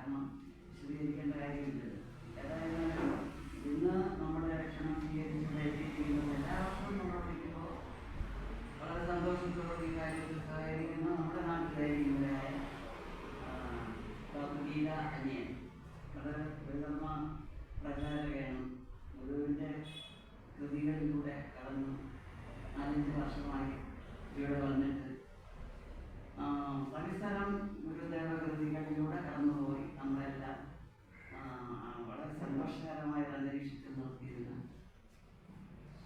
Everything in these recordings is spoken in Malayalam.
കാരണം വിശദീകരിക്കേണ്ട കാര്യമില്ലല്ലോ. ഏതായാലും ഇന്ന് നമ്മുടെ രക്ഷണം സ്വീകരിച്ചിരിക്കുന്നത് എല്ലാ വർഷവും നമ്മൾ വിളിക്കുമ്പോൾ വളരെ സന്തോഷത്തോടെ ഈ കാര്യത്തിൽ സഹകരിക്കുന്ന നമ്മുടെ നാട്ടിലായിരിക്കുന്നവരായ ഡോക്ടർ ഗീത അനിയൻ വളരെ വിധർമ്മ പ്രചാരകയാണ്. ഗുരുവിൻ്റെ കൃതികളിലൂടെ കടന്നു 4-5 വർഷമായി ഇവിടെ വന്നിട്ട് പരിസരം ഗുരുദേവ കൃതികളിലൂടെ കടന്നുപോയി നമ്മളെല്ലാം വളരെ സന്തോഷകരമായ ഒരു അന്തരീക്ഷത്തിൽ നിർത്തിയിരുന്ന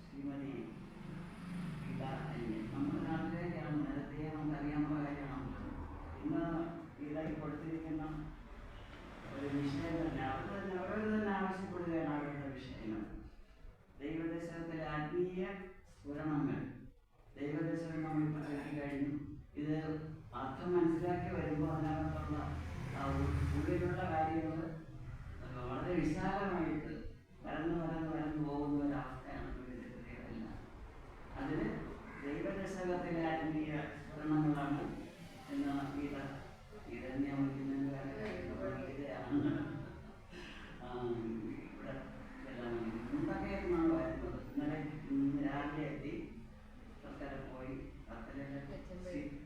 ശ്രീമതി ഗീത അനിയൻ നമ്മുടെ നാട്ടിലേക്കാണ്. നേരത്തെ നമുക്കറിയാവുന്ന കാര്യമാണ്. ഇന്ന് ഗീതയ്ക്ക് കൊടുത്തിരിക്കുന്ന ഒരു വിഷയം തന്നെ അവർ തന്നെ ആവശ്യപ്പെടുകയാണ്. അവരുടെ വിഷയങ്ങൾ ദൈവദശകത്തിലെ ആത്മീയ സ്ഫുരണങ്ങൾ. ദൈവദശകം നമ്മൾ പഠിച്ചു കഴിഞ്ഞു. ഇത് അർത്ഥം മനസ്സിലാക്കി വരുമ്പോൾ അതിനകത്തുള്ള ഉള്ളിലുള്ള കാര്യങ്ങൾ വളരെ വിശാലമായിട്ട് വരന്നു പോകുന്ന ഒരവസ്ഥയാണ് എല്ലാം. അതിന് ദൈവദശകത്തിലെ ആത്മീയ സ്ഫുരണങ്ങളാണ് എന്ന് ഇതന്നെ ഗീതയാണ്. ഇവിടെ എല്ലാം മുമ്പൊക്കെ എന്നാണ് വരുന്നത്. ഇന്ന് രാവിലെ എത്തി പോയി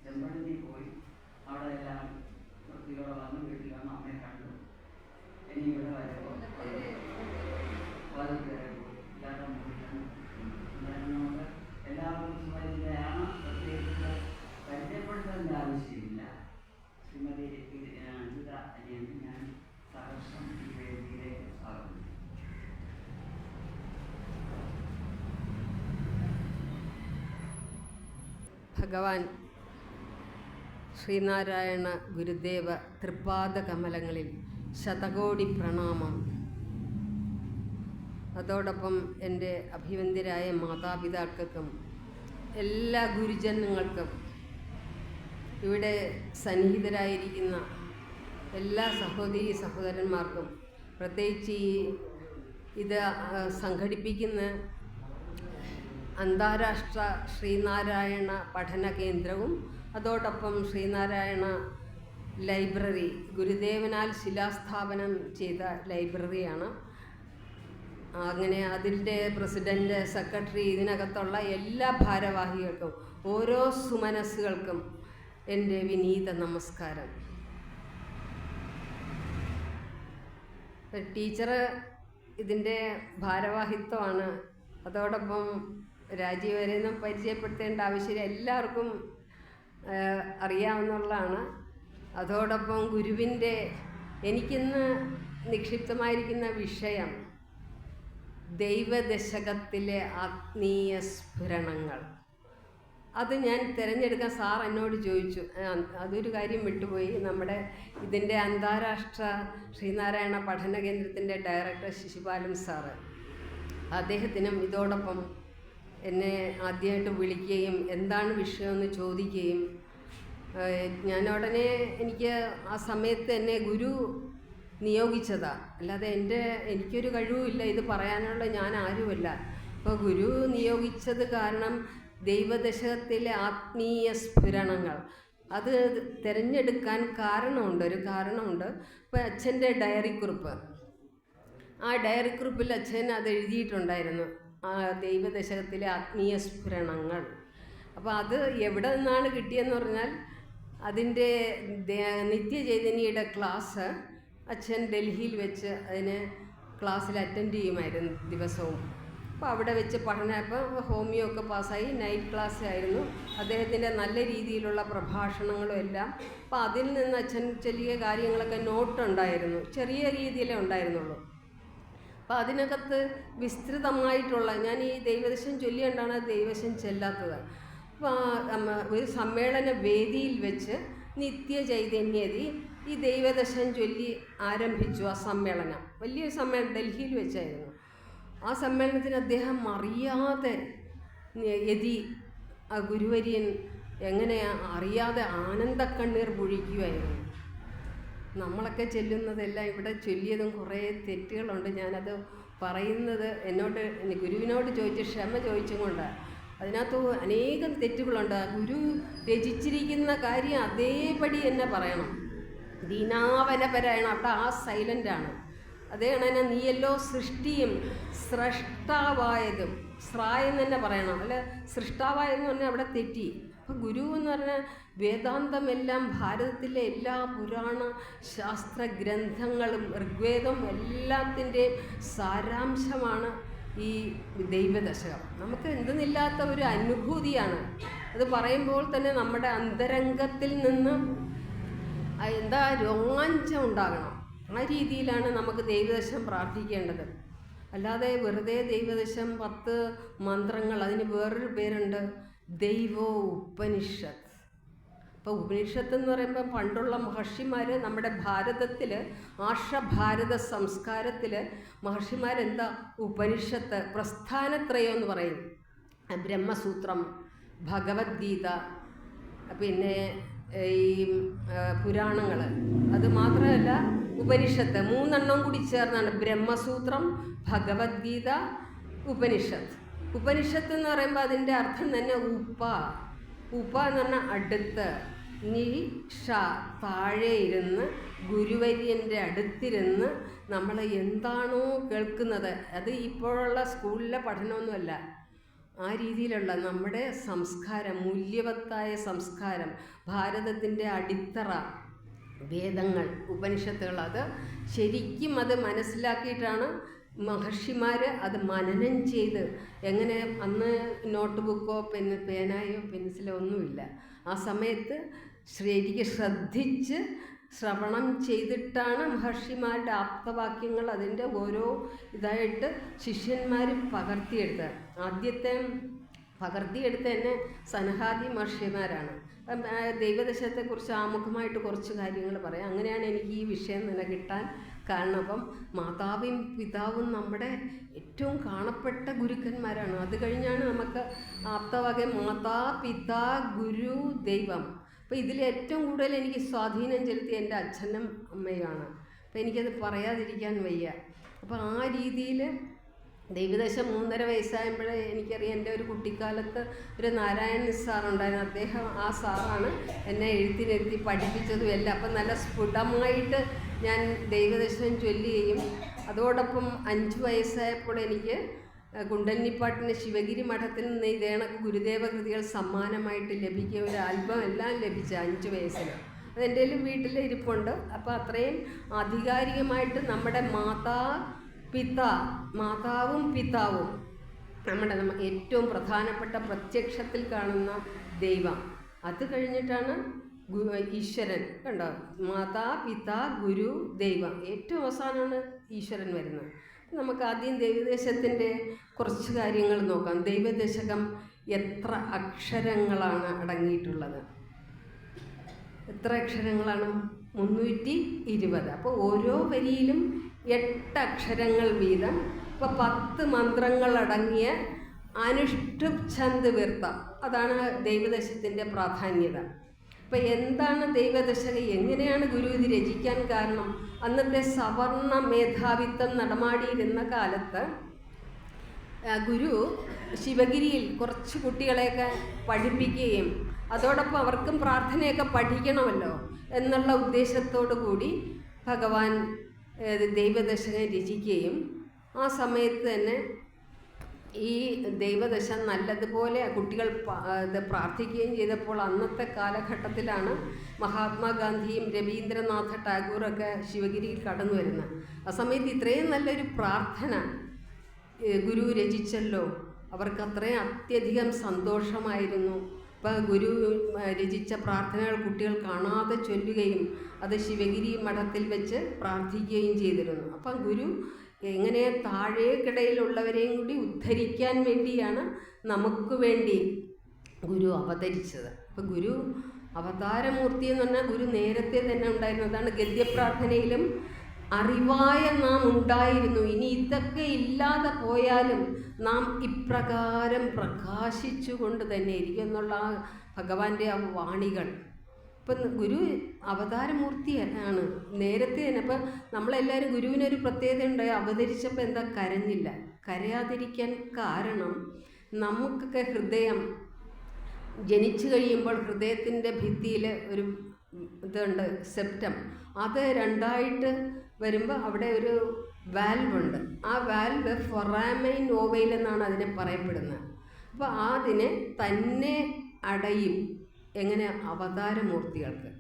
ചെമ്പഴന്തി പോയി അവിടെ എല്ലാം വൃത്തിയോടെ വന്ന് വീട്ടിലാണ് അമ്മയെ കണ്ടു. ഇനി ഇവിടെ വരുമ്പോൾ എല്ലാവരും നമുക്ക് എല്ലാവർക്കും സുഖമാണ്. പ്രത്യേകിച്ച് പരിചയപ്പെടുത്തേണ്ട ആവശ്യമില്ല. ശ്രീമതി ഗീത അനിയൻ ഞാൻ സഹർഷം ഈ വേദിയിലേക്ക് സ്വാഗതം. ഭഗവാൻ ശ്രീനാരായണ ഗുരുദേവ തൃപാദ കമലങ്ങളിൽ ശതകോടി പ്രണാമം. അതോടൊപ്പം എൻ്റെ അഭിവന്ദ്യരായ മാതാപിതാക്കൾക്കും എല്ലാ ഗുരുജനങ്ങൾക്കും ഇവിടെ സന്നിഹിതരായിരിക്കുന്ന എല്ലാ സഹോദരീ സഹോദരന്മാർക്കും, പ്രത്യേകിച്ച് ഇത് സംഘടിപ്പിക്കുന്ന അന്താരാഷ്ട്ര ശ്രീനാരായണ പഠന കേന്ദ്രവും അതോടൊപ്പം ശ്രീനാരായണ ലൈബ്രറി, ഗുരുദേവനാൽ ശിലാസ്ഥാപനം ചെയ്ത ലൈബ്രറിയാണ്. അങ്ങനെ അതിൻ്റെ പ്രസിഡൻറ്റ്, സെക്രട്ടറി, ഇതിനകത്തുള്ള എല്ലാ ഭാരവാഹികൾക്കും ഓരോ സുമനസ്സുകൾക്കും എൻ്റെ വിനീത നമസ്കാരം. ടീച്ചർ ഇതിൻ്റെ ഭാരവാഹിത്വമാണ്. അതോടൊപ്പം രാജീവരെയൊന്നും പരിചയപ്പെടുത്തേണ്ട ആവശ്യമില്ല, എല്ലാവർക്കും അറിയാവുന്നതാണ്. അതോടൊപ്പം ഗുരുവിൻ്റെ എനിക്കിന്ന് നിക്ഷിപ്തമായിരിക്കുന്ന വിഷയം ദൈവദശകത്തിലെ ആത്മീയ സ്ഫുരണങ്ങൾ. അത് ഞാൻ തിരഞ്ഞെടുക്കാൻ സാർ എന്നോട് ചോദിച്ചു. അതൊരു കാര്യം വിട്ടുപോയി. നമ്മുടെ ഇതിൻ്റെ അന്താരാഷ്ട്ര ശ്രീനാരായണ പഠന കേന്ദ്രത്തിൻ്റെ ഡയറക്ടർ ശിശുപാലൻ സാറ്, അദ്ദേഹത്തിനും ഇതോടൊപ്പം എന്നെ ആദ്യമായിട്ട് വിളിക്കുകയും എന്താണ് വിഷയമെന്ന് ചോദിക്കുകയും ഞാൻ ഉടനെ എനിക്ക് ആ സമയത്ത് എന്നെ ഗുരു നിയോഗിച്ചതാണ്. അല്ലാതെ എനിക്കൊരു കഴിവുമില്ല ഇത് പറയാനുള്ള, ഞാൻ ആരുമല്ല. അപ്പോൾ ഗുരു നിയോഗിച്ചത് കാരണം ദൈവദശകത്തിലെ ആത്മീയ സ്ഫുരണങ്ങൾ അത് തിരഞ്ഞെടുക്കാൻ ഒരു കാരണമുണ്ട്. ഇപ്പോൾ അച്ഛൻ്റെ ഡയറിക്കുറിപ്പ്, ആ ഡയറിക്കുറിപ്പിൽ അച്ഛൻ അത് എഴുതിയിട്ടുണ്ടായിരുന്നു, ആ ദൈവദശകത്തിലെ ആത്മീയ സ്ഫുരണങ്ങൾ. അപ്പോൾ അത് എവിടെ നിന്നാണ് കിട്ടിയെന്ന് പറഞ്ഞാൽ അതിൻ്റെ നിത്യചൈതന്യയുടെ ക്ലാസ് അച്ഛൻ ഡൽഹിയിൽ വെച്ച് അതിന് ക്ലാസ്സിൽ അറ്റൻഡ് ചെയ്യുമായിരുന്നു ദിവസവും. അപ്പോൾ അവിടെ വെച്ച് പഠനം ഹോമിയോ ഒക്കെ പാസ്സായി, നൈറ്റ് ക്ലാസ് ആയിരുന്നു. അദ്ദേഹത്തിൻ്റെ നല്ല രീതിയിലുള്ള പ്രഭാഷണങ്ങളും എല്ലാം. അപ്പോൾ അതിൽ നിന്ന് അച്ഛൻ ചെറിയ കാര്യങ്ങളൊക്കെ നോട്ടുണ്ടായിരുന്നു, ചെറിയ രീതിയിലേ ഉണ്ടായിരുന്നുള്ളൂ. അപ്പോൾ അതിനകത്ത് വിസ്തൃതമായിട്ടുള്ള, ഞാൻ ഈ ദൈവദശം ചൊല്ലിയുകൊണ്ടാണ് ദൈവദശം ചെല്ലാത്തത്. അപ്പോൾ ഒരു സമ്മേളന വേദിയിൽ വെച്ച് നിത്യചൈതന്യതി ഈ ദൈവദശം ചൊല്ലി ആരംഭിച്ചു. ആ സമ്മേളനം വലിയൊരു സമ്മേളനം ഡൽഹിയിൽ വെച്ചായിരുന്നു. ആ സമ്മേളനത്തിന് അദ്ദേഹം അറിയാതെ ആ ഗുരുവര്യൻ എങ്ങനെ അറിയാതെ ആനന്ദക്കണ്ണീർ പൊഴിക്കുമായിരുന്നു. നമ്മളൊക്കെ ചെല്ലുന്നതെല്ലാം ഇവിടെ ചൊല്ലിയതും കുറേ തെറ്റുകളുണ്ട്. ഞാനത് പറയുന്നത് ഗുരുവിനോട് ചോദിച്ച് ക്ഷമ ചോദിച്ചും കൊണ്ടാണ്. അതിനകത്ത് അനേകം തെറ്റുകളുണ്ട്. ഗുരു രചിച്ചിരിക്കുന്ന കാര്യം അതേപടി തന്നെ പറയണം. ദീനാവനപരായണം, അവിടെ ആ സൈലൻ്റാണ്. അതേ കണന്നെ നീയല്ലോ സൃഷ്ടിയും സ്രഷ്ടാവായതും, സ്രായെന്ന് തന്നെ പറയണം, അല്ല സൃഷ്ടാവായെന്ന് പറഞ്ഞാൽ അവിടെ തെറ്റി. അപ്പോൾ ഗുരു എന്ന് പറഞ്ഞാൽ വേദാന്തമെല്ലാം ഭാരതത്തിലെ എല്ലാ പുരാണ ശാസ്ത്ര ഗ്രന്ഥങ്ങളും ഋഗ്വേദം എല്ലാത്തിൻ്റെയും സാരാംശമാണ് ഈ ദൈവദശകം. നമുക്ക് എന്തെന്നില്ലാത്ത ഒരു അനുഭൂതിയാണ് അത് പറയുമ്പോൾ തന്നെ. നമ്മുടെ അന്തരംഗത്തിൽ നിന്ന് എന്താ രോമാഞ്ചം ഉണ്ടാകണം. ആ രീതിയിലാണ് നമുക്ക് ദൈവദശം പ്രാർത്ഥിക്കേണ്ടത്. അല്ലാതെ വെറുതെ ദൈവദശം 10 മന്ത്രങ്ങൾ, അതിന് വേറൊരു പേരുണ്ട്, ദൈവോ ഉപനിഷത്ത്. അപ്പോൾ ഉപനിഷത്ത് എന്ന് പറയുമ്പോൾ പണ്ടുള്ള മഹർഷിമാർ നമ്മുടെ ഭാരതത്തിൽ, ആർഷഭാരത സംസ്കാരത്തിൽ മഹർഷിമാരെന്താ ഉപനിഷത്ത്, പ്രസ്ഥാനത്രയം എന്ന് പറയും. ബ്രഹ്മസൂത്രം, ഭഗവത്ഗീത, പിന്നെ ഈ പുരാണങ്ങൾ, അത് മാത്രമല്ല ഉപനിഷത്ത്, 3 കൂടി ചേർന്നാണ് ബ്രഹ്മസൂത്രം, ഭഗവത്ഗീത, ഉപനിഷത്ത്. ഉപനിഷത്ത് എന്ന് പറയുമ്പോൾ അതിൻ്റെ അർത്ഥം തന്നെ ഉപ എന്ന് പറഞ്ഞാൽ അടുത്ത്, നിഷ താഴെ ഇരുന്ന് ഗുരുവര്യൻ്റെ അടുത്തിരുന്ന് നമ്മൾ എന്താണോ കേൾക്കുന്നത്, അത് ഇപ്പോഴുള്ള സ്കൂളിലെ പഠനമൊന്നുമല്ല, ആ രീതിയിലുള്ള നമ്മുടെ സംസ്കാരം, മൂല്യവത്തായ സംസ്കാരം, ഭാരതത്തിൻ്റെ അടിത്തറ, വേദങ്ങൾ, ഉപനിഷത്തുകൾ, അത് ശരിക്കും അത് മനസ്സിലാക്കിയിട്ടാണ് മഹർഷിമാർ അത് മനനം ചെയ്ത്. എങ്ങനെ അന്ന് നോട്ട് ബുക്കോ പേനായോ പെൻസിലോ ഒന്നുമില്ല. ആ സമയത്ത് ശരിക്കും ശ്രദ്ധിച്ച് ശ്രവണം ചെയ്തിട്ടാണ് മഹർഷിമാരുടെ ആപ്തവാക്യങ്ങൾ അതിൻ്റെ ഓരോ ഇതായിട്ട് ശിഷ്യന്മാർ പകർത്തിയെടുത്തത്. ആദ്യത്തെ പകർത്തിയെടുത്ത് തന്നെ സനഹാദി മഹർഷിമാരാണ്. ദൈവദശത്തെക്കുറിച്ച് ആമുഖമായിട്ട് കുറച്ച് കാര്യങ്ങൾ പറയാം. അങ്ങനെയാണ് എനിക്ക് ഈ വിഷയം തന്നെ കിട്ടാൻ കാരണം. അപ്പം മാതാവും പിതാവും നമ്മുടെ ഏറ്റവും കാണപ്പെട്ട ഗുരുക്കന്മാരാണ്. അത് കഴിഞ്ഞാണ് നമുക്ക് ആപ്തവാക്യം മാതാ പിതാ ഗുരു ദൈവം. അപ്പോൾ ഇതിൽ ഏറ്റവും കൂടുതൽ എനിക്ക് സ്വാധീനം ചെലുത്തിയ എൻ്റെ അച്ഛനും അമ്മയുമാണ്. അപ്പോൾ എനിക്കത് പറയാതിരിക്കാൻ വയ്യ. അപ്പോൾ ആ രീതിയിൽ ദൈവദശം 3.5 വയസ്സായപ്പോഴേ എനിക്കറിയാം. എൻ്റെ ഒരു കുട്ടിക്കാലത്ത് ഒരു നാരായണൻ സാറുണ്ടായിരുന്നു. ആ സാറാണ് എന്നെ എഴുത്തിനെത്തി പഠിപ്പിച്ചതും എല്ലാം. അപ്പം നല്ല സ്ഫുടമായിട്ട് ഞാൻ ദൈവദശം ചൊല്ലുകയും അതോടൊപ്പം 5 വയസ്സായപ്പോൾ എനിക്ക് കുണ്ടന്നിപ്പാട്ടിന് ശിവഗിരി മഠത്തിൽ നിന്ന് ഇതേണ ഗുരുദേവ കൃതികൾ സമ്മാനമായിട്ട് ലഭിക്കുക, ഒരു ആൽബം എല്ലാം ലഭിച്ച 5 വയസ്സിൽ. അതെൻ്റെ വീട്ടിൽ ഇരിപ്പുണ്ട്. അപ്പോൾ അത്രയും ആധികാരികമായിട്ട് നമ്മുടെ മാതാവും പിതാവും നമ്മുടെ ഏറ്റവും പ്രധാനപ്പെട്ട പ്രത്യക്ഷത്തിൽ കാണുന്ന ദൈവം. അത് കഴിഞ്ഞിട്ടാണ് ഈശ്വരൻ. കണ്ടോ, മാതാ പിതാ ഗുരു ദൈവം, ഏറ്റവും അവസാനമാണ് ഈശ്വരൻ വരുന്നത്. നമുക്ക് ആദ്യം ദൈവദശത്തിൻ്റെ കുറച്ച് കാര്യങ്ങൾ നോക്കാം. ദൈവദശകം എത്ര അക്ഷരങ്ങളാണ് അടങ്ങിയിട്ടുള്ളത്? എത്ര അക്ഷരങ്ങളാണ്? 320. അപ്പോൾ ഓരോ വരിയിലും 8 അക്ഷരങ്ങൾ വീതം. ഇപ്പോൾ 10 മന്ത്രങ്ങളടങ്ങിയ അനുഷ്ഠുപ് ഛന്ദ് വൃത്തം, അതാണ് ദൈവദശത്തിൻ്റെ പ്രാധാന്യത. അപ്പോൾ എന്താണ് ദൈവദശകം? എങ്ങനെയാണ് ഗുരു ഇത് രചിക്കാൻ കാരണം? അന്നത്തെ സവർണ മേധാവിത്വം നടമാടിയിരുന്ന കാലത്ത് ഗുരു ശിവഗിരിയിൽ കുറച്ച് കുട്ടികളെയൊക്കെ പഠിപ്പിക്കുകയും അതോടൊപ്പം അവർക്കും പ്രാർത്ഥനയൊക്കെ പഠിക്കണമല്ലോ എന്നുള്ള ഉദ്ദേശത്തോടു കൂടി ഭഗവാൻ ദൈവദശകം രചിക്കുകയും ആ സമയത്ത് തന്നെ ഈ ദൈവദശം നല്ലതുപോലെ കുട്ടികൾ പ്രാർത്ഥിക്കുകയും ചെയ്തപ്പോൾ അന്നത്തെ കാലഘട്ടത്തിലാണ് മഹാത്മാഗാന്ധിയും രവീന്ദ്രനാഥ ടാഗോറൊക്കെ ശിവഗിരിയിൽ കടന്നു വരുന്നത്. ആ സമയത്ത് ഇത്രയും നല്ലൊരു പ്രാർത്ഥന ഗുരു രചിച്ചല്ലോ, അവർക്ക് അത്രയും അത്യധികം സന്തോഷമായിരുന്നു. ഇപ്പോൾ ഗുരു രചിച്ച പ്രാർത്ഥനകൾ കുട്ടികൾ കാണാതെ ചൊല്ലുകയും അത് ശിവഗിരി മഠത്തിൽ വെച്ച് പ്രാർത്ഥിക്കുകയും ചെയ്തിരുന്നു. അപ്പം ഗുരു എങ്ങനെ താഴേക്കിടയിലുള്ളവരെയും കൂടി ഉദ്ധരിക്കാൻ വേണ്ടിയാണ് നമുക്ക് വേണ്ടി ഗുരു അവതരിച്ചത്. അപ്പോൾ ഗുരു അവതാരമൂർത്തി എന്ന് പറഞ്ഞാൽ ഗുരു നേരത്തെ തന്നെ ഉണ്ടായിരുന്നതാണ്. ഗദ്യപ്രാർത്ഥനയിലും അറിവായ നാം ഉണ്ടായിരുന്നു, ഇനി ഇതൊക്കെ ഇല്ലാതെ പോയാലും നാം ഇപ്രകാരം പ്രകാശിച്ചു കൊണ്ട് തന്നെ ഇരിക്കും എന്നുള്ള ഭഗവാന്റെ ആ വാണികൾ. ഇപ്പം ഗുരു അവതാരമൂർത്തിയാണ് നേരത്തെ തന്നെ. അപ്പം നമ്മളെല്ലാവരും ഗുരുവിനൊരു പ്രത്യേകത ഉണ്ട്. അവതരിച്ചപ്പോൾ എന്താ കരഞ്ഞില്ല? കരയാതിരിക്കാൻ കാരണം നമുക്കൊക്കെ ഹൃദയം ജനിച്ചു കഴിയുമ്പോൾ ഹൃദയത്തിൻ്റെ ഭിത്തിയിൽ ഒരു ഇതുണ്ട്, സെപ്റ്റം. അത് രണ്ടായിട്ട് വരുമ്പോൾ അവിടെ ഒരു വാൽവുണ്ട്. ആ വാൽവ് ഫൊറാമൈൻ ഓവയിൽ എന്നാണ് അതിനെ പറയപ്പെടുന്നത്. അപ്പോൾ അതിനെ തന്നെ അടയും. എങ്ങനെ? അവതാരമൂർത്തികൾക്ക്.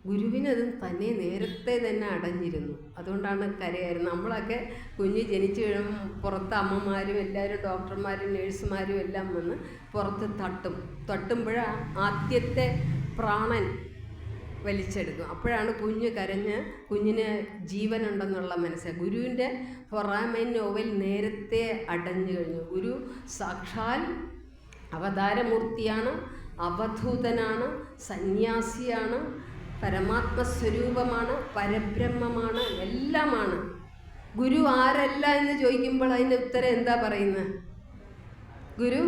ഗുരുവിനത് തന്നെ നേരത്തെ തന്നെ അടഞ്ഞിരുന്നു. അതുകൊണ്ടാണ് കരയായിരുന്നു. നമ്മളൊക്കെ കുഞ്ഞ് ജനിച്ചു കഴിയുമ്പോൾ പുറത്ത് അമ്മമാരും എല്ലാവരും ഡോക്ടർമാരും നേഴ്സുമാരും എല്ലാം വന്ന് പുറത്ത് തട്ടുമ്പോഴാണ് ആദ്യത്തെ പ്രാണൻ വലിച്ചെടുക്കും. അപ്പോഴാണ് കുഞ്ഞ് കരഞ്ഞ് കുഞ്ഞിന് ജീവനുണ്ടെന്നുള്ള മനസ്സിലായി. ഗുരുവിൻ്റെ ഫൊറാമൈൻ നോവൽ നേരത്തെ അടഞ്ഞു കഴിഞ്ഞു. ഗുരു സാക്ഷാൽ അവതാരമൂർത്തിയാണ്, അവധൂതനാണ്, സന്യാസിയാണ്, പരമാത്മസ്വരൂപമാണ്, പരബ്രഹ്മമാണ്, എല്ലാമാണ്. ഗുരു ആരല്ല എന്ന് ചോദിക്കുമ്പോൾ അതിൻ്റെ ഉത്തരം എന്താ പറയുന്നത്? ഗുരു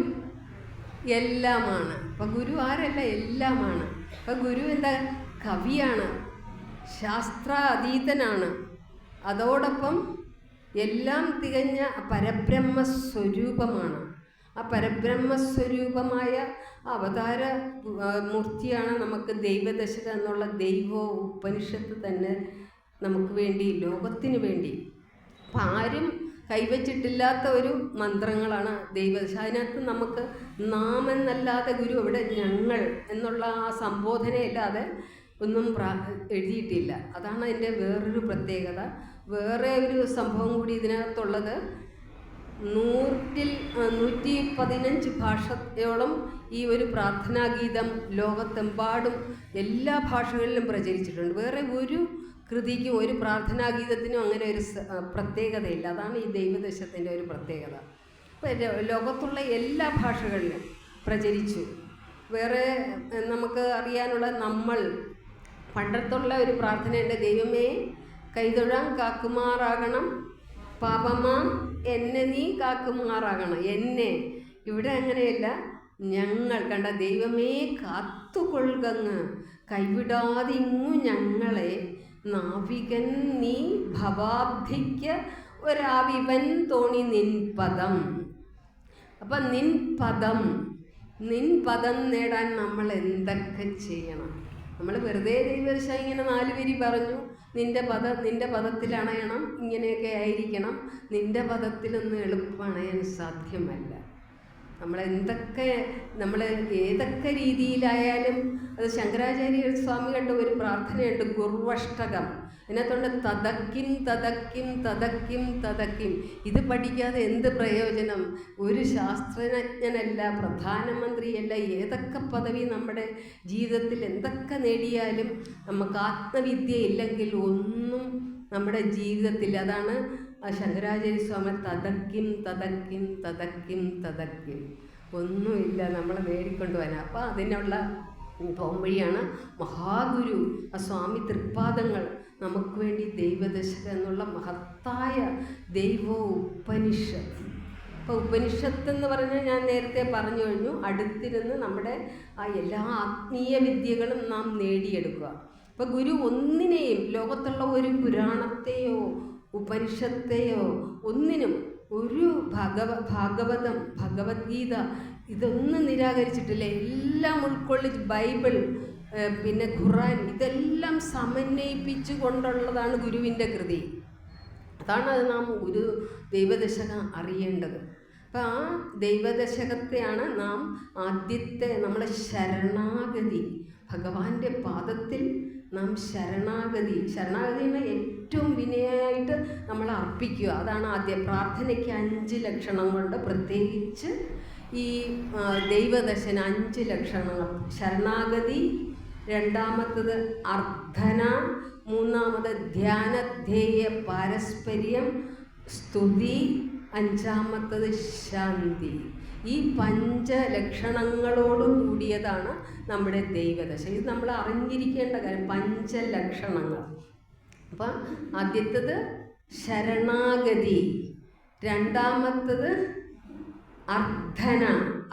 എല്ലാമാണ്. അപ്പം ഗുരു ആരല്ല? എല്ലാമാണ്. അപ്പം ഗുരു എന്താ? കവിയാണ്, ശാസ്ത്ര അതീതനാണ്, അതോടൊപ്പം എല്ലാം തികഞ്ഞ പരബ്രഹ്മസ്വരൂപമാണ്. ആ പരബ്രഹ്മസ്വരൂപമായ അവതാര മൂർത്തിയാണ് നമുക്ക് ദൈവദശകം എന്നുള്ള ദൈവ ഉപനിഷത്ത് തന്നെ നമുക്ക് വേണ്ടി, ലോകത്തിന് വേണ്ടി. അപ്പം ആരും കൈവച്ചിട്ടില്ലാത്ത ഒരു മന്ത്രങ്ങളാണ് ദൈവദശകം. അതിനകത്ത് നമുക്ക് നാം എന്നല്ലാതെ ഗുരു ഇവിടെ ഞങ്ങൾ എന്നുള്ള ആ സംബോധനയല്ലാതെ ഒന്നും എഴുതിയിട്ടില്ല. അതാണ് അതിൻ്റെ വേറൊരു പ്രത്യേകത. വേറെ ഒരു സംഭവം കൂടി ഇതിനകത്തുള്ളത്, 115 ഭാഷയോളം ഈ ഒരു പ്രാർത്ഥനാഗീതം ലോകത്തെമ്പാടും എല്ലാ ഭാഷകളിലും പ്രചരിച്ചിട്ടുണ്ട്. വേറെ ഒരു കൃതിക്കും ഒരു പ്രാർത്ഥനാഗീതത്തിനും അങ്ങനെ ഒരു പ്രത്യേകതയില്ല. അതാണ് ഈ ദൈവദശത്തിൻ്റെ ഒരു പ്രത്യേകത. അപ്പോൾ ലോകത്തുള്ള എല്ലാ ഭാഷകളിലും പ്രചരിച്ചു. വേറെ നമുക്ക് അറിയാനുള്ള നമ്മൾ പണ്ടത്തുള്ള ഒരു പ്രാർത്ഥനയുണ്ട്, ദൈവമേ കൈതൊഴാൻ കാക്കുമാറാകണം, പാപമാം എന്നെ നീ കാക്കുമാറാകണം. എന്നെ ഇവിടെ അങ്ങനെയല്ല, ഞങ്ങൾ കണ്ട ദൈവമേ കാത്തുകൊള്ളുകങ്ങ് കൈവിടാതിങ്ങു ഞങ്ങളെ, നാവികൻ നീ ഭവാബ്ധിക്ക് ഒരാവിവൻ തോണി നിൻ പദം. അപ്പം നിൻ പദം നേടാൻ നമ്മൾ എന്തൊക്കെ ചെയ്യണം? നമ്മൾ വെറുതെ ദൈവദശകം ഇങ്ങനെ 4 വരി പറഞ്ഞു, നിൻ്റെ പദത്തിലണയണം, ഇങ്ങനെയൊക്കെ ആയിരിക്കണം. നിൻ്റെ പദത്തിലൊന്നും എളുപ്പമണയാൻ സാധ്യമല്ല. നമ്മൾ ഏതൊക്കെ രീതിയിലായാലും, അത് ശങ്കരാചാര്യ സ്വാമികളുടെ ഒരു പ്രാർത്ഥനയുണ്ട്, ഗുർവഷ്ടകം. അതിനകത്തുണ്ട് തതക്കിം തതക്കിം തതക്കിം തതക്കിം. ഇത് പഠിക്കാതെ എന്ത് പ്രയോജനം? ഒരു ശാസ്ത്രജ്ഞനല്ല, പ്രധാനമന്ത്രിയല്ല, ഏതൊക്കെ പദവി നമ്മുടെ ജീവിതത്തിൽ എന്തൊക്കെ നേടിയാലും നമുക്ക് ആത്മവിദ്യ ഇല്ലെങ്കിൽ ഒന്നും നമ്മുടെ ജീവിതത്തിൽ. അതാണ് ശങ്കരാചാര്യ സ്വാമി തതക്കിം തതക്കിം തതക്കിം തതക്കിം. ഒന്നുമില്ല നമ്മൾ നേടിക്കൊണ്ടുവരാൻ. അപ്പോൾ അതിനുള്ള പോംവഴിയാണ് മഹാഗുരു, ആ സ്വാമി തൃപ്പാദങ്ങൾ നമുക്ക് വേണ്ടി ദൈവദശകം എന്നുള്ള മഹത്തായ ദൈവ ഉപനിഷത്ത്. അപ്പോൾ ഉപനിഷത്ത് എന്ന് പറഞ്ഞാൽ ഞാൻ നേരത്തെ പറഞ്ഞു കഴിഞ്ഞു, അടുത്തിരുന്ന് നമ്മുടെ ആ എല്ലാ ആത്മീയ വിദ്യകളും നാം നേടിയെടുക്കുക. അപ്പോൾ ഗുരു ഒന്നിനെയും, ലോകത്തുള്ള ഒരു പുരാണത്തെയോ ഉപനിഷത്തെയോ ഒന്നിനും, ഒരു ഭാഗവതം, ഭഗവത്ഗീത ഇതൊന്നും നിരാകരിച്ചിട്ടില്ല. എല്ലാം ഉൾക്കൊള്ളിച്ച് ബൈബിൾ, പിന്നെ ഖുറാൻ, ഇതെല്ലാം സമന്വയിപ്പിച്ചു കൊണ്ടുള്ളതാണ് ഗുരുവിൻ്റെ കൃതി. അതാണ് നാം ഗുരു ദൈവദശകം അറിയേണ്ടത്. അപ്പം ആ ദൈവദശകത്തെയാണ് നാം ആദ്യത്തെ നമ്മളെ ശരണാഗതി, ഭഗവാന്റെ പാദത്തിൽ നാം ശരണാഗതി എന്ന ഏറ്റവും വിനയമായിട്ട് നമ്മൾ അർപ്പിക്കുക. അതാണ് ആദ്യം. പ്രാർത്ഥനയ്ക്ക് 5 ലക്ഷണങ്ങളുണ്ട്. പ്രത്യേകിച്ച് ഈ ദൈവദശന 5 ലക്ഷണങ്ങൾ. ശരണാഗതി, രണ്ടാമത്തത് അർത്ഥന, മൂന്നാമത് ധ്യാനധ്യേയ പാരസ്പര്യം, സ്തുതി, അഞ്ചാമത്തത് ശാന്തി. ഈ 5 ലക്ഷണങ്ങളോട് കൂടിയതാണ് നമ്മുടെ ദൈവദശ. ഇത് നമ്മൾ അറിഞ്ഞിരിക്കേണ്ട കാര്യം, 5 ലക്ഷണങ്ങൾ. അപ്പം ആദ്യത്തത് ശരണാഗതി, രണ്ടാമത്തത് അർത്ഥന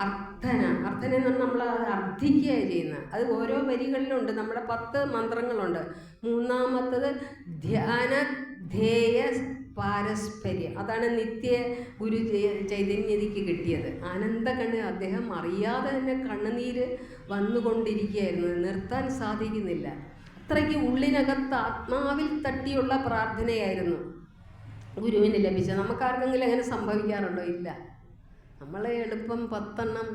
അർത്ഥന അർത്ഥന എന്ന് പറഞ്ഞാൽ നമ്മൾ അത് അർത്ഥിക്കുകയാണ് ചെയ്യുന്നത്. അത് ഓരോ വരികളിലുണ്ട്. നമ്മുടെ 10 മന്ത്രങ്ങളുണ്ട്. മൂന്നാമത്തത് ധ്യാനധേയ പാരസ്പര്യം. അതാണ് നിത്യ ഗുരു ചൈതന്യതിക്ക് കിട്ടിയത്. ആനന്ദകണ്ണ് അദ്ദേഹം അറിയാതെ തന്നെ കണ്ണുനീര് വന്നുകൊണ്ടിരിക്കുകയായിരുന്നു, നിർത്താൻ സാധിക്കുന്നില്ല. അത്രയ്ക്ക് ഉള്ളിനകത്ത് ആത്മാവിൽ തട്ടിയുള്ള പ്രാർത്ഥനയായിരുന്നു ഗുരുവിന് ലഭിച്ചത്. നമുക്കാർക്കെങ്കിലും അങ്ങനെ സംഭവിക്കാറുണ്ടോ? ഇല്ല. നമ്മളെ എളുപ്പം 10 എണ്ണം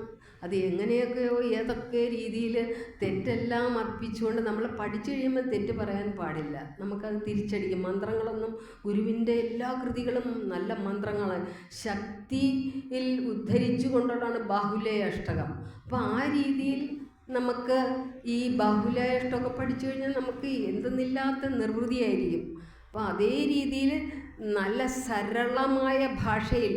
അത് എങ്ങനെയൊക്കെയോ ഏതൊക്കെ രീതിയിൽ തെറ്റെല്ലാം അർപ്പിച്ചുകൊണ്ട് നമ്മൾ പഠിച്ചു കഴിയുമ്പോൾ തെറ്റ് പറയാൻ പാടില്ല. നമുക്കത് തിരിച്ചടിക്കും. മന്ത്രങ്ങളൊന്നും ഗുരുവിൻ്റെ എല്ലാ കൃതികളും നല്ല മന്ത്രങ്ങളാണ്. ശക്തിയിൽ ഉദ്ധരിച്ചു കൊണ്ടുള്ളതാണ് ബാഹുലേയ അഷ്ടകം. അപ്പോൾ ആ രീതിയിൽ നമുക്ക് ഈ ബാഹുലേയ അഷ്ടമൊക്കെ പഠിച്ചു കഴിഞ്ഞാൽ നമുക്ക് എന്തെന്നില്ലാത്ത നിർവൃതിയായിരിക്കും. അപ്പോൾ അതേ രീതിയിൽ നല്ല സരളമായ ഭാഷയിൽ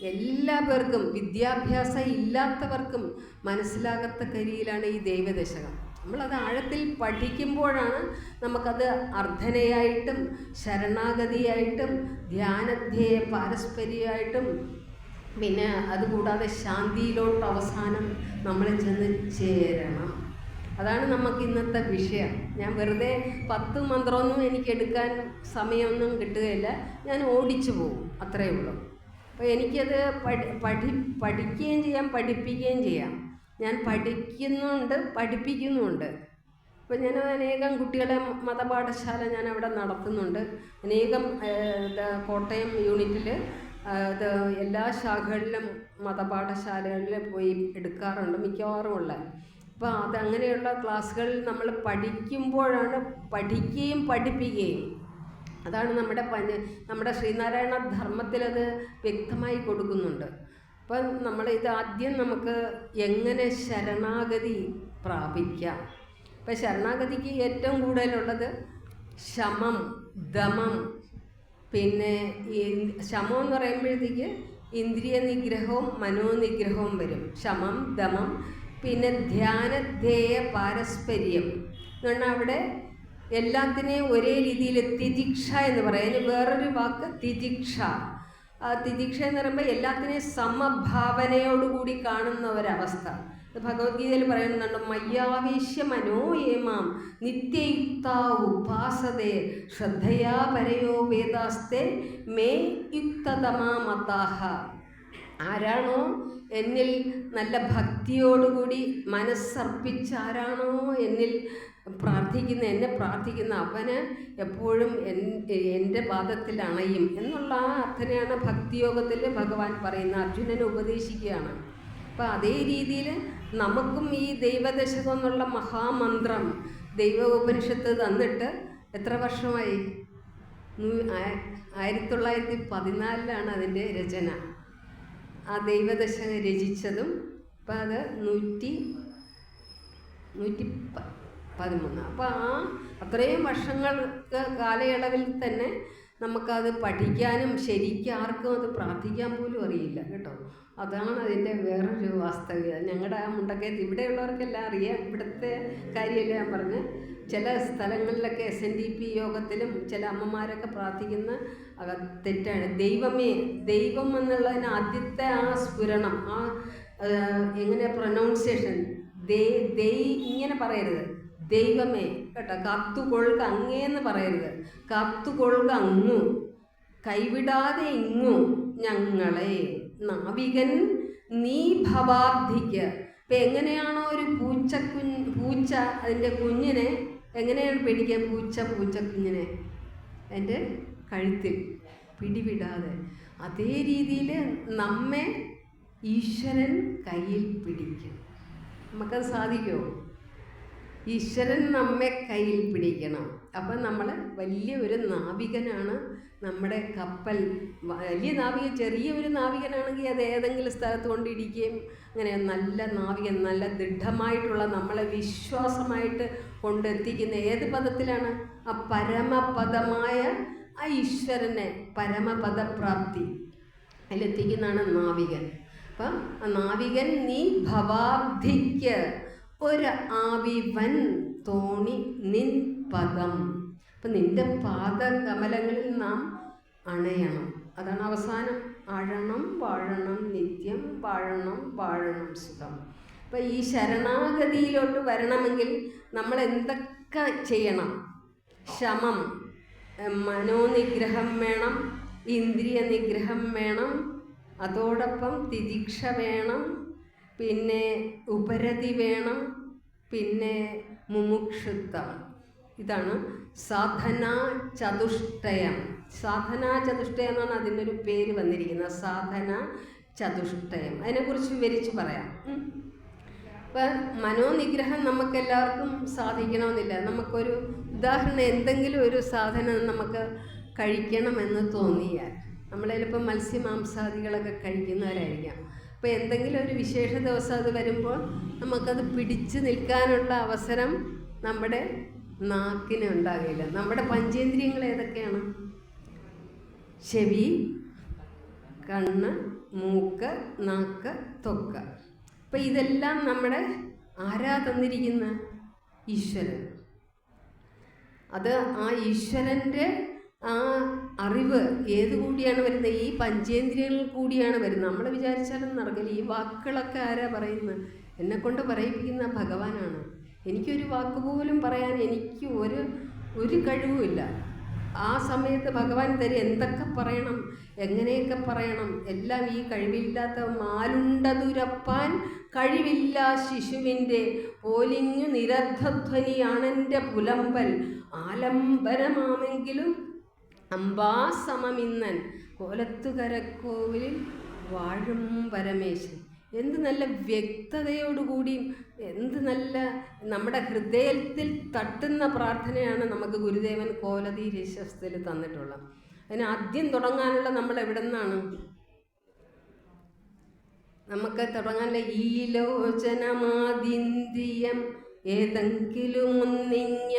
എല്ലാ പേർക്കും, വിദ്യാഭ്യാസം ഇല്ലാത്തവർക്കും മനസ്സിലാകത്തക്ക രീതിയിലാണ് ഈ ദൈവദശകം. നമ്മളത് ആഴത്തിൽ പഠിക്കുമ്പോഴാണ് നമുക്കത് അർത്ഥനയായിട്ടും ശരണാഗതിയായിട്ടും ധ്യാനധ്യേയ പാരസ്പര്യമായിട്ടും പിന്നെ അതുകൂടാതെ ശാന്തിയിലോട്ട് അവസാനം നമ്മൾ ചെന്ന് ചേരണം. അതാണ് നമുക്ക് ഇന്നത്തെ വിഷയം. ഞാൻ വെറുതെ 10 മന്ത്രമൊന്നും എനിക്ക് എടുക്കാൻ സമയമൊന്നും കിട്ടുകയില്ല. ഞാൻ ഓടിച്ചു പോകും, അത്രയേ ഉള്ളൂ. അപ്പോൾ എനിക്കത് പഠിക്കുകയും ചെയ്യാം, പഠിപ്പിക്കുകയും ചെയ്യാം. ഞാൻ പഠിക്കുന്നുണ്ട്, പഠിപ്പിക്കുന്നുമുണ്ട്. അപ്പോൾ ഞാൻ അനേകം കുട്ടികളെ മതപാഠശാല ഞാൻ അവിടെ നടത്തുന്നുണ്ട്. അനേകം കോട്ടയം യൂണിറ്റിൽ അത് എല്ലാ ശാഖകളിലും മതപാഠശാലകളിൽ പോയി എടുക്കാറുണ്ട്, മിക്കവാറും ഉള്ള. അപ്പോൾ അതങ്ങനെയുള്ള ക്ലാസ്സുകളിൽ നമ്മൾ പഠിക്കുമ്പോഴാണ് പഠിക്കുകയും പഠിപ്പിക്കുകയും. അതാണ് നമ്മുടെ ശ്രീനാരായണ ധർമ്മത്തിലത് വ്യക്തമായി കൊടുക്കുന്നുണ്ട്. അപ്പം ഇത് ആദ്യം നമുക്ക് എങ്ങനെ ശരണാഗതി പ്രാപിക്കാം. ഇപ്പം ശരണാഗതിക്ക് ഏറ്റവും കൂടുതലുള്ളത് ശമം, ദമം. പിന്നെ ഈ ശമം എന്ന് പറയുമ്പോഴത്തേക്ക് ഇന്ദ്രിയ നിഗ്രഹവും മനോനിഗ്രഹവും വരും. ശമം, ദമം. പിന്നെ ധ്യാനധ്യേയ പാരസ്പര്യം എന്ന് പറഞ്ഞാൽ അവിടെ എല്ലാത്തിനെയും ഒരേ രീതിയിൽ തിതിക്ഷ എന്ന് പറയും. അതിന് വേറൊരു വാക്ക് തിതിക്ഷ. തിതിക്ഷ എന്ന് പറയുമ്പോൾ എല്ലാത്തിനെയും സമഭാവനയോടുകൂടി കാണുന്ന ഒരവസ്ഥ. ഭഗവത്ഗീതയിൽ പറയുന്നുണ്ട്, മയ്യാവേശ്യ മനോയേമാം നിത്യയുക്ത ഉപാസതേ ശ്രദ്ധയാ പരയോ വേദാസ്തേ മേ യുക്തതമാ മതാഹ. ആരാണോ എന്നിൽ നല്ല ഭക്തിയോടുകൂടി മനസ്സർപ്പിച്ച് ആരാണോ എന്നിൽ എന്നെ പ്രാർത്ഥിക്കുന്ന അവന് എപ്പോഴും എൻ്റെ പാദത്തിൽ അണയും എന്നുള്ള ആ അർത്ഥനയാണ് ഭക്തിയോഗത്തിൽ ഭഗവാൻ പറയുന്ന, അർജുനനെ ഉപദേശിക്കുകയാണ്. അപ്പോൾ അതേ രീതിയിൽ നമുക്കും ഈ ദൈവദശകം എന്നുള്ള മഹാമന്ത്രം ദൈവ ഉപനിഷത്ത് തന്നിട്ട് എത്ര വർഷമായി? 1914 അതിൻ്റെ രചന. ആ ദൈവദശകം രചിച്ചതും ഇപ്പം അത് 113. അപ്പോൾ അത്രയും വർഷങ്ങൾക്ക് കാലയളവിൽ തന്നെ നമുക്കത് പഠിക്കാനും ശരിക്കും ആർക്കും അത് പ്രാർത്ഥിക്കാൻ പോലും അറിയില്ല കേട്ടോ. അതാണ് അതിൻ്റെ വേറൊരു വാസ്തവികത. ഞങ്ങളുടെ ആ മുണ്ടക്കയത്ത് ഇവിടെയുള്ളവർക്കെല്ലാം അറിയാം. ഇവിടുത്തെ കാര്യമല്ല ഞാൻ പറഞ്ഞ്, ചില സ്ഥലങ്ങളിലൊക്കെ SNDP യോഗത്തിലും ചില അമ്മമാരൊക്കെ പ്രാർത്ഥിക്കുന്ന തെറ്റാണ്. ദൈവമേ, ദൈവം എന്നുള്ളതിന് ആദ്യത്തെ ആ സ്ഫുരണം, ആ എങ്ങനെ പ്രൊനൗൺസിയേഷൻ, ഇങ്ങനെ പറയരുത്. ദൈവമേ കേട്ടോ, കാത്തുകൊള്ളുക അങ്ങേന്ന് പറയരുത്. കാത്തുകൊള്ളുക അങ്ങു, കൈവിടാതെ ഇങ്ങു ഞങ്ങളെ നാവികൻ നീ ഭവാബ്ധിക്ക്. ഇപ്പം എങ്ങനെയാണോ ഒരു പൂച്ച അതിൻ്റെ കുഞ്ഞിനെ എങ്ങനെയാണ് പിടിക്കുക? പൂച്ചക്കുഞ്ഞിനെ അതിൻ്റെ കഴുത്തിൽ പിടിവിടാതെ, അതേ രീതിയിൽ നമ്മെ ഈശ്വരൻ കയ്യിൽ പിടിക്കും. നമുക്കത് സാധിക്കുമോ? ഈശ്വരൻ നമ്മെ കയ്യിൽ പിടിക്കണം. അപ്പം നമ്മൾ വലിയ ഒരു നാവികനാണ്. നമ്മുടെ കപ്പൽ വലിയ നാവികൻ, ചെറിയ ഒരു നാവികനാണെങ്കിൽ അത് ഏതെങ്കിലും സ്ഥലത്ത് കൊണ്ടിരിക്കുകയും അങ്ങനെ നല്ല നാവികൻ, നല്ല ദൃഢമായിട്ടുള്ള നമ്മളെ വിശ്വാസമായിട്ട് കൊണ്ടെത്തിക്കുന്ന ഏത് പദത്തിലാണ്? ആ പരമപദമായ ആ ഈശ്വരനെ, പരമപദപ്രാപ്തി അതിലെത്തിക്കുന്നതാണ് നാവികൻ. അപ്പം ആ നാവികൻ നീ ഭവാബ്ധിക്ക് ഒരു ആവിവൻ തോണി നിൻ പദം. അപ്പം നിൻ്റെ പാദകമലങ്ങളിൽ നാം അണയണം. അതാണ് അവസാനം അഴണം വാഴണം നിത്യം വാഴണം വാഴണം സുഖം. അപ്പം ഈ ശരണാഗതിയിലോട്ട് വരണമെങ്കിൽ നമ്മൾ എന്തൊക്കെ ചെയ്യണം? ശമം, മനോനിഗ്രഹം വേണം, ഇന്ദ്രിയ നിഗ്രഹം വേണം, അതോടൊപ്പം തിദിക്ഷ വേണം, പിന്നെ ഉപരതി വേണം, പിന്നെ മുമുക്ഷുത്വം. ഇതാണ് സാധനാ ചതുഷ്ടയം. സാധനാ ചതുഷ്ടയം എന്നാണ് അതിനൊരു പേര് വന്നിരിക്കുന്നത്. സാധനാ ചതുഷ്ടയം. അതിനെക്കുറിച്ച് വിവരിച്ച് പറയാം. ഇപ്പം മനോനിഗ്രഹം നമുക്കെല്ലാവർക്കും സാധിക്കണമെന്നില്ല. നമുക്കൊരു ഉദാഹരണം, എന്തെങ്കിലും ഒരു സാധനം നമുക്ക് കഴിക്കണമെന്ന് തോന്നിയാൽ, നമ്മൾ ചിലപ്പോൾ മത്സ്യമാംസാദികളൊക്കെ കഴിക്കുന്നവരായിരിക്കാം. അപ്പോൾ എന്തെങ്കിലും ഒരു വിശേഷ ദിവസം അത് വരുമ്പോൾ നമുക്കത് പിടിച്ചു നിൽക്കാനുള്ള അവസരം നമ്മുടെ നാക്കിന് ഉണ്ടാകില്ല. നമ്മുടെ പഞ്ചേന്ദ്രിയങ്ങൾ ഏതൊക്കെയാണ്? ചെവി, കണ്ണ്, മൂക്ക്, നാക്ക്, ത്വക്ക്. അപ്പം ഇതെല്ലാം നമ്മുടെ ആരാ തന്നിരിക്കുന്ന? ഈശ്വരൻ. അത് ആ ഈശ്വരൻ്റെ ആ അറിവ് ഏത് കൂടിയാണ് വരുന്നത്? ഈ പഞ്ചേന്ദ്രിയങ്ങളിൽ കൂടിയാണ് വരുന്നത്. നമ്മൾ വിചാരിച്ചാലും നടക്കില്ല. ഈ വാക്കുകളൊക്കെ ആരാ പറയുന്നത്? എന്നെക്കൊണ്ട് പറയിപ്പിക്കുന്ന ഭഗവാനാണ്. എനിക്കൊരു വാക്ക് പോലും പറയാൻ എനിക്ക് ഒരു കഴിവുമില്ല. ആ സമയത്ത് ഭഗവാൻ തരും എന്തൊക്കെ പറയണം, എങ്ങനെയൊക്കെ പറയണം, എല്ലാം ഈ കഴിവില്ലാത്ത മാലുണ്ടതുരപ്പാൻ കഴിവില്ല ശിശുവിൻ്റെ പോലിഞ്ഞു നിരർദ്ധധ്വനിയാണെൻ്റെ പുലമ്പൽ ആലംബരമാമെങ്കിലും അംബാസമമിന്നൻ കോലത്തുകരക്കോവിലിൽ വാഴും പരമേശൻ. എന്ത് നല്ല വ്യക്തതയോടുകൂടിയും എന്ത് നല്ല നമ്മുടെ ഹൃദയത്തിൽ തട്ടുന്ന പ്രാർത്ഥനയാണ് നമുക്ക് ഗുരുദേവൻ കോലതീരീശത്തിൽ തന്നിട്ടുള്ളത്. അതിന് ആദ്യം തുടങ്ങാനുള്ള നമ്മൾ എവിടെ നിന്നാണ് നമുക്ക് തുടങ്ങാനുള്ള? ഈ ലോചനമാദിന്ദ്രിയം ഏതെങ്കിലും ഒന്നിഞ്ഞ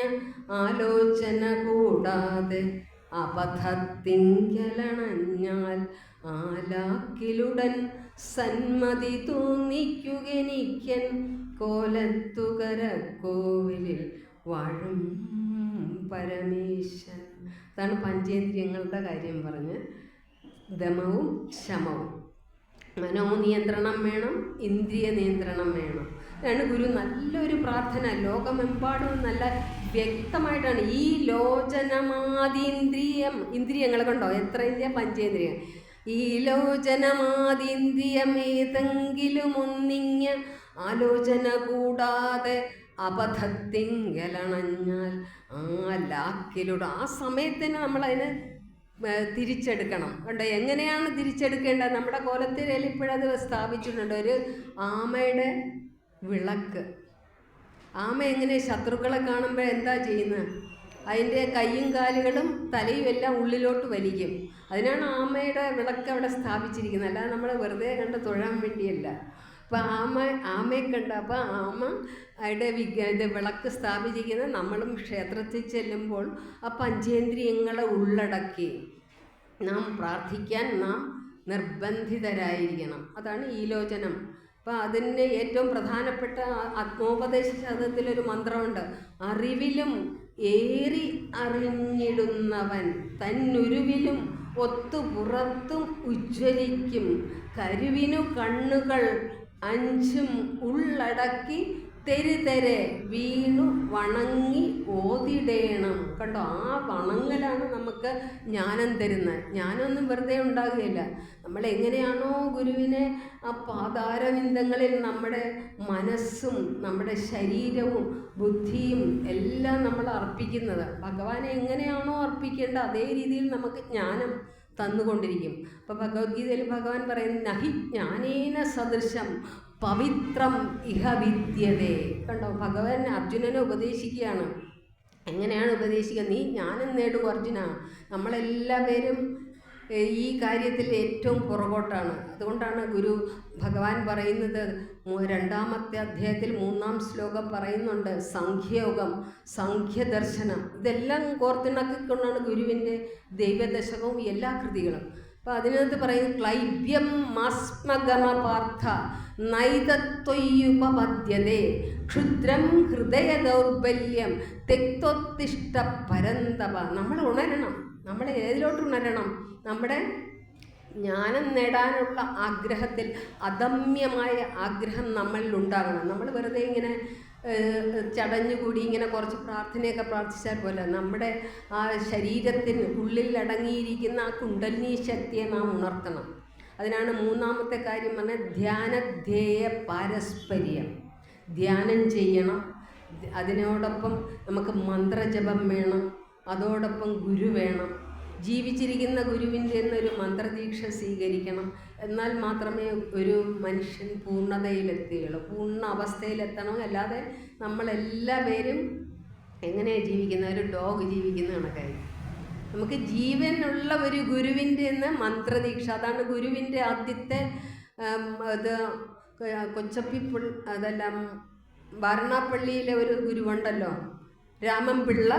ആലോചന കൂടാതെ അബദ്ധത്തിങ്കലണഞ്ഞാൽ ആലാക്കിലുടൻ സന്മതി തോന്നിക്കുകനിക്കൻ കോലത്തുകര കോവിലിൽ വാഴും പരമേശൻ. അതാണ് പഞ്ചേന്ദ്രിയങ്ങളുടെ കാര്യം പറഞ്ഞ്. ദമവും ശമവും. മനോനിയന്ത്രണം വേണം, ഇന്ദ്രിയ നിയന്ത്രണം വേണം. അതാണ് ഗുരു നല്ലൊരു പ്രാർത്ഥന ലോകമെമ്പാടും നല്ല വ്യക്തമായിട്ടാണ്. ഈ ലോചനമാതീന്ദ്രിയം, ഇന്ദ്രിയങ്ങൾ കണ്ടോ എത്ര ഇന്ദ്രിയ? പഞ്ചേന്ദ്രിയം. ഈ ലോചനമാതീന്ദ്രിയം ഏതെങ്കിലും ഒന്നിങ്ങ ആലോചന കൂടാതെ അബദ്ധത്തിങ്കലണഞ്ഞാൽ ആ ലാക്കിലൂടെ ആ സമയത്തിന് നമ്മളതിന് തിരിച്ചെടുക്കണം. കണ്ടോ എങ്ങനെയാണ് തിരിച്ചെടുക്കേണ്ടത്? നമ്മുടെ കോലത്തിരയിൽ ഇപ്പോഴത് സ്ഥാപിച്ചിട്ടുണ്ട് ഒരു ആമയുടെ വിളക്ക്. ആമ എങ്ങനെ ശത്രുക്കളെ കാണുമ്പോൾ എന്താ ചെയ്യുന്നത്? അതിൻ്റെ കൈയും കാലുകളും തലയും എല്ലാം ഉള്ളിലോട്ട് വലിക്കും. അതിനാണ് ആമയുടെ വിളക്ക് അവിടെ സ്ഥാപിച്ചിരിക്കുന്നത്. അല്ലാതെ നമ്മൾ വെറുതെ കണ്ട് തൊഴാൻ വേണ്ടിയല്ല. അപ്പോൾ ആമയെ കണ്ട അപ്പോൾ ആമയുടെ ഇത് വിളക്ക് സ്ഥാപിച്ചിരിക്കുന്നത് നമ്മളും ക്ഷേത്രത്തിൽ ചെല്ലുമ്പോൾ ആ പഞ്ചേന്ദ്രിയങ്ങളെ ഉള്ളടക്കി നാം പ്രാർത്ഥിക്കാൻ നാം നിർബന്ധിതരായിരിക്കണം. അതാണ് ഈ ലോചനം. അപ്പോൾ അതിന് ഏറ്റവും പ്രധാനപ്പെട്ട ആത്മോപദേശ ശതകത്തിലൊരു മന്ത്രമുണ്ട്. അറിവിലും ഏറി അറിഞ്ഞിടുന്നവൻ തന്നുരുവിലും ഒത്തു പുറത്തും ഉജ്ജ്വലിക്കും കരുവിനു കണ്ണുകൾ അഞ്ചും ഉള്ളടക്കി തെരുതെരെ വീണു വണങ്ങി ഓതിടേണം. കണ്ടോ ആ വണങ്ങലാണ് നമുക്ക് ജ്ഞാനം തരുന്നത്. ജ്ഞാനമൊന്നും വെറുതെ ഉണ്ടാകുകയില്ല. നമ്മളെങ്ങനെയാണോ ഗുരുവിനെ ആ പാതാരവിന്ദങ്ങളിൽ നമ്മുടെ മനസ്സും നമ്മുടെ ശരീരവും ബുദ്ധിയും എല്ലാം നമ്മൾ അർപ്പിക്കുന്നത്, ഭഗവാനെ എങ്ങനെയാണോ അർപ്പിക്കേണ്ടത് അതേ രീതിയിൽ നമുക്ക് ജ്ഞാനം തന്നുകൊണ്ടിരിക്കും. അപ്പോൾ ഭഗവത്ഗീതയിൽ ഭഗവാൻ പറയുന്നു നഹി ജ്ഞാനേന സദൃശം പവിത്രം ഇഹ വിദ്യതേ. കണ്ടോ ഭഗവാൻ അർജുനനെ ഉപദേശിക്കുകയാണ്. എങ്ങനെയാണ് ഉപദേശിക്കുക? നീ ജ്ഞാനം നേടുക അർജുന. നമ്മളെല്ലാ പേരും ഈ കാര്യത്തിൽ ഏറ്റവും പുറകോട്ടാണ്. അതുകൊണ്ടാണ് ഗുരു ഭഗവാൻ പറയുന്നത് 2-ാമത്തെ അധ്യായത്തിൽ 3-ാം ശ്ലോകം പറയുന്നുണ്ട് സാഖ്യയോഗം, സാഖ്യദർശനം. ഇതെല്ലാം കോർത്തിണക്കിക്കൊണ്ടാണ് ഗുരുവിൻ്റെ ദൈവദശകവും എല്ലാ കൃതികളും. അപ്പോൾ അതിനകത്ത് പറയുന്നത് ക്ലൈബ്യം മാസ്മഗമ പാർത്ഥ നൈതത്വയുപപദ്യതേ ക്ഷുദ്രം ഹൃദയ ദൗർബല്യം തെക്തോത്തിഷ്ട പരന്തപ. നമ്മൾ ഉണരണം. നമ്മൾ ഏതിലോട്ട് ഉണരണം? നമ്മുടെ ജ്ഞാനം നേടാനുള്ള ആഗ്രഹത്തിൽ അദമ്യമായ ആഗ്രഹം നമ്മളിൽ ഉണ്ടാകണം. നമ്മൾ വെറുതെ ഇങ്ങനെ ചടഞ്ഞുകൂടി ഇങ്ങനെ കുറച്ച് പ്രാർത്ഥനയൊക്കെ പ്രാർത്ഥിച്ചാൽ പോലെ നമ്മുടെ ആ ശരീരത്തിന് ഉള്ളിൽ അടങ്ങിയിരിക്കുന്ന ആ കുണ്ടലിനി ശക്തിയെ നാം ഉണർത്തണം. അതിനാണ് മൂന്നാമത്തെ കാര്യം പറഞ്ഞാൽ ധ്യാനധ്യേയ പാരസ്പര്യം. ധ്യാനം ചെയ്യണം, അതിനോടൊപ്പം നമുക്ക് മന്ത്രജപം വേണം, അതോടൊപ്പം ഗുരു വേണം. ജീവിച്ചിരിക്കുന്ന ഗുരുവിൻ്റെ എന്നൊരു മന്ത്രദീക്ഷ സ്വീകരിക്കണം. എന്നാൽ മാത്രമേ ഒരു മനുഷ്യൻ പൂർണ്ണതയിലെത്തുകയുള്ളൂ. പൂർണ്ണ അവസ്ഥയിലെത്തണം. അല്ലാതെ നമ്മളെല്ലാ പേരും എങ്ങനെയാണ് ജീവിക്കുന്നത്? ഒരു ഡോഗ് ജീവിക്കുന്ന കണക്കായി. നമുക്ക് ജീവനുള്ള ഒരു ഗുരുവിൻ്റെ എന്ന് മന്ത്രദീക്ഷ. അതാണ് ഗുരുവിൻ്റെ ആദ്യത്തെ ഇത്. അതെല്ലാം വാരണാപ്പള്ളിയിലെ ഒരു ഗുരുവുണ്ടല്ലോ, രാമൻപിള്ള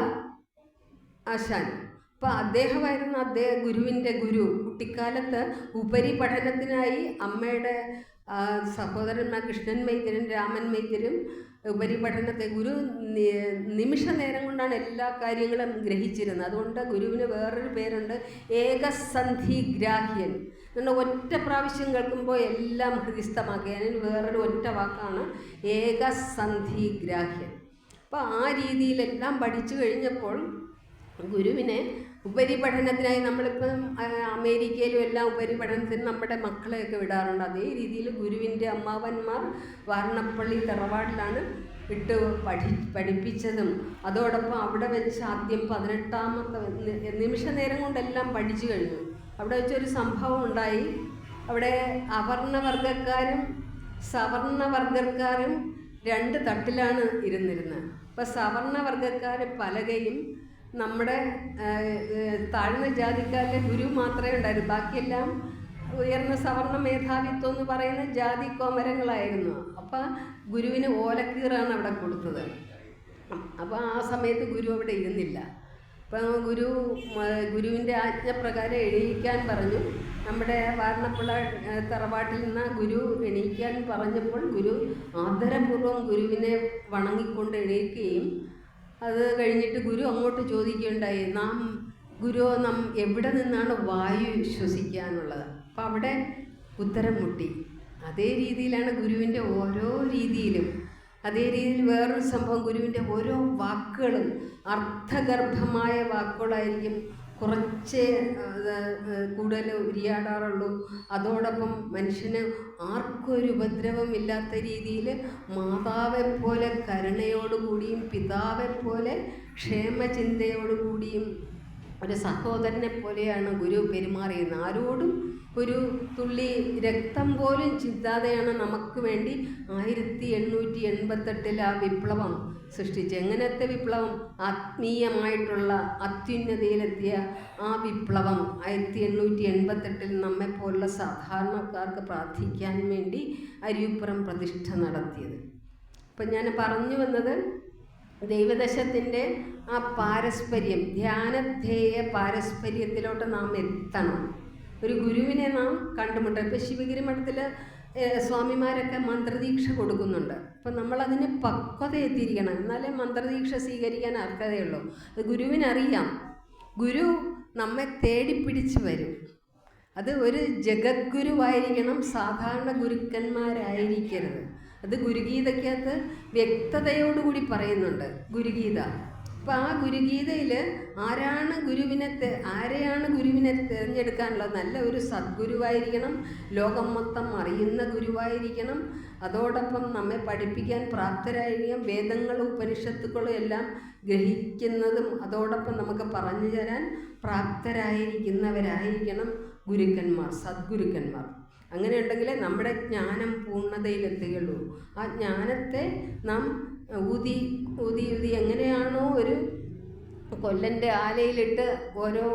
ആശാൻ. അപ്പോൾ അദ്ദേഹമായിരുന്നു ഗുരുവിൻ്റെ ഗുരു. കുട്ടിക്കാലത്ത് ഉപരിപഠനത്തിനായി അമ്മയുടെ സഹോദരന്മാർ കൃഷ്ണൻ വൈദ്യരും രാമൻ വൈദ്യരും ഉപരിപഠനത്തെ ഗുരു നിമിഷ നേരം കൊണ്ടാണ് എല്ലാ കാര്യങ്ങളും ഗ്രഹിച്ചിരുന്നത്. അതുകൊണ്ട് ഗുരുവിന് വേറൊരു പേരുണ്ട്, ഏകസന്ധിഗ്രാഹ്യൻ. എന്നാൽ ഒറ്റ പ്രാവശ്യം കേൾക്കുമ്പോൾ എല്ലാം ഹൃദിസ്ഥമാക്കി. അതിന് വേറൊരു ഒറ്റ വാക്കാണ് ഏകസന്ധിഗ്രാഹ്യൻ. അപ്പോൾ ആ രീതിയിലെല്ലാം പഠിച്ചു കഴിഞ്ഞപ്പോൾ ഗുരുവിനെ ഉപരിപഠനത്തിനായി, നമ്മളിപ്പം അമേരിക്കയിലും എല്ലാം ഉപരിപഠനത്തിന് നമ്മുടെ മക്കളെയൊക്കെ വിടാറുണ്ട്. അതേ രീതിയിൽ ഗുരുവിൻ്റെ അമ്മാവന്മാർ വാരണപ്പള്ളി തറവാടിലാണ് വിട്ട് പഠിപ്പിച്ചതും. അതോടൊപ്പം അവിടെ വെച്ച് ആദ്യം 18ാമത്തെ നിമിഷ നേരം കൊണ്ടെല്ലാം പഠിച്ചു കഴിഞ്ഞു. അവിടെ വെച്ചൊരു സംഭവം ഉണ്ടായി. അവിടെ അവർണവർഗക്കാരും സവർണവർഗക്കാരും 2 തട്ടിലാണ് ഇരുന്നിരുന്നത്. അപ്പോൾ സവർണവർഗക്കാർ പലകയും നമ്മുടെ താഴ്ന്ന ജാതിക്കാരിലെ ഗുരു മാത്രമേ ഉണ്ടായിരുന്നു. ബാക്കിയെല്ലാം ഉയർന്ന സവർണ മേധാവിത്വം എന്ന് പറയുന്ന ജാതി കോമരങ്ങളായിരുന്നു. അപ്പം ഗുരുവിന് ഓലക്കീറാണ് അവിടെ കൊടുത്തത്. അപ്പോൾ ആ സമയത്ത് ഗുരു അവിടെ ഇരുന്നില്ല. അപ്പം ഗുരുവിൻ്റെ ആജ്ഞപ്രകാരം എണീക്കാൻ പറഞ്ഞു. നമ്മുടെ വാരണപ്പുള്ള തറവാട്ടിൽ നിന്ന് ഗുരു എണീക്കാൻ പറഞ്ഞപ്പോൾ ഗുരു ആദരപൂർവ്വം ഗുരുവിനെ വണങ്ങിക്കൊണ്ട് എണീക്കുകയും അത് കഴിഞ്ഞിട്ട് ഗുരു അങ്ങോട്ട് ചോദിക്കുകയുണ്ടായി, നാം എവിടെ നിന്നാണ് വായു ശ്വസിക്കാനുള്ളത്? അപ്പം അവിടെ ഉത്തരം മുട്ടി. അതേ രീതിയിലാണ് ഗുരുവിൻ്റെ ഓരോ രീതിയിലും. അതേ രീതിയിൽ വേറൊരു സംഭവം, ഗുരുവിൻ്റെ ഓരോ വാക്കുകളും അർത്ഥഗർഭമായ വാക്കുകളായിരിക്കും. കുറച്ച് കൂടുതൽ ഉരിയാടാറുള്ളൂ. അതോടൊപ്പം മനുഷ്യന് ആർക്കും ഒരു ഉപദ്രവമില്ലാത്ത രീതിയിൽ മാതാവെപ്പോലെ കരുണയോടുകൂടിയും പിതാവെപ്പോലെ ക്ഷേമചിന്തയോടുകൂടിയും ഒരു സഹോദരനെ പോലെയാണ് ഗുരു പെരുമാറിയിരുന്നത്. ആരോടും ഒരു തുള്ളി രക്തം പോലും ചിന്താതെയാണ് നമുക്ക് വേണ്ടി 1888 ആ വിപ്ലവം സൃഷ്ടിച്ചു. എങ്ങനത്തെ വിപ്ലവം? ആത്മീയമായിട്ടുള്ള അത്യുന്നതിയിലെത്തിയ ആ വിപ്ലവം 1888 നമ്മെപ്പോലുള്ള സാധാരണക്കാർക്ക് പ്രാർത്ഥിക്കാൻ വേണ്ടി അരിയുപ്പുറം പ്രതിഷ്ഠ നടത്തിയത്. അപ്പം ഞാൻ പറഞ്ഞു വന്നത് ദൈവദശത്തിൻ്റെ ആ പാരസ്പര്യം, ധ്യാനധ്യേയ പാരസ്പര്യത്തിലോട്ട് നാം എത്തണം. ഒരു ഗുരുവിനെ നാം കണ്ടുമുട്ടും. ഇപ്പോൾ ശിവഗിരി മഠത്തിൽ സ്വാമിമാരൊക്കെ മന്ത്രദീക്ഷ കൊടുക്കുന്നുണ്ട്. അപ്പം നമ്മളതിന് പക്വത എത്തിയിരിക്കണം, എന്നാലേ മന്ത്രദീക്ഷ സ്വീകരിക്കാൻ അർഹതയുള്ളൂ. അത് ഗുരുവിനറിയാം. ഗുരു നമ്മെ തേടിപ്പിടിച്ച് വരും. അത് ഒരു ജഗദ്ഗുരുവായിരിക്കണം, സാധാരണ ഗുരുക്കന്മാരായിരിക്കരുത്. അത് ഗുരുഗീതയ്ക്കകത്ത് വ്യക്തതയോടുകൂടി പറയുന്നുണ്ട്, ഗുരുഗീത. അപ്പോൾ ആ ഗുരുഗീതയിൽ ആരെയാണ് ഗുരുവിനെ തിരഞ്ഞെടുക്കാനുള്ളത്? നല്ല ഒരു സദ്ഗുരുവായിരിക്കണം, ലോകം മൊത്തം അറിയുന്ന ഗുരുവായിരിക്കണം. അതോടൊപ്പം നമ്മെ പഠിപ്പിക്കാൻ പ്രാപ്തരായിരിക്കണം, വേദങ്ങളും ഉപനിഷത്തുക്കളും എല്ലാം ഗ്രഹിക്കുന്നതും അതോടൊപ്പം നമുക്ക് പറഞ്ഞു തരാൻ പ്രാപ്തരായിരിക്കുന്നവരായിരിക്കണം ഗുരുക്കന്മാർ, സദ്ഗുരുക്കന്മാർ. അങ്ങനെ ഉണ്ടെങ്കിലേ നമ്മുടെ ജ്ഞാനം പൂർണ്ണതയിലെത്തുകയുള്ളൂ. ആ ജ്ഞാനത്തെ നാം ഊതി എങ്ങനെയാണോ ഒരു കൊല്ലൻ്റെ ആലയിലിട്ട് ഓരോ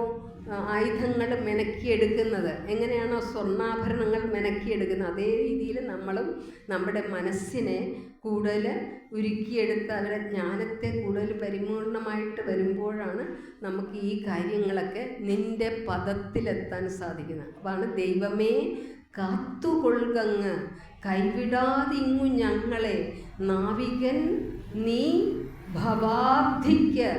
ആയുധങ്ങൾ മെനക്കിയെടുക്കുന്നത്, എങ്ങനെയാണോ സ്വർണ്ണാഭരണങ്ങൾ മെനക്കിയെടുക്കുന്നത്, അതേ രീതിയിൽ നമ്മളും നമ്മുടെ മനസ്സിനെ കൂടുതൽ ഉരുക്കിയെടുത്ത് അവരുടെ ജ്ഞാനത്തെ കൂടുതൽ പരിപൂർണമായിട്ട് വരുമ്പോഴാണ് നമുക്ക് ഈ കാര്യങ്ങളൊക്കെ നിൻ്റെ പദത്തിലെത്താൻ സാധിക്കുന്നത്. അതാണ് ദൈവമേ കാത്തുകൊള്ളുകങ്ങ് കൈവിടാതിങ്ങു ഞങ്ങളെ നാവികൻ നീ ഭവാബ്ധിക്ക്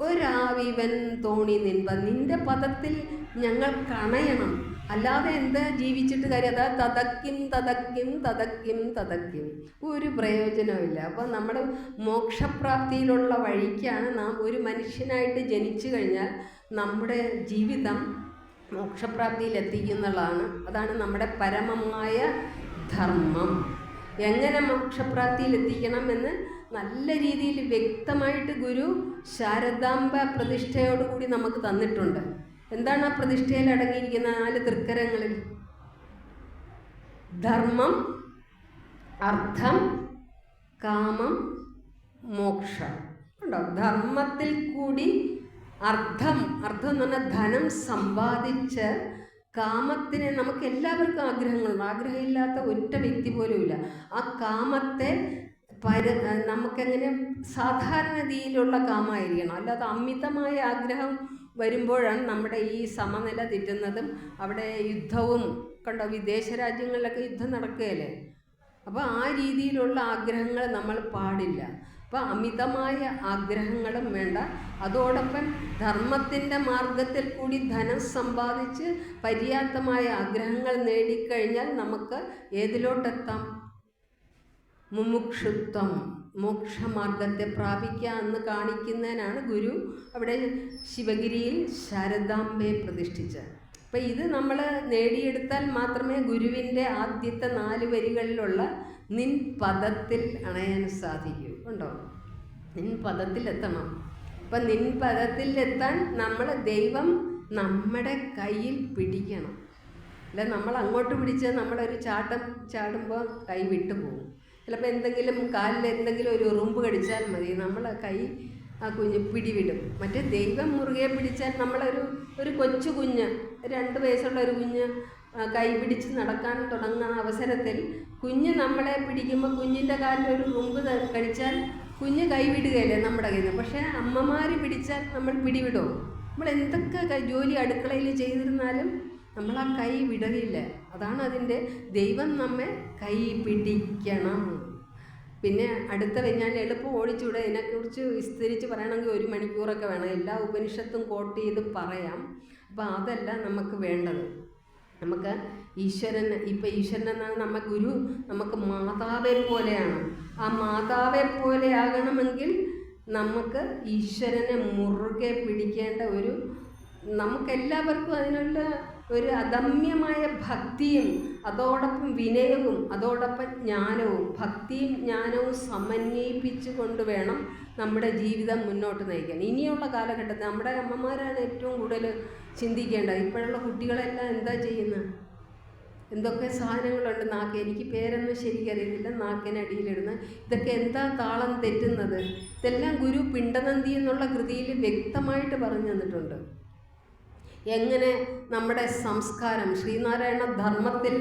ഒരാവിവൻ തോണി നിൻപ, നിന്റെ പദത്തിൽ ഞങ്ങൾ കണയണം, അല്ലാതെ എന്താ ജീവിച്ചിട്ട് കാര്യം? അതാ തതക്കിം തതക്കിം തതക്കിം തതക്കിം, ഒരു പ്രയോജനമില്ല. അപ്പോൾ നമ്മുടെ മോക്ഷപ്രാപ്തിയിലുള്ള വഴിക്കാണ് നാം ഒരു മനുഷ്യനായിട്ട് ജനിച്ചു കഴിഞ്ഞാൽ നമ്മുടെ ജീവിതം മോക്ഷപ്രാപ്തിയിൽ എത്തിക്കുന്നുള്ളതാണ്. അതാണ് നമ്മുടെ പരമമായ ധർമ്മം. എങ്ങനെ മോക്ഷപ്രാപ്തിയിൽ എത്തിക്കണമെന്ന് നല്ല രീതിയിൽ വ്യക്തമായിട്ട് ഗുരു ശാരദാംബ പ്രതിഷ്ഠയോടുകൂടി നമുക്ക് തന്നിട്ടുണ്ട്. എന്താണ് ആ പ്രതിഷ്ഠയിൽ അടങ്ങിയിരിക്കുന്ന 4 തൃക്കരങ്ങളിൽ? ധർമ്മം, അർത്ഥം, കാമം, മോക്ഷം. ഉണ്ടോ? ധർമ്മത്തിൽ കൂടി അർത്ഥം എന്ന് പറഞ്ഞാൽ ധനം സമ്പാദിച്ച്, കാമത്തിനെ നമുക്ക് എല്ലാവർക്കും ആഗ്രഹങ്ങളുണ്ട്, ആഗ്രഹമില്ലാത്ത ഒറ്റ വ്യക്തി പോലും ഇല്ല. ആ കാമത്തെ നമുക്കെങ്ങനെ സാധാരണ രീതിയിലുള്ള കാമമായിരിക്കണം, അല്ലാതെ അമിതമായ ആഗ്രഹം വരുമ്പോഴാണ് നമ്മുടെ ഈ സമനില തെറ്റുന്നതും അവിടെ യുദ്ധവും കണ്ടോ, വിദേശ രാജ്യങ്ങളിലൊക്കെ യുദ്ധം നടക്കുകയല്ലേ. അപ്പോൾ ആ രീതിയിലുള്ള ആഗ്രഹങ്ങൾ നമ്മൾ പാടില്ല. അപ്പോൾ അമിതമായ ആഗ്രഹങ്ങളും വേണ്ട. അതോടൊപ്പം ധർമ്മത്തിൻ്റെ മാർഗത്തിൽ കൂടി ധനം സമ്പാദിച്ച് പര്യാപ്തമായ ആഗ്രഹങ്ങൾ നേടിക്കഴിഞ്ഞാൽ നമുക്ക് ഏതിലോട്ടെത്താം? മുമുക്ഷുത്വം, മോക്ഷമാർഗത്തെ പ്രാപിക്കുക എന്ന് കാണിക്കുന്നതിനാണ് ഗുരു അവിടെ ശിവഗിരിയിൽ ശാരദാംബയെ പ്രതിഷ്ഠിച്ചത്. അപ്പം ഇത് നമ്മൾ നേടിയെടുത്താൽ മാത്രമേ ഗുരുവിൻ്റെ ആദ്യത്തെ 4 വരികളിലുള്ള നിൻ പദത്തിൽ അണയാൻ സാധിക്കൂ. ഉണ്ടോ? നിൻ പദത്തിലെത്തണം. അപ്പം നിൻ പദത്തിലെത്താൻ നമ്മൾ ദൈവം നമ്മുടെ കയ്യിൽ പിടിക്കണം. അല്ല നമ്മൾ അങ്ങോട്ട് പിടിച്ച് നമ്മളൊരു ചാടുമ്പോൾ കൈ വിട്ടു പോകും. ചിലപ്പോൾ എന്തെങ്കിലും കാലിൽ എന്തെങ്കിലും ഒരു ഉറുമ്പ് കടിച്ചാൽ മതി, നമ്മളെ കൈ ആ കുഞ്ഞ് പിടിവിടും. മറ്റേ ദൈവം മുറുകെ പിടിച്ചാൽ ഒരു കൊച്ചു കുഞ്ഞ്, 2 വയസ്സുള്ള ഒരു കുഞ്ഞ് കൈ പിടിച്ച് നടക്കാൻ തുടങ്ങുന്ന അവസരത്തിൽ കുഞ്ഞ് നമ്മളെ പിടിക്കുമ്പോൾ കുഞ്ഞിൻ്റെ കാലിൽ ഒരു ഉറുമ്പ് കടിച്ചാൽ കുഞ്ഞ് കൈ വിടുകയല്ലേ നമ്മുടെ കയ്യിൽ നിന്ന്. പക്ഷേ അമ്മമാർ പിടിച്ചാൽ നമ്മൾ പിടിവിടുമോ? നമ്മൾ എന്തൊക്കെ ജോലി അടുക്കളയിൽ ചെയ്തിരുന്നാലും നമ്മൾ ആ കൈ വിടയില്ല. അതാണ് അതിൻ്റെ ദൈവം നമ്മെ കൈ പിടിക്കണം. പിന്നെ ഞാൻ എളുപ്പം ഓടിച്ചൂടെ, ഇതിനെക്കുറിച്ച് വിസ്തരിച്ച് പറയണമെങ്കിൽ 1 മണിക്കൂറൊക്കെ വേണം. എല്ലാ ഉപനിഷത്തും കോട്ട് ചെയ്ത് പറയാം. അപ്പോൾ അതല്ല നമുക്ക് വേണ്ടത്. നമുക്ക് ഈശ്വരൻ എന്നാണ് നമ്മ ഗുരു നമുക്ക് മാതാവെ പോലെയാണ്. ആ മാതാവെ പോലെ ആകണമെങ്കിൽ നമുക്ക് ഈശ്വരനെ മുറുകെ പിടിക്കേണ്ട നമുക്കെല്ലാവർക്കും അതിനുള്ള ഒരു അദമ്യമായ ഭക്തിയും അതോടൊപ്പം വിനയവും അതോടൊപ്പം ജ്ഞാനവും, ഭക്തിയും ജ്ഞാനവും സമന്വയിപ്പിച്ചു കൊണ്ട് വേണം നമ്മുടെ ജീവിതം മുന്നോട്ട് നയിക്കാൻ. ഇനിയുള്ള കാലഘട്ടത്തിൽ നമ്മുടെ അമ്മമാരാണ് ഏറ്റവും കൂടുതൽ ചിന്തിക്കേണ്ടത്. ഇപ്പോഴുള്ള കുട്ടികളെല്ലാം എന്താ ചെയ്യുന്നത്? എന്തൊക്കെ സാധനങ്ങളുണ്ട് നാക്ക്, എനിക്ക് പേരൊന്നും ശരിക്കറിയത്തില്ല, നാക്കിനടിയിലിടുന്ന ഇതൊക്കെ എന്താ താളം തെറ്റുന്നത്? ഇതെല്ലാം ഗുരു പിണ്ടനന്തി എന്നുള്ള കൃതിയിൽ വ്യക്തമായിട്ട് പറഞ്ഞു തന്നിട്ടുണ്ട്. എങ്ങനെ നമ്മുടെ സംസ്കാരം ശ്രീനാരായണ ധർമ്മത്തിൽ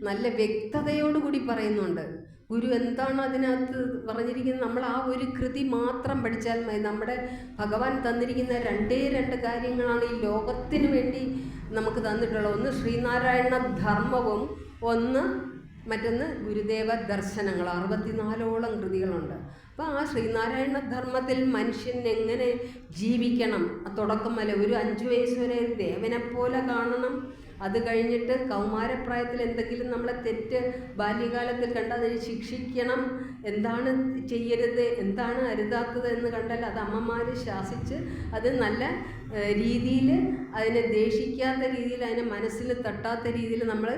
നല്ല വ്യക്തതയോടുകൂടി പറയുന്നുണ്ട്. ഗുരു എന്താണ് അതിനകത്ത് പറഞ്ഞിരിക്കുന്നത്? നമ്മൾ ആ ഒരു കൃതി മാത്രം പഠിച്ചാൽ മതി. നമ്മുടെ ഭഗവാൻ തന്നിരിക്കുന്ന 2 കാര്യങ്ങളാണ് ഈ ലോകത്തിന് വേണ്ടി നമുക്ക് തന്നിട്ടുള്ളത്. ഒന്ന് ശ്രീനാരായണ ധർമ്മവും മറ്റൊന്ന് ഗുരുദേവ ദർശനങ്ങൾ. 64ഓളം കൃതികളുണ്ട്. അപ്പോൾ ആ ശ്രീനാരായണ ധർമ്മത്തിൽ മനുഷ്യൻ എങ്ങനെ ജീവിക്കണം, തുടക്കം വരെ ഒരു 5 വയസ്സ് വരെ ദേവനെപ്പോലെ കാണണം. അത് കഴിഞ്ഞിട്ട് കൗമാരപ്രായത്തിൽ എന്തെങ്കിലും നമ്മളെ തെറ്റ് ബാല്യകാലത്തിൽ കണ്ടാൽ അതിനെ ശിക്ഷിക്കണം. എന്താണ് ചെയ്യരുത്, എന്താണ് അരുതാത്തത് എന്ന് കണ്ടാൽ അത് അമ്മമാർ ശാസിച്ച് അത് നല്ല രീതിയിൽ, അതിനെ ദേഷിക്കാത്ത രീതിയിൽ, അതിനെ മനസ്സിൽ തട്ടാത്ത രീതിയിൽ നമ്മൾ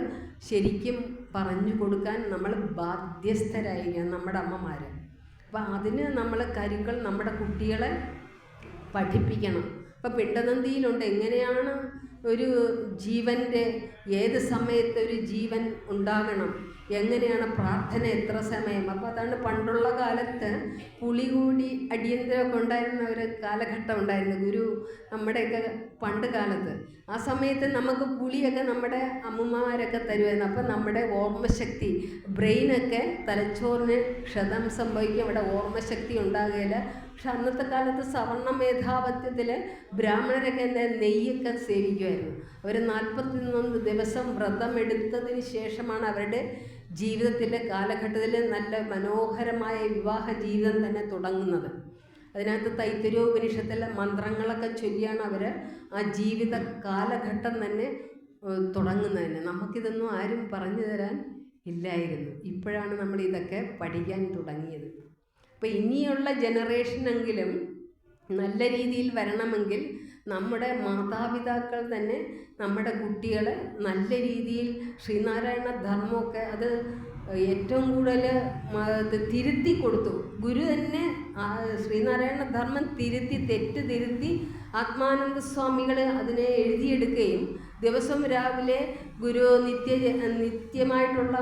ശരിക്കും പറഞ്ഞു കൊടുക്കാൻ നമ്മൾ ബാധ്യസ്ഥരായിരിക്കണം, നമ്മുടെ അമ്മമാർ. അപ്പോൾ അതിന് നമ്മൾ കരുക്കൾ നമ്മുടെ കുട്ടികളെ പഠിപ്പിക്കണം. അപ്പോൾ പിണ്ടനന്തിയിലുണ്ട് എങ്ങനെയാണ് ഒരു ജീവൻ്റെ ഏത് സമയത്ത് ഒരു ജീവൻ ഉണ്ടാകണം, എങ്ങനെയാണ് പ്രാർത്ഥന, എത്ര സമയം. അപ്പോൾ അതാണ് പണ്ടുള്ള കാലത്ത് പുളി കൂടി അടിയന്തരമൊക്കെ ഉണ്ടായിരുന്ന ഒരു കാലഘട്ടം ഉണ്ടായിരുന്നു. ഗുരു നമ്മുടെയൊക്കെ പണ്ട് കാലത്ത് ആ സമയത്ത് നമുക്ക് പുളിയൊക്കെ നമ്മുടെ അമ്മമാരൊക്കെ തരുമായിരുന്നു. അപ്പം നമ്മുടെ ഓർമ്മശക്തി, ബ്രെയിനൊക്കെ, തലച്ചോറിന് ക്ഷതം സംഭവിക്കും, അവിടെ ഓർമ്മശക്തി ഉണ്ടാകുകയില്ല. പക്ഷെ അന്നത്തെ കാലത്ത് സവർണ്ണ മേധാവിത്വത്തിൽ ബ്രാഹ്മണരൊക്കെ നെയ്യൊക്കെ സേവിക്കുമായിരുന്നു. അവർ 41 ദിവസം വ്രതമെടുത്തതിന് ശേഷമാണ് അവരുടെ ജീവിതത്തിലെ കാലഘട്ടത്തിൽ നല്ല മനോഹരമായ വിവാഹ ജീവിതം തന്നെ തുടങ്ങുന്നത്. അതിനകത്ത് തൈത്തിരീയോപനിഷത്തിലെ മന്ത്രങ്ങളൊക്കെ ചൊല്ലിയാണ് അവർ ആ ജീവിത കാലഘട്ടം തന്നെ തുടങ്ങുന്നത് തന്നെ. നമുക്കിതൊന്നും ആരും പറഞ്ഞു തരാൻ ഇല്ലായിരുന്നു. ഇപ്പോഴാണ് നമ്മൾ ഇതൊക്കെ പഠിക്കാൻ തുടങ്ങിയത്. അപ്പോൾ ഇനിയുള്ള ജനറേഷനെങ്കിലും നല്ല രീതിയിൽ വരണമെങ്കിൽ നമ്മുടെ മാതാപിതാക്കൾ തന്നെ നമ്മുടെ കുട്ടികളെ നല്ല രീതിയിൽ ശ്രീനാരായണ ധർമ്മമൊക്കെ അത് ഏറ്റവും കൂടുതൽ തിരുത്തി കൊടുത്തു. ഗുരു തന്നെ ശ്രീനാരായണ ധർമ്മം തിരുത്തി, തെറ്റ് തിരുത്തി ആത്മാനന്ദ സ്വാമികൾ അതിനെ എഴുതിയെടുക്കുകയും ദിവസം രാവിലെ ഗുരു നിത്യമായിട്ടുള്ള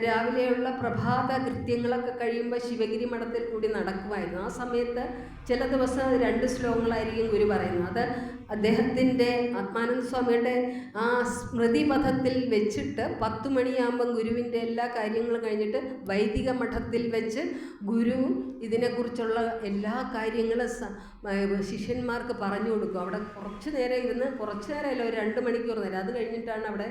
രാവിലെയുള്ള പ്രഭാത കൃത്യങ്ങളൊക്കെ കഴിയുമ്പോൾ ശിവഗിരി മഠത്തിൽ കൂടി നടക്കുമായിരുന്നു. ആ സമയത്ത് ചില ദിവസം 2 ശ്ലോകങ്ങളായിരിക്കും ഗുരു പറയുന്നത്. അത് അദ്ദേഹത്തിൻ്റെ ആത്മാനന്ദ സ്വാമിയുടെ ആ സ്മൃതിപഥത്തിൽ വെച്ചിട്ട് 10 മണിയാകുമ്പം ഗുരുവിൻ്റെ എല്ലാ കാര്യങ്ങളും കഴിഞ്ഞിട്ട് വൈദിക മഠത്തിൽ വെച്ച് ഗുരു ഇതിനെക്കുറിച്ചുള്ള എല്ലാ കാര്യങ്ങളും ശിഷ്യന്മാർക്ക് പറഞ്ഞു കൊടുക്കും. അവിടെ കുറച്ച് നേരം ഇരുന്ന്, കുറച്ച് നേരമല്ല, ഒരു 2 മണിക്കൂർ നേരം. അത് കഴിഞ്ഞിട്ടാണ് അവിടെ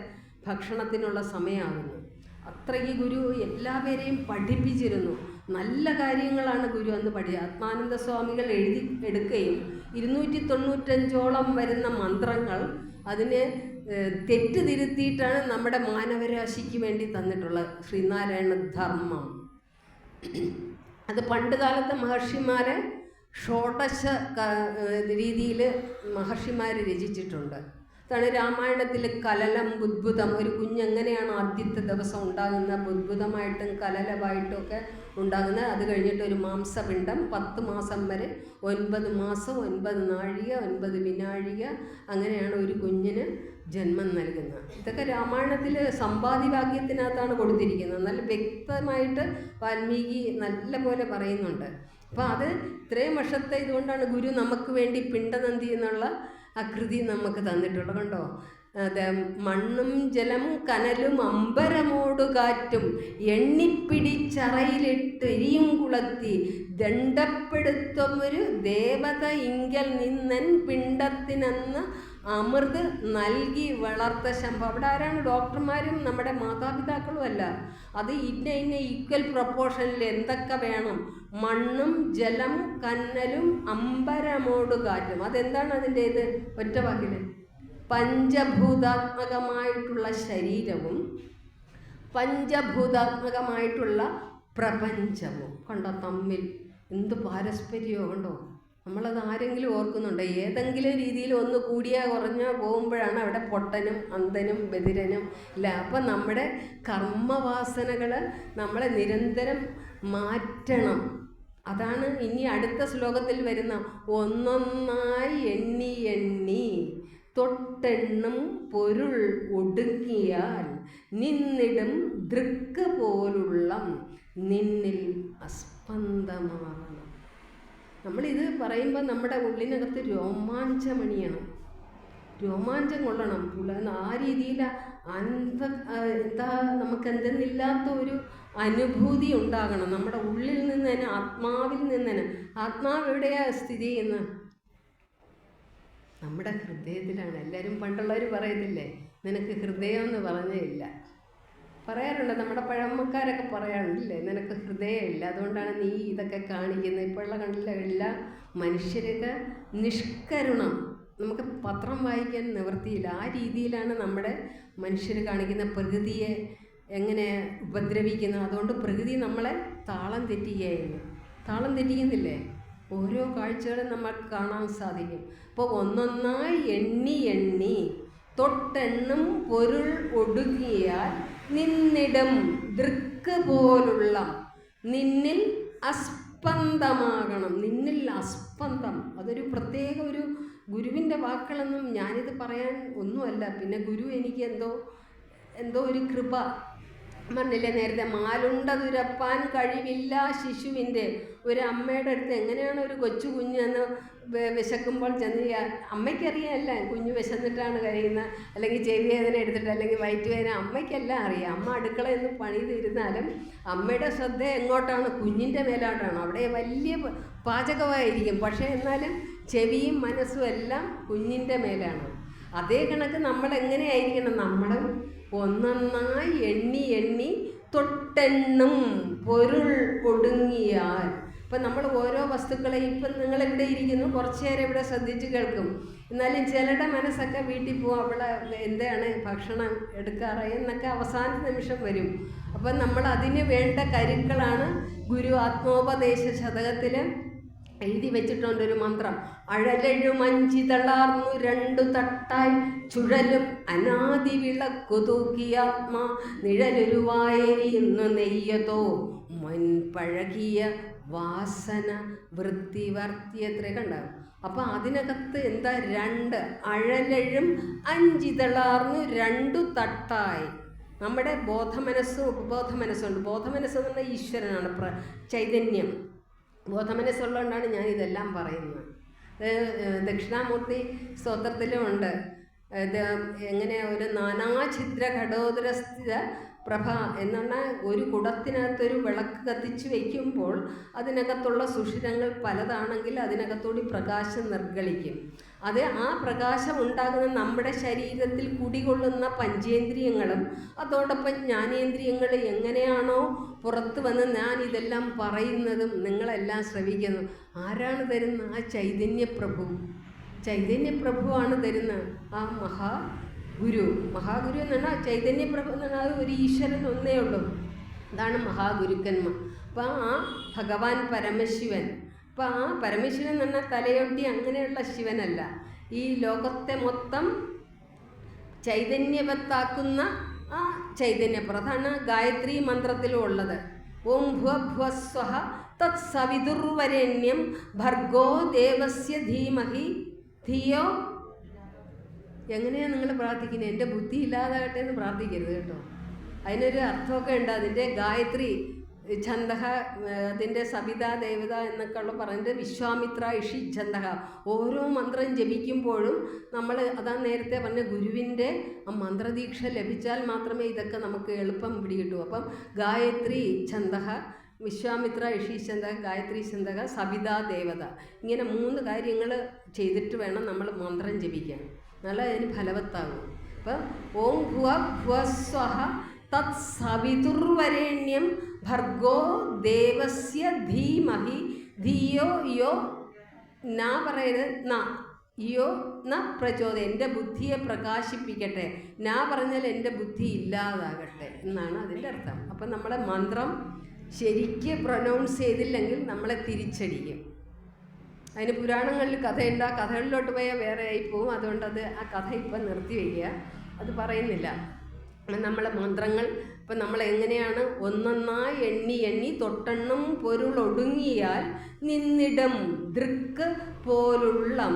ഭക്ഷണത്തിനുള്ള സമയമാകുന്നത്. അത്രയ്ക്ക് ഗുരു എല്ലാവരെയും പഠിപ്പിച്ചിരുന്നു. നല്ല കാര്യങ്ങളാണ് ഗുരു അന്ന് ആത്മാനന്ദ സ്വാമികൾ എഴുതി എടുക്കുകയും 295ഓളം വരുന്ന മന്ത്രങ്ങൾ അതിനെ തെറ്റ് തിരുത്തിയിട്ടാണ് നമ്മുടെ മാനവരാശിക്ക് വേണ്ടി തന്നിട്ടുള്ളത് ശ്രീനാരായണ ധർമ്മം. അത് പണ്ട് കാലത്ത് മഹർഷിമാരെ ഷോഡശ രീതിയിൽ മഹർഷിമാർ രചിച്ചിട്ടുണ്ട്. അതാണ് രാമായണത്തിൽ കലലം ബുദ്ഭുതം. ഒരു കുഞ്ഞെങ്ങനെയാണ് ആദ്യത്തെ ദിവസം ഉണ്ടാകുന്ന ബുദ്ഭുതമായിട്ടും കലലമായിട്ടും ഒക്കെ ഉണ്ടാകുന്നത്. അത് കഴിഞ്ഞിട്ട് ഒരു മാംസപിണ്ഡം 10 മാസം വരെ 9 മാസം 9 നാഴിക 9 വിനാഴിക അങ്ങനെയാണ് ഒരു കുഞ്ഞിന് ജന്മം നൽകുന്നത്. ഇതൊക്കെ രാമായണത്തിൽ സമ്പാദിവാക്യത്തിനകത്താണ് കൊടുത്തിരിക്കുന്നത്. നല്ല വ്യക്തമായിട്ട് വാൽമീകി നല്ല പോലെ പറയുന്നുണ്ട്. അപ്പോൾ അത് ഇത്രയും വർഷത്തെ ഇതുകൊണ്ടാണ് ഗുരു നമുക്ക് വേണ്ടി പിണ്ടനന്ദി എന്നുള്ള ആ കൃതി നമുക്ക് തന്നിട്ടുള്ളത്. കണ്ടോ, മണ്ണും ജലം കനലും അമ്പരമോടു കാറ്റും എണ്ണിപ്പിടിച്ചറയിലിട്ട് എരിയും കുളത്തി ദണ്ഡപ്പെടുത്തുമൊരു ദേവത ഇങ്കൽ നിന്നൻ പിണ്ടത്തിനെന്ന് അമൃത് നൽകി വളർത്ത ശംഭം. അവിടെ ആരാണ്? ഡോക്ടർമാരും നമ്മുടെ മാതാപിതാക്കളും അല്ല. അത് ഇന്ന ഈക്വൽ പ്രൊപ്പോർഷനിൽ എന്തൊക്കെ വേണം? മണ്ണും ജലം കന്നലും അമ്പരമോട് കാറ്റും. അതെന്താണ് അതിൻ്റെ ഇത്? ഒറ്റ വാക്കിൽ പഞ്ചഭൂതാത്മകമായിട്ടുള്ള ശരീരവും പഞ്ചഭൂതാത്മകമായിട്ടുള്ള പ്രപഞ്ചവും കണ്ടോ തമ്മിൽ എന്ത് പാരസ്പര്യമോ കണ്ടോ. നമ്മളത് ആരെങ്കിലും ഓർക്കുന്നുണ്ടോ? ഏതെങ്കിലും രീതിയിൽ ഒന്ന് കൂടിയാ കുറഞ്ഞോ പോകുമ്പോഴാണ് അവിടെ പൊട്ടനും അന്ധനും ബധിരനും ഇല്ല. അപ്പം നമ്മുടെ കർമ്മവാസനകൾ നമ്മളെ നിരന്തരം മാറ്റണം. അതാണ് ഇനി അടുത്ത ശ്ലോകത്തിൽ വരുന്ന ഒന്നൊന്നായി എണ്ണി എണ്ണി തൊട്ടെണ്ണും പൊരുൾ ഒടുങ്ങിയാൽ നിന്നിടും ദൃക്ക് പോലുള്ള നിന്നിൽ അസ്പന്ദമാകണം. നമ്മളിത് പറയുമ്പോൾ നമ്മുടെ ഉള്ളിനകത്ത് രോമാഞ്ചമണിയണം, രോമാഞ്ചം കൊള്ളണം. ആ രീതിയിൽ എന്താ നമുക്ക് എന്തെന്നില്ലാത്ത ഒരു അനുഭൂതി ഉണ്ടാകണം നമ്മുടെ ഉള്ളിൽ നിന്ന് തന്നെ, ആത്മാവിൽ നിന്ന് തന്നെ. ആത്മാവ് എവിടെയാണ് സ്ഥിതി ചെയ്യുന്നത്? നമ്മുടെ ഹൃദയത്തിലാണ്. എല്ലാവരും പണ്ടുള്ളവർ പറയത്തില്ലേ, നിനക്ക് ഹൃദയം എന്ന് പറഞ്ഞില്ല. പറയാറുണ്ട്, നമ്മുടെ പഴമക്കാരൊക്കെ പറയാറുണ്ടല്ലേ, നിനക്ക് ഹൃദയമില്ല, അതുകൊണ്ടാണ് നീ ഇതൊക്കെ കാണിക്കുന്നത്. ഇപ്പോഴുള്ള കണ്ടില്ല എല്ലാ മനുഷ്യരൊക്കെ നിഷ്കരുണം. നമുക്ക് പത്രം വായിക്കാൻ നിവൃത്തിയില്ല. ആ രീതിയിലാണ് നമ്മുടെ മനുഷ്യർ കാണിക്കുന്ന പ്രകൃതിയെ എങ്ങനെ ഉപദ്രവിക്കുന്നത്. അതുകൊണ്ട് പ്രകൃതി നമ്മളെ താളം തെറ്റിക്കുകയായിരുന്നു. താളം തെറ്റിക്കുന്നില്ലേ? ഓരോ കാഴ്ചകളും നമുക്ക് കാണാൻ സാധിക്കും. അപ്പോൾ ഒന്നൊന്നായി എണ്ണി എണ്ണി തൊട്ടെണ്ണും പൊരുൾ ഒടുങ്ങിയാൽ നിന്നിടം ദൃക്ക് പോലുള്ള നിന്നിൽ അസ്പന്ദമാകണം. നിന്നിൽ അസ്പന്ദം, അതൊരു പ്രത്യേക ഒരു ഗുരുവിൻ്റെ വാക്കുകളൊന്നും ഞാനിത് പറയാൻ ഒന്നുമല്ല. പിന്നെ ഗുരു എനിക്ക് എന്തോ ഒരു കൃപ പറഞ്ഞില്ലേ നേരത്തെ, മാലുണ്ട തുരപ്പാൻ കഴിവില്ല ശിശുവിൻ്റെ. ഒരു അമ്മയുടെ അടുത്ത് എങ്ങനെയാണ് ഒരു കൊച്ചു കുഞ്ഞെന്ന് വിശക്കുമ്പോൾ ചെന്ന്, അമ്മയ്ക്കറിയാമല്ല കുഞ്ഞ് വിശന്നിട്ടാണ് കഴിയുന്നത്, അല്ലെങ്കിൽ ചെവി വേദന എടുത്തിട്ട്, അല്ലെങ്കിൽ വയറ്റുവേദന, അമ്മയ്ക്കെല്ലാം അറിയാം. അമ്മ അടുക്കളയിൽ നിന്ന് പണി തീരുന്നാലും അമ്മയുടെ ശ്രദ്ധ എങ്ങോട്ടാണ്? കുഞ്ഞിൻ്റെ മേലോട്ടാണ്. അവിടെ വലിയ പാചകമായിരിക്കും, പക്ഷേ എന്നാലും ചെവിയും മനസ്സും എല്ലാം കുഞ്ഞിൻ്റെ മേലാണ്. അതേ കണക്ക് നമ്മളെങ്ങനെയായിരിക്കണം? നമ്മൾ ഒന്നൊന്നായി എണ്ണി എണ്ണി തൊട്ടെണ്ണും പൊരുൾ ഒടുങ്ങിയാൽ ഇപ്പം നമ്മൾ ഓരോ വസ്തുക്കളെയും ഇപ്പം നിങ്ങളിവിടെ ഇരിക്കുന്നു, കുറച്ച് നേരം ഇവിടെ ശ്രദ്ധിച്ച് കേൾക്കും. എന്നാലും ചിലരുടെ മനസ്സൊക്കെ വീട്ടിൽ പോകും, അവിടെ എന്താണ് ഭക്ഷണം എടുക്കാറായി എന്നൊക്കെ അവസാന നിമിഷം വരും. അപ്പം നമ്മൾ അതിന് വേണ്ട കരുക്കളാണ് ഗുരു ആത്മോപദേശ ശതകത്തിൽ എഴുതി വെച്ചിട്ടുണ്ട് ഒരു മന്ത്രം. അഴലെഴുമഞ്ചി തളാർന്നു രണ്ടു തട്ടായി ചുഴലും അനാദി വിളക്കു തൂക്കിയാത്മാ നിഴലുരുവായെരിയുന്നു നെയ്യതോ മൺപഴകിയ വാസന വൃത്തിവർത്തിയത്ര കണ്ടാകും. അപ്പം അതിനകത്ത് എന്താ, രണ്ട് അഴലഴും അഞ്ചിതളാർന്നു രണ്ടു തട്ടായി. നമ്മുടെ ബോധമനസ്സും ഉപബോധ മനസ്സുണ്ട്. ബോധമനസ്സെന്ന് പറഞ്ഞാൽ ഈശ്വരനാണ്, ചൈതന്യം. ബോധമനസ്സുള്ളതുകൊണ്ടാണ് ഞാൻ ഇതെല്ലാം പറയുന്നത്. ദക്ഷിണാമൂർത്തി സ്തോത്രത്തിലുമുണ്ട് എങ്ങനെ ഒരു നാനാഛിദ്ര ഘടോദരസ്ഥിത പ്രഭ എന്നാണ്. ഒരു കുടത്തിനകത്തൊരു വിളക്ക് കത്തിച്ച് വയ്ക്കുമ്പോൾ അതിനകത്തുള്ള സുഷിരങ്ങൾ പലതാണെങ്കിൽ അതിനകത്തോടി പ്രകാശം നിർഗളിക്കും. അത് ആ പ്രകാശം ഉണ്ടാകുന്ന നമ്മുടെ ശരീരത്തിൽ കുടികൊള്ളുന്ന പഞ്ചേന്ദ്രിയങ്ങളും അതോടൊപ്പം ജ്ഞാനേന്ദ്രിയങ്ങൾ എങ്ങനെയാണോ പുറത്ത് വന്ന് ഞാൻ ഇതെല്ലാം പറയുന്നതും നിങ്ങളെല്ലാം ശ്രവിക്കുന്നു. ആരാണ് തരുന്നത്? ആ ചൈതന്യപ്രഭു. ചൈതന്യപ്രഭുവാണ് തരുന്നത്. ആ മഹാഗുരു. മഹാഗുരു എന്ന് പറഞ്ഞാൽ ചൈതന്യപ്രഭു എന്ന് പറഞ്ഞാൽ ഒരു ഈശ്വരൻ ഒന്നേ ഉള്ളൂ. അതാണ് മഹാഗുരുക്കന്മാർ. അപ്പം ആ ഭഗവാൻ പരമശിവൻ. അപ്പം ആ പരമശിവൻ എന്ന് പറഞ്ഞാൽ തലയൊട്ടി അങ്ങനെയുള്ള ശിവനല്ല. ഈ ലോകത്തെ മൊത്തം ചൈതന്യവത്താക്കുന്ന ആ ചൈതന്യപ്രഭു. അതാണ് ഗായത്രി മന്ത്രത്തിലും ഉള്ളത്. ഓം ഭുവഭുവസ്വഹ തത് സവിതുർവരേണ്യം ഭർഗോ ദേവസ്യ ധീമഹി ധിയോ. എങ്ങനെയാണ് നിങ്ങൾ പ്രാർത്ഥിക്കുന്നത്? എൻ്റെ ബുദ്ധി ഇല്ലാതാകട്ടെ എന്ന് പ്രാർത്ഥിക്കരുത് കേട്ടോ. അതിനൊരു അർത്ഥമൊക്കെ ഉണ്ട്. അതിൻ്റെ ഗായത്രി ഛന്ദഹ, അതിൻ്റെ സവിതാ ദേവത എന്നൊക്കെ ഉള്ള പറഞ്ഞിട്ട് വിശ്വാമിത്ര ഇഷി ഛന്ദഹ. ഓരോ മന്ത്രം ജപിക്കുമ്പോഴും നമ്മൾ അതാ നേരത്തെ പറഞ്ഞ ഗുരുവിൻ്റെ ആ മന്ത്രദീക്ഷ ലഭിച്ചാൽ മാത്രമേ ഇതൊക്കെ നമുക്ക് എളുപ്പം പിടികിട്ടൂ. അപ്പം ഗായത്രി ഛന്ദഹ, വിശ്വാമിത്ര ഇഷി ഛന്ദഹ, ഗായത്രി ഛന്ദഹ, സവിതാ ദേവത. ഇങ്ങനെ 3 കാര്യങ്ങൾ ചെയ്തിട്ട് വേണം നമ്മൾ മന്ത്രം ജപിക്കാൻ. നല്ല അതിന് ഫലവത്താകും. അപ്പം ഓം ഭുവ ഭുവസ്വഹ തത് സവിതുർവരേണ്യം ഭർഗോ ദേവസ്യ ധീമഹി ധിയോ യോ ന പറയരുത്, ന യോ ന പ്രചോദ. എൻ്റെ ബുദ്ധിയെ പ്രകാശിപ്പിക്കട്ടെ. ഞാൻ പറഞ്ഞാൽ എൻ്റെ ബുദ്ധി ഇല്ലാതാകട്ടെ എന്നാണ് അതിൻ്റെ അർത്ഥം. അപ്പം നമ്മളെ മന്ത്രം ശരിക്ക് പ്രൊനൗൺസ് ചെയ്തില്ലെങ്കിൽ നമ്മളെ തിരിച്ചടിക്കും. അതിന് പുരാണങ്ങളിൽ കഥയുണ്ട്. ആ കഥകളിലോട്ട് പോയാൽ വേറെ ആയിപ്പോവും. അതുകൊണ്ട് ആ കഥ ഇപ്പം നിർത്തി വയ്ക്കുക, അത് പറയുന്നില്ല. നമ്മളെ മന്ത്രങ്ങൾ ഇപ്പം നമ്മൾ എങ്ങനെയാണ് ഒന്നൊന്നായി എണ്ണി എണ്ണി തൊട്ടെണ്ണം പൊരുളൊടുങ്ങിയാൽ നിന്നിടം ദൃക്ക് പോലുള്ളം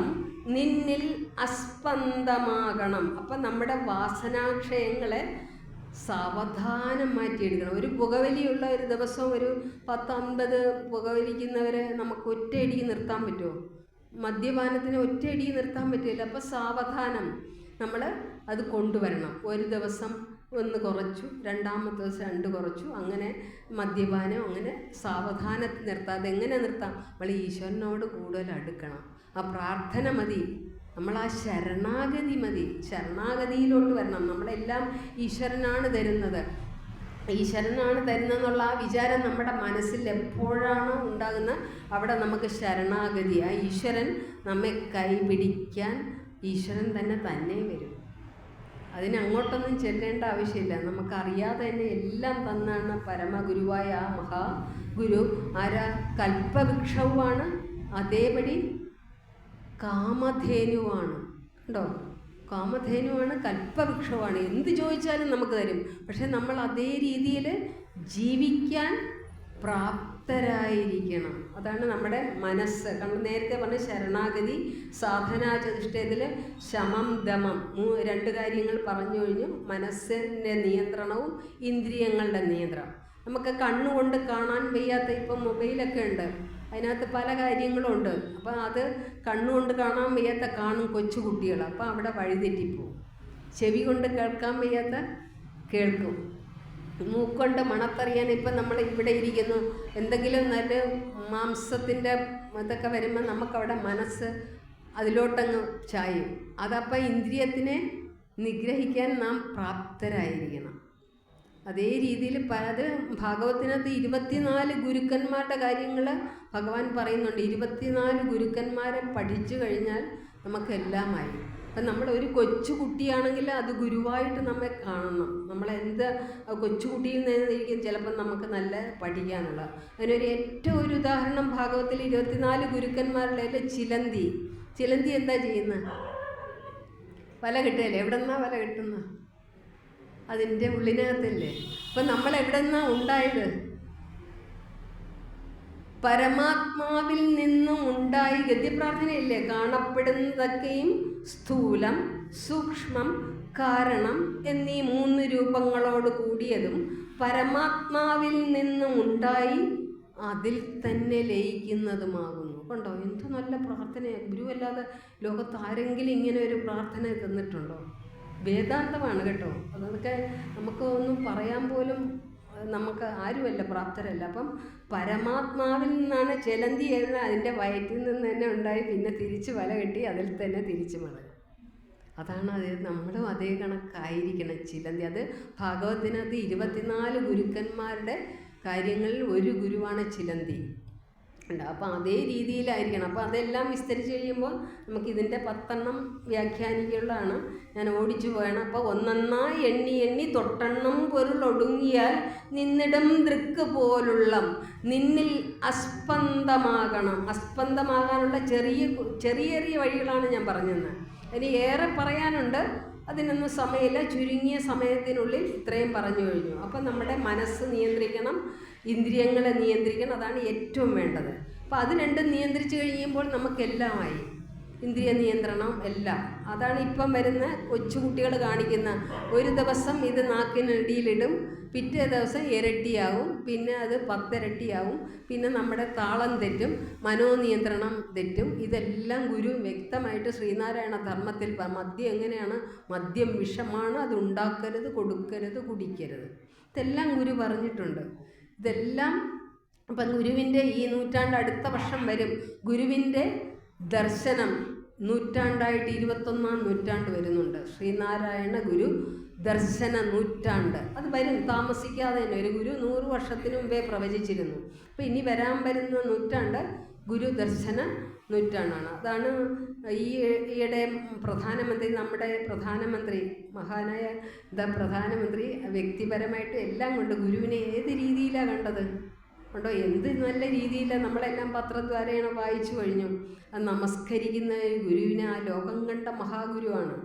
നിന്നിൽ അസ്പന്ദമാകണം. അപ്പം നമ്മുടെ വാസനാക്ഷയങ്ങളെ സാവധാനം മാറ്റിയെടുക്കണം. ഒരു പുകവലിയുള്ള ഒരു ദിവസം ഒരു 10-50 പുകവലിക്കുന്നവരെ നമുക്ക് ഒറ്റയടിക്ക് നിർത്താൻ പറ്റുമോ? മദ്യപാനത്തിന് ഒറ്റയടിക്ക് നിർത്താൻ പറ്റില്ല. അപ്പോൾ സാവധാനം നമ്മൾ അത് കൊണ്ടുവരണം. ഒരു ദിവസം 1 കുറച്ചു, രണ്ടാമത്തെ ദിവസം 2 കുറച്ചു, അങ്ങനെ മദ്യപാനം അങ്ങനെ സാവധാനത്തിൽ നിർത്താം. അതെങ്ങനെ നിർത്താം? നമ്മൾ ഈശ്വരനോട് കൂടുതൽ അടുക്കണം. ആ പ്രാർത്ഥന മതി, നമ്മൾ ആ ശരണാഗതി മതി. ശരണാഗതിയിലോട്ട് വരണം. നമ്മളെല്ലാം ഈശ്വരനാണ് തരുന്നത്, ഈശ്വരനാണ് തരുന്നതെന്നുള്ള ആ വിചാരം നമ്മുടെ മനസ്സിൽ എപ്പോഴാണോ ഉണ്ടാകുന്നത് അവിടെ നമുക്ക് ശരണാഗതി. ആ ഈശ്വരൻ നമ്മെ കൈപിടിക്കാൻ ഈശ്വരൻ തന്നെ വരും. അതിനങ്ങോട്ടൊന്നും ചെല്ലേണ്ട ആവശ്യമില്ല. നമുക്കറിയാതെ തന്നെ എല്ലാം തന്നാണ് പരമഗുരുവായ ആ മഹാഗുരു. ആരാ? കൽപ്പവൃക്ഷവുമാണ്, അതേപടി കാമധേനുവാണ്. കണ്ടോ? കാമധേനുവാണ്, കൽപ്പവൃക്ഷമാണ്. എന്ത് ചോദിച്ചാലും നമുക്ക് തരും. പക്ഷെ നമ്മൾ അതേ രീതിയിൽ ജീവിക്കാൻ പ്രാപ്തരായിരിക്കണം. അതാണ് നമ്മുടെ മനസ്സ്. കാരണം നേരത്തെ പറഞ്ഞ ശരണാഗതി, സാധനാ ചതുഷ്ടയത്തിൽ ശമം ദമം 2 കാര്യങ്ങൾ പറഞ്ഞു കഴിഞ്ഞു. മനസ്സിൻ്റെ നിയന്ത്രണവും ഇന്ദ്രിയങ്ങളുടെ നിയന്ത്രണം. നമുക്ക് കണ്ണുകൊണ്ട് കാണാൻ വയ്യാത്ത ഇപ്പം മൊബൈലൊക്കെ ഉണ്ട്, അതിനകത്ത് പല കാര്യങ്ങളും ഉണ്ട്. അപ്പം അത് കണ്ണുകൊണ്ട് കാണാൻ വയ്യാത്ത കാണും കൊച്ചു കുട്ടികൾ, അപ്പം അവിടെ വഴിതെറ്റിപ്പോവും. ചെവി കൊണ്ട് കേൾക്കാൻ വയ്യാത്ത കേൾക്കും. മൂക്കൊണ്ട് മണത്തറിയാൻ ഇപ്പം നമ്മൾ ഇവിടെ ഇരിക്കുന്നു, എന്തെങ്കിലും നല്ല മാംസത്തിൻ്റെ ഇതൊക്കെ വരുമ്പോൾ നമുക്കവിടെ മനസ്സ് അതിലോട്ടങ്ങ് ചായും. അതപ്പം ഇന്ദ്രിയത്തിനെ നിഗ്രഹിക്കാൻ നാം പ്രാപ്തരായിരിക്കണം. അതേ രീതിയിൽ അത് ഭാഗവത്തിനകത്ത് 24 ഗുരുക്കന്മാരുടെ കാര്യങ്ങൾ ഭഗവാൻ പറയുന്നുണ്ട് 24 ഗുരുക്കന്മാരെ പഠിച്ചു കഴിഞ്ഞാൽ നമുക്കെല്ലാമായി. അപ്പം നമ്മളൊരു കൊച്ചു കുട്ടിയാണെങ്കിൽ അത് ഗുരുവായിട്ട് നമ്മെ കാണണം. നമ്മളെന്ത് കൊച്ചുകുട്ടിയിൽ നിന്നായിരിക്കും ചിലപ്പം നമുക്ക് നല്ല പഠിക്കാനുള്ള. അതിനൊരു ഏറ്റവും ഒരു ഉദാഹരണം ഭാഗവത്തിൽ 24 ഗുരുക്കന്മാരുടെ ചിലന്തി എന്താ ചെയ്യുന്നത്? വല കിട്ടുകയല്ലേ? എവിടെ നിന്നാണ് വല കിട്ടുന്നത്? അതിൻ്റെ ഉള്ളിനകത്തല്ലേ. അപ്പം നമ്മൾ എവിടെ നിന്നാണ് ഉണ്ടായത്? പരമാത്മാവിൽ നിന്നും ഉണ്ടായി. ഗദ്യപ്രാർത്ഥനയില്ലേ? കാണപ്പെടുന്നതൊക്കെയും സ്ഥൂലം, സൂക്ഷ്മം, കാരണം എന്നീ 3 രൂപങ്ങളോട് കൂടിയതും പരമാത്മാവിൽ നിന്നും ഉണ്ടായി അതിൽ തന്നെ ലയിക്കുന്നതുമാകുന്നു. കണ്ടോ, എന്ത് നല്ല പ്രാർത്ഥനയാണ്! ഗുരുവല്ലാതെ ലോകത്ത് ആരെങ്കിലും ഇങ്ങനെ ഒരു പ്രാർത്ഥന തന്നിട്ടുണ്ടോ? വേദാന്തമാണ് കേട്ടോ. അതൊക്കെ നമുക്ക് ഒന്നും പറയാൻ പോലും നമുക്ക് ആരുമല്ല, പ്രാപ്തരല്ല. അപ്പം പരമാത്മാവിൽ നിന്നാണ് ചിലന്തി അതിൻ്റെ വയറ്റിൽ നിന്ന് തന്നെ ഉണ്ടായി, പിന്നെ തിരിച്ച് വല കെട്ടി അതിൽ തന്നെ തിരിച്ചു മടങ്ങും. അതാണ് അത്. നമ്മളും അതേ കണക്കായിരിക്കണം ചിലന്തി. അത് ഭാഗവത്തിനകത്ത് 24 ഗുരുക്കന്മാരുടെ കാര്യങ്ങളിൽ ഒരു ഗുരുവാണ് ചിലന്തി. ഉണ്ട്. അപ്പോൾ അതേ രീതിയിലായിരിക്കണം. അപ്പോൾ അതെല്ലാം വിസ്തരിച്ച് കഴിയുമ്പോൾ നമുക്കിതിൻ്റെ 10 വ്യാഖ്യാനിക്കുള്ളതാണ്. ഞാൻ ഓടിച്ചു പോയണം. അപ്പോൾ ഒന്നൊന്നായി എണ്ണി തൊട്ടെണ്ണം പൊരുളൊടുങ്ങിയാൽ നിന്നിടം ദൃക്ക് പോലുള്ള നിന്നിൽ അസ്പന്ദമാകണം. അസ്പന്ദമാകാനുള്ള ചെറിയ വഴികളാണ് ഞാൻ പറഞ്ഞത്. ഇനി ഏറെ പറയാനുണ്ട്, അതിനൊന്നും സമയമില്ല. ചുരുങ്ങിയ സമയത്തിനുള്ളിൽ ഇത്രയും പറഞ്ഞു കഴിഞ്ഞു. അപ്പം നമ്മുടെ മനസ്സ് നിയന്ത്രിക്കണം, ഇന്ദ്രിയങ്ങളെ നിയന്ത്രിക്കണം. അതാണ് ഏറ്റവും വേണ്ടത്. അപ്പോൾ അത് രണ്ടും നിയന്ത്രിച്ച് കഴിയുമ്പോൾ നമുക്കെല്ലാമായി. ഇന്ദ്രിയ നിയന്ത്രണം എല്ലാം. അതാണ് ഇപ്പം വരുന്ന കൊച്ചുകുട്ടികൾ കാണിക്കുന്ന. ഒരു ദിവസം ഇത് നാക്കിനടിയിലിടും, പിറ്റേ ദിവസം ഇരട്ടിയാവും, പിന്നെ അത് 10 ഇരട്ടിയാവും, പിന്നെ നമ്മുടെ താളം തെറ്റും, മനോനിയന്ത്രണം തെറ്റും. ഇതെല്ലാം ഗുരു വ്യക്തമായിട്ട് ശ്രീനാരായണ ധർമ്മത്തിൽ മദ്യം എങ്ങനെയാണ്? മദ്യം വിഷമാണ്, അത് ഉണ്ടാക്കരുത്, കൊടുക്കരുത്, കുടിക്കരുത്. ഇതെല്ലാം ഗുരു പറഞ്ഞിട്ടുണ്ട്. ഇതെല്ലാം അപ്പം ഗുരുവിൻ്റെ ഈ നൂറ്റാണ്ട് അടുത്ത വർഷം വരും. ഗുരുവിൻ്റെ ദർശനം നൂറ്റാണ്ടായിട്ട് 21ാം നൂറ്റാണ്ട് വരുന്നുണ്ട്. ശ്രീനാരായണ ഗുരു ദർശന നൂറ്റാണ്ട് അത് വരും, താമസിക്കാതെ തന്നെ. ഒരു ഗുരു 100 വർഷത്തിന് മുമ്പേ പ്രവചിച്ചിരുന്നു. അപ്പോൾ ഇനി വരാൻ വരുന്ന നൂറ്റാണ്ട് ഗുരു ദർശന നൂറ്റാണ്ടാണ്. അതാണ് ഈയിടെ നമ്മുടെ പ്രധാനമന്ത്രി മഹാനായ പ്രധാനമന്ത്രി വ്യക്തിപരമായിട്ട് എല്ലാം കൊണ്ട് ഗുരുവിനെ ഏത് രീതിയിലാണ് കണ്ടത്? ഉണ്ടോ? എന്ത് നല്ല രീതിയിലാണ്. നമ്മളെല്ലാം പത്രദ്വാരേണ വായിച്ചു കഴിഞ്ഞു. അത് നമസ്കരിക്കുന്ന ഗുരുവിനെ ആ ലോകം കണ്ട മഹാഗുരുവാണ്.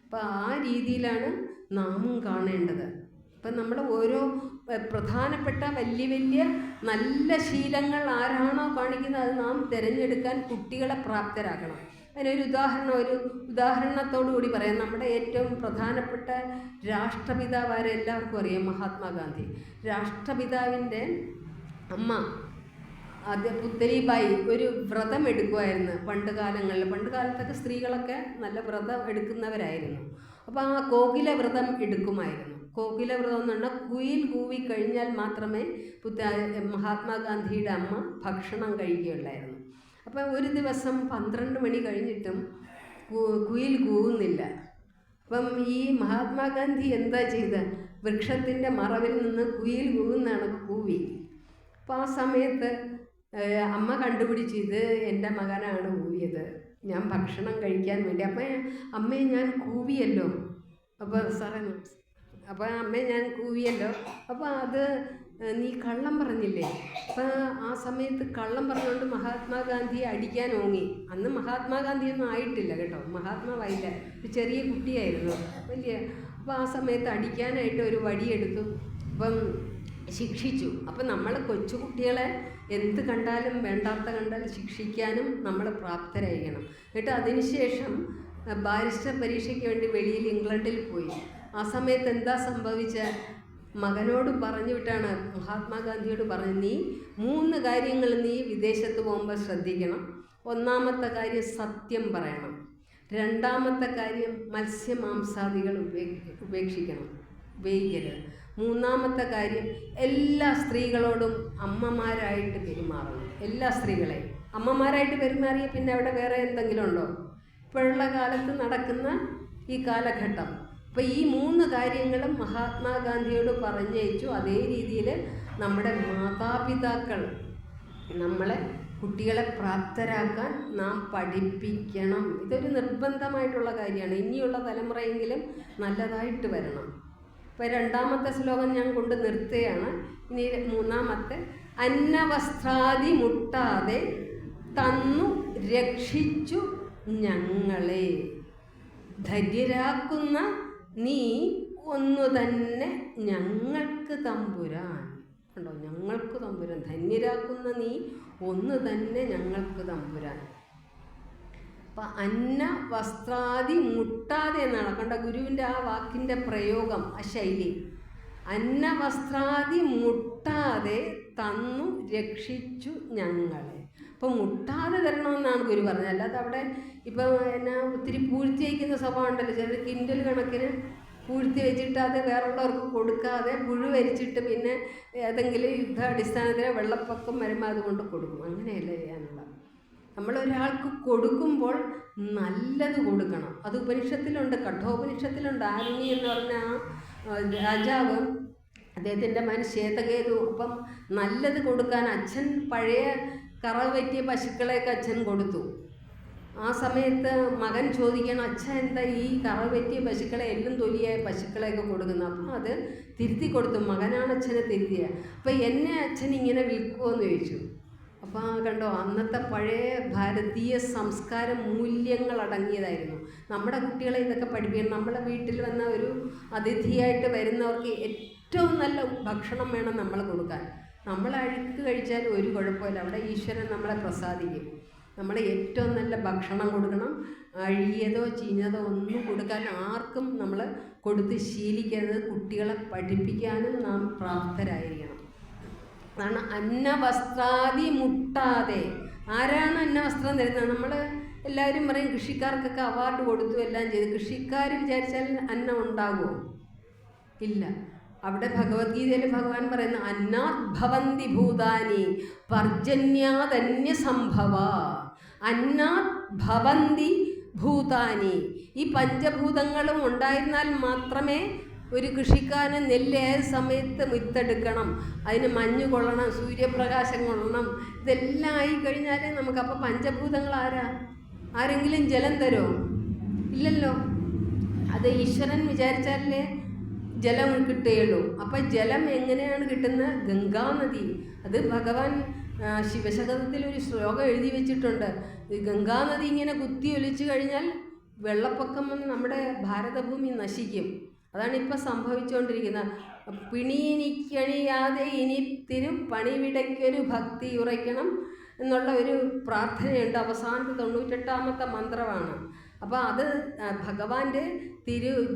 അപ്പോൾ ആ രീതിയിലാണ് നാമും കാണേണ്ടത്. അപ്പം നമ്മൾ ഓരോ പ്രധാനപ്പെട്ട വലിയ നല്ല ശീലങ്ങൾ ആരാണോ കാണിക്കുന്നത് അത് നാം തിരഞ്ഞെടുക്കാൻ കുട്ടികളെ പ്രാപ്തരാക്കണം. അതിനൊരു ഉദാഹരണത്തോടു കൂടി പറയാം. നമ്മുടെ ഏറ്റവും പ്രധാനപ്പെട്ട രാഷ്ട്രപിതാവാരെ എല്ലാവർക്കും അറിയാം, മഹാത്മാഗാന്ധി. രാഷ്ട്രപിതാവിൻ്റെ അമ്മ പുത്തലിബായി ഒരു വ്രതം എടുക്കുമായിരുന്നു പണ്ട് കാലത്തൊക്കെ സ്ത്രീകളൊക്കെ നല്ല വ്രതം എടുക്കുന്നവരായിരുന്നു. അപ്പോൾ ആ കോകില വ്രതം എടുക്കുമായിരുന്നു. കോകില വ്രതം എന്ന് പറഞ്ഞാൽ കുയിൽ കൂവി കഴിഞ്ഞാൽ മാത്രമേ മഹാത്മാഗാന്ധിയുടെ അമ്മ ഭക്ഷണം കഴിക്കുകയുള്ളായിരുന്നു. അപ്പോൾ ഒരു ദിവസം 12 മണി കഴിഞ്ഞിട്ടും കുയിൽ കൂവുന്നില്ല. അപ്പം ഈ മഹാത്മാഗാന്ധി എന്താ ചെയ്തത്? വൃക്ഷത്തിൻ്റെ മറവിൽ നിന്ന് കുയിൽ കൂവുന്നതാണ് കൂവി. അപ്പോൾ ആ സമയത്ത് അമ്മ കണ്ടുപിടിച്ച് ഇത് എൻ്റെ മകനാണ് കൂവിയത്, ഞാൻ ഭക്ഷണം കഴിക്കാൻ വേണ്ടി. അമ്മയെ ഞാൻ കൂവിയല്ലോ. അപ്പോൾ അമ്മയെ ഞാൻ കൂവിയല്ലോ. അപ്പോൾ അത് നീ കള്ളം പറഞ്ഞില്ലേ? അപ്പോൾ ആ സമയത്ത് കള്ളം പറഞ്ഞുകൊണ്ട് മഹാത്മാഗാന്ധിയെ അടിക്കാൻ ഓങ്ങി. അന്ന് മഹാത്മാഗാന്ധിയൊന്നും ആയിട്ടില്ല കേട്ടോ, മഹാത്മാവായില്ല, ഒരു ചെറിയ കുട്ടിയായിരുന്നു വലിയ. അപ്പോൾ ആ സമയത്ത് അടിക്കാനായിട്ട് ഒരു വടിയെടുത്തു. അപ്പം ശിക്ഷിച്ചു. അപ്പം നമ്മൾ കൊച്ചുകുട്ടികളെ എന്ത് കണ്ടാലും വേണ്ടാത്ത കണ്ടാൽ ശിക്ഷിക്കാനും നമ്മൾ പ്രാപ്തരായിരിക്കണം. എന്നിട്ട് അതിനുശേഷം ബാരിസ്റ്റർ പരീക്ഷയ്ക്ക് വേണ്ടി വെളിയിൽ ഇംഗ്ലണ്ടിൽ പോയി. ആ സമയത്ത് എന്താ സംഭവിച്ച? മകനോട് പറഞ്ഞു വിട്ടാണ്, മഹാത്മാഗാന്ധിയോട് പറഞ്ഞു, നീ 3 കാര്യങ്ങൾ നീ വിദേശത്ത് പോകുമ്പോൾ ശ്രദ്ധിക്കണം. ഒന്നാമത്തെ കാര്യം സത്യം പറയണം. രണ്ടാമത്തെ കാര്യം മത്സ്യമാംസാദികൾ ഉപയോഗിക്കരുത്. മൂന്നാമത്തെ കാര്യം എല്ലാ സ്ത്രീകളോടും അമ്മമാരായിട്ട് പെരുമാറണം. എല്ലാ സ്ത്രീകളെയും അമ്മമാരായിട്ട് പെരുമാറിയ പിന്നെ അവിടെ വേറെ എന്തെങ്കിലും ഉണ്ടോ? ഇപ്പോഴുള്ള കാലത്ത് നടക്കുന്ന ഈ കാലഘട്ടം. അപ്പോൾ ഈ 3 കാര്യങ്ങളും മഹാത്മാഗാന്ധിയോട് പറഞ്ഞയച്ചു. അതേ രീതിയിൽ നമ്മുടെ മാതാപിതാക്കൾ നമ്മളെ കുട്ടികളെ പ്രാപ്തരാക്കാൻ നാം പഠിപ്പിക്കണം. ഇതൊരു നിർബന്ധമായിട്ടുള്ള കാര്യമാണ്. ഇനിയുള്ള തലമുറയെങ്കിലും നല്ലതായിട്ട് വരണം. ഇപ്പോൾ രണ്ടാമത്തെ ശ്ലോകം ഞാൻ കൊണ്ട് നിർത്തുകയാണ്. ഇനി മൂന്നാമത്തെ, അന്നവസ്ത്രാദി മുട്ടാതെ തന്നു രക്ഷിച്ചു ഞങ്ങളെ, ധന്യരാക്കുന്ന നീ ഒന്നു തന്നെ ഞങ്ങൾക്ക് തമ്പുരാൻ. കണ്ടോ, ഞങ്ങൾക്ക് തമ്പുരാൻ, ധന്യരാക്കുന്ന നീ ഒന്ന് തന്നെ ഞങ്ങൾക്ക് തമ്പുരാൻ. അപ്പം അന്ന വസ്ത്രാദി മുട്ടാതെ എന്നാണ്. കണ്ട ഗുരുവിൻ്റെ ആ വാക്കിൻ്റെ പ്രയോഗം, ആ ശൈലി. അന്ന വസ്ത്രാദി മുട്ടാതെ തന്നു രക്ഷിച്ചു ഞങ്ങളെ. അപ്പോൾ മുട്ടാതെ തരണമെന്നാണ് ഗുരു പറഞ്ഞത്. അല്ലാതെ അവിടെ ഇപ്പം എന്നാ ഒത്തിരി പൂഴ്ത്തി വയ്ക്കുന്ന സ്വഭാവം ഉണ്ടല്ലോ. ചിലർ കിൻഡൽ കണക്കിന് പൂഴ്ത്തി വെച്ചിട്ട് അത് വേറുള്ളവർക്ക് കൊടുക്കാതെ പുഴു വരിച്ചിട്ട് പിന്നെ ഏതെങ്കിലും യുദ്ധാടിസ്ഥാനത്തിലെ വെള്ളപ്പൊക്കം വരുമ്പോൾ അതുകൊണ്ട് കൊടുക്കും. അങ്ങനെയല്ല ചെയ്യാനുള്ള. നമ്മളൊരാൾക്ക് കൊടുക്കുമ്പോൾ നല്ലത് കൊടുക്കണം. അത് ഉപനിഷത്തിലുണ്ട്, കഠോപനിഷത്തിലുണ്ട്. ആരുണി എന്ന് പറഞ്ഞ ആ രാജാവ്, അദ്ദേഹത്തിൻ്റെ മകൻ ശ്വേതകേതു. അപ്പം നല്ലത് കൊടുക്കാൻ അച്ഛൻ പഴയ കറവ് പറ്റിയ പശുക്കളെയൊക്കെ അച്ഛൻ കൊടുത്തു. ആ സമയത്ത് മകൻ ചോദിക്കണം, അച്ഛൻ എന്താ ഈ കറവ് പറ്റിയ പശുക്കളെ, എല്ലാം തൊലിയായ പശുക്കളെയൊക്കെ കൊടുക്കുന്നത്? അപ്പം അത് തിരുത്തി കൊടുത്തു. മകനാണ് അച്ഛനെ തിരുത്തിയത്. അപ്പം എന്നെ അച്ഛൻ ഇങ്ങനെ വിൽക്കുമോ എന്ന് ചോദിച്ചു. അപ്പോൾ കണ്ടോ, അന്നത്തെ പഴയ ഭാരതീയ സംസ്കാര മൂല്യങ്ങൾ അടങ്ങിയതായിരുന്നു. നമ്മുടെ കുട്ടികളെ ഇതൊക്കെ പഠിപ്പിക്കണം. നമ്മളെ വീട്ടിൽ വന്ന ഒരു അതിഥിയായിട്ട് വരുന്നവർക്ക് ഏറ്റവും നല്ല ഭക്ഷണം വേണം നമ്മൾ കൊടുക്കാൻ. നമ്മൾ അഴുക്ക് കഴിച്ചാൽ ഒരു കുഴപ്പമില്ല, അവിടെ ഈശ്വരൻ നമ്മളെ പ്രസാദിക്കും. നമ്മൾ ഏറ്റവും നല്ല ഭക്ഷണം കൊടുക്കണം. അഴുകിയതോ ചീഞ്ഞതോ ഒന്നും കൊടുക്കാൻ ആർക്കും നമ്മൾ കൊടുത്ത് ശീലിക്കരുത്. കുട്ടികളെ പഠിപ്പിക്കാനും നാം പ്രാപ്തരായിരിക്കണം. അതാണ് അന്നവസ്ത്രാദി മുട്ടാതെ. ആരാണ് അന്നവസ്ത്രം തരുന്നത്? നമ്മൾ എല്ലാവരും പറയും കൃഷിക്കാർക്കൊക്കെ അവാർഡ് കൊടുത്തു എല്ലാം ചെയ്തു. കൃഷിക്കാർ വിചാരിച്ചാൽ അന്നം ഉണ്ടാകുമോ? ഇല്ല. അവിടെ ഭഗവത്ഗീതയിൽ ഭഗവാൻ പറയുന്ന അന്നാത് ഭവന്തി ഭൂതാനി പർജന്യാദന്യ സംഭവ. അന്നാത് ഭവന്തി ഭൂതാനി. ഈ പഞ്ചഭൂതങ്ങളും ഉണ്ടായിരുന്നാൽ മാത്രമേ ഒരു കൃഷിക്കാരൻ നെല്ല് ഏത് സമയത്ത് വിത്തെടുക്കണം, അതിന് മഞ്ഞ് കൊള്ളണം, സൂര്യപ്രകാശം കൊള്ളണം, ഇതെല്ലാം ആയിക്കഴിഞ്ഞാലേ നമുക്ക്. അപ്പോൾ പഞ്ചഭൂതങ്ങൾ ആരെങ്കിലും ജലം തരുമോ? ഇല്ലല്ലോ. അത് ഈശ്വരൻ വിചാരിച്ചാലേ ജലം കിട്ടുകയുള്ളൂ. അപ്പം ജലം എങ്ങനെയാണ് കിട്ടുന്നത്? ഗംഗാനദി. അത് ഭഗവാൻ ശിവശതകത്തിൽ ഒരു ശ്ലോകം എഴുതി വെച്ചിട്ടുണ്ട്. ഈ ഗംഗാനദി ഇങ്ങനെ കുത്തി ഒലിച്ചു കഴിഞ്ഞാൽ വെള്ളപ്പൊക്കം വന്ന് നമ്മുടെ ഭാരതഭൂമി നശിക്കും. അതാണ് ഇപ്പം സംഭവിച്ചുകൊണ്ടിരിക്കുന്നത്. പിണിയിനിക്കണിയാതെ ഇനി പണിവിടയ്ക്കൊരു ഭക്തി ഉറയ്ക്കണം എന്നുള്ള ഒരു പ്രാർത്ഥനയുണ്ട്. അവസാനത്തെ 98ാമത്തെ മന്ത്രമാണ്. അപ്പോൾ അത് ഭഗവാന്റെ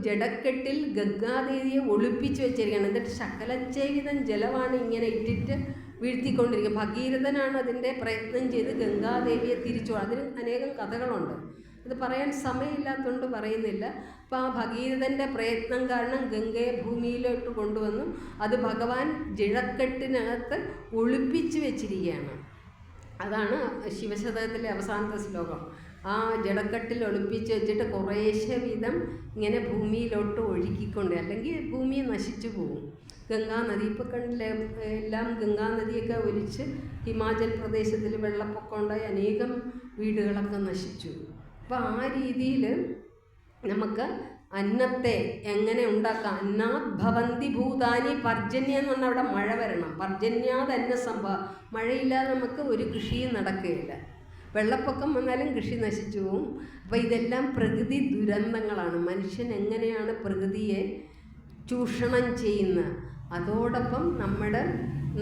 ജടക്കെട്ടിൽ ഗംഗാദേവിയെ ഒളിപ്പിച്ച് വെച്ചിരിക്കുകയാണ്. എന്നിട്ട് ശകലച്ചേവിധം ജലമാണ് ഇങ്ങനെ ഇട്ടിട്ട് വീഴ്ത്തിക്കൊണ്ടിരിക്കുക. ഭഗീരഥനാണ് അതിൻ്റെ പ്രയത്നം ചെയ്ത് ഗംഗാദേവിയെ തിരിച്ചു. അതിന് അനേകം കഥകളുണ്ട്. അത് പറയാൻ സമയമില്ലാത്തതുകൊണ്ട് പറയുന്നില്ല. അപ്പോൾ ആ ഭഗീരഥൻ്റെ പ്രയത്നം കാരണം ഗംഗയെ ഭൂമിയിലോട്ട് കൊണ്ടുവന്നു. അത് ഭഗവാൻ ജടക്കെട്ടിനകത്ത് ഒളിപ്പിച്ച് വെച്ചിരിക്കുകയാണ്. അതാണ് ശിവശതകത്തിലെ അവസാനത്തെ ശ്ലോകം. ആ ജടക്കെട്ടിൽ ഒളിപ്പിച്ച് വെച്ചിട്ട് കുറേശ്ശെ വീതം ഇങ്ങനെ ഭൂമിയിലോട്ട് ഒഴുക്കിക്കൊണ്ട്, അല്ലെങ്കിൽ ഭൂമി നശിച്ചു പോകും. ഗംഗാനദി ഇപ്പോൾ കണ്ടില്ലേ, എല്ലാം ഗംഗാനദിയൊക്കെ ഒലിച്ച് ഹിമാചൽ പ്രദേശത്തിൽ വെള്ളപ്പൊക്കം ഉണ്ടായി അനേകം വീടുകളൊക്കെ നശിച്ചു. അപ്പോൾ ആ രീതിയിൽ നമുക്ക് അന്നത്തെ എങ്ങനെ ഉണ്ടാക്കാം? അന്നാത് ഭവന്തി ഭൂതാനി പർജന്യ എന്ന് പറഞ്ഞാൽ അവിടെ മഴ വരണം. പർജന്യാത് അന്ന സംഭവ. മഴയില്ലാതെ നമുക്ക് ഒരു കൃഷിയും നടക്കുകയില്ല. വെള്ളപ്പൊക്കം വന്നാലും കൃഷി നശിച്ചു പോവും. അപ്പോൾ ഇതെല്ലാം പ്രകൃതി ദുരന്തങ്ങളാണ്. മനുഷ്യൻ എങ്ങനെയാണ് പ്രകൃതിയെ ചൂഷണം ചെയ്യുന്നത്? അതോടൊപ്പം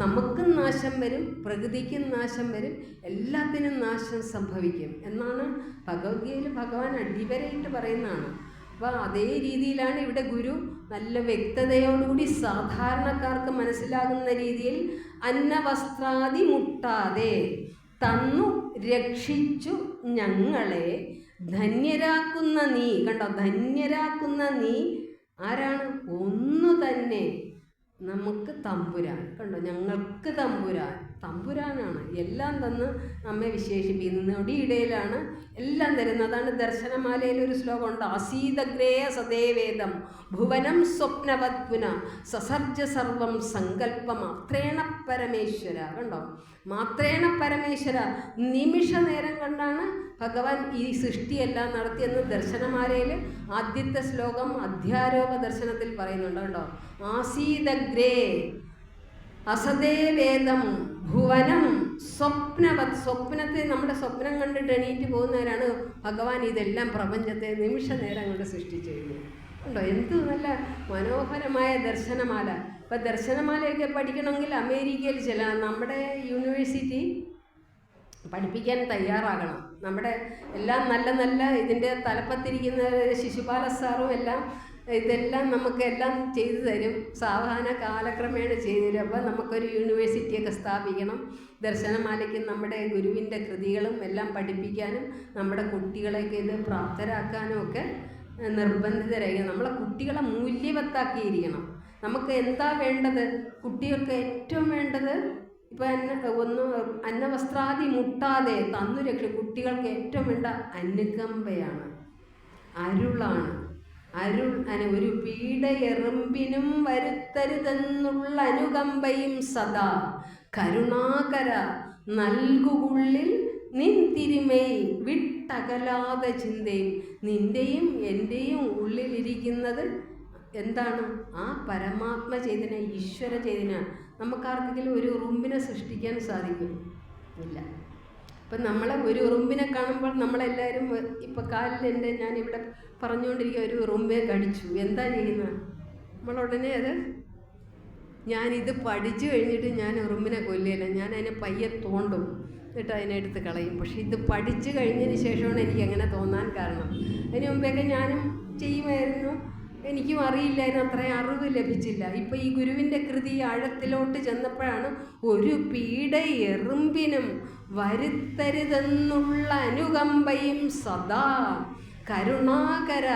നമുക്കും നാശം വരും, പ്രകൃതിക്കും നാശം വരും, എല്ലാത്തിനും നാശം സംഭവിക്കും എന്നാണ് ഭഗവത്ഗീതയിൽ ഭഗവാൻ അടിവരയിട്ട് പറയുന്നതാണ്. അപ്പോൾ അതേ രീതിയിലാണ് ഇവിടെ ഗുരു നല്ല വ്യക്തതയോടുകൂടി സാധാരണക്കാർക്ക് മനസ്സിലാകുന്ന രീതിയിൽ അന്നവസ്ത്രാദി മുട്ടാതെ തന്നു രക്ഷിച്ചു ഞങ്ങളെ, ധന്യരാക്കുന്ന നീ. കണ്ടോ, ധന്യരാക്കുന്ന നീ ആരാണ്? ഒന്നു തന്നെ നമുക്ക് തമ്പുരാൻ. കണ്ടോ, ഞങ്ങൾക്ക് തമ്പുരാൻ. തമ്പുരാനാണ് എല്ലാം തന്ന് നമ്മെ വിശേഷിപ്പിക്കുന്നത്. നൊടിയിടയിലാണ് എല്ലാം തരുന്നത്. അതാണ് ദർശനമാലയിൽ ഒരു ശ്ലോകമുണ്ട്, ആസീതഗ്രേയ സദേവേദം ഭുവനം സ്വപ്നവത്പുന സസർജ സർവം സങ്കല്പ മാത്രേണ പരമേശ്വര. കണ്ടോ, മാത്രേണ പരമേശ്വര, നിമിഷ നേരം കൊണ്ടാണ് ഭഗവാൻ ഈ സൃഷ്ടിയെല്ലാം നടത്തിയെന്ന് ദർശനമാലയിൽ ആദ്യത്തെ ശ്ലോകം അധ്യാരോപ ദർശനത്തിൽ പറയുന്നുണ്ട്. കേട്ടോ, ആസീതഗ്രേ അസദേ വേദം ഭുവനം സ്വപ്നവത്, സ്വപ്നത്തെ നമ്മുടെ സ്വപ്നം കണ്ടിട്ട് എണീറ്റ് പോകുന്നവരാണ് ഭഗവാൻ ഇതെല്ലാം പ്രപഞ്ചത്തെ നിമിഷ നേരം കൊണ്ട് സൃഷ്ടിച്ചു കഴിഞ്ഞു. ഉണ്ടോ, എന്ത് നല്ല മനോഹരമായ ദർശനമാല. ഇപ്പം ദർശനമാലയൊക്കെ പഠിക്കണമെങ്കിൽ അമേരിക്കയിൽ ചെല്ലണം. നമ്മുടെ യൂണിവേഴ്സിറ്റി പഠിപ്പിക്കാൻ തയ്യാറാകണം. നമ്മുടെ എല്ലാം നല്ല നല്ല ഇതിൻ്റെ തലപ്പത്തിരിക്കുന്ന ശിശുപാല സാറും എല്ലാം ഇതെല്ലാം നമുക്കെല്ലാം ചെയ്തു തരും. സാവധാന കാലക്രമേണ ചെയ്തു തരും. അപ്പോൾ നമുക്കൊരു യൂണിവേഴ്സിറ്റിയൊക്കെ സ്ഥാപിക്കണം. ദർശനമാലയ്ക്ക് നമ്മുടെ ഗുരുവിൻ്റെ കൃതികളും എല്ലാം പഠിപ്പിക്കാനും നമ്മുടെ കുട്ടികളെയൊക്കെ ഇത് പ്രാപ്തരാക്കാനും ഒക്കെ നിർബന്ധിതരായിരിക്കണം. നമ്മളെ കുട്ടികളെ മൂല്യവത്താക്കിയിരിക്കണം. നമുക്ക് എന്താ വേണ്ടത്? കുട്ടികൾക്ക് ഏറ്റവും വേണ്ടത് ഇപ്പം അന്നവസ്ത്രാദി മുട്ടാതെ തന്നു രക്ഷ. കുട്ടികൾക്ക് ഏറ്റവും വേണ്ട അനുകമ്പയാണ്, അരുളാണ്. ഒരു പീഡയെറുമ്പിനും വരുത്തരുതെന്നുള്ള അനുകമ്പയും സദാ കരുണാകര നൽകുള്ളിൽ നിൻ തിരുമൈ വിട്ടകലാതെ ചിന്തയും. നിൻ്റെയും എൻ്റെയും ഉള്ളിലിരിക്കുന്നത് എന്താണ്? ആ പരമാത്മ ചൈതന്യ, ഈശ്വര ചൈതന്യ. നമുക്കാർക്കെങ്കിലും ഒരു ഉറുമ്പിനെ സൃഷ്ടിക്കാൻ സാധിക്കും? ഇല്ല. ഇപ്പം നമ്മളെ ഒരു ഉറുമ്പിനെ കാണുമ്പോൾ നമ്മളെല്ലാവരും ഇപ്പം കാലിലെൻ്റെ ഞാനിവിടെ പറഞ്ഞുകൊണ്ടിരിക്കുക ഒരു ഉറുമ്പെ കടിച്ചു, എന്താ ചെയ്യുന്നത്? നമ്മളുടനെ അത് ഞാനിത് പഠിച്ചു കഴിഞ്ഞിട്ട് ഞാൻ ഉറുമ്പിനെ കൊല്ലില്ല, ഞാൻ അതിനെ പയ്യെ തോണ്ടും, എന്നിട്ട് അതിനെ എടുത്ത് കളയും. പക്ഷേ ഇത് പഠിച്ചു കഴിഞ്ഞതിന് ശേഷമാണ് എനിക്ക് അങ്ങനെ തോന്നാൻ കാരണം. അതിന് മുമ്പേയൊക്കെ ഞാനും ചെയ്യുമായിരുന്നു, എനിക്കും അറിയില്ലായിരുന്നു, അത്രയും അറിവ് ലഭിച്ചില്ല. ഇപ്പം ഈ ഗുരുവിൻ്റെ കൃതി ആഴത്തിലോട്ട് ചെന്നപ്പോഴാണ് ഒരു പീഡ എറുമ്പിനും വരുത്തരുതെന്നുള്ള അനുകമ്പയും സദാ കരുണാകര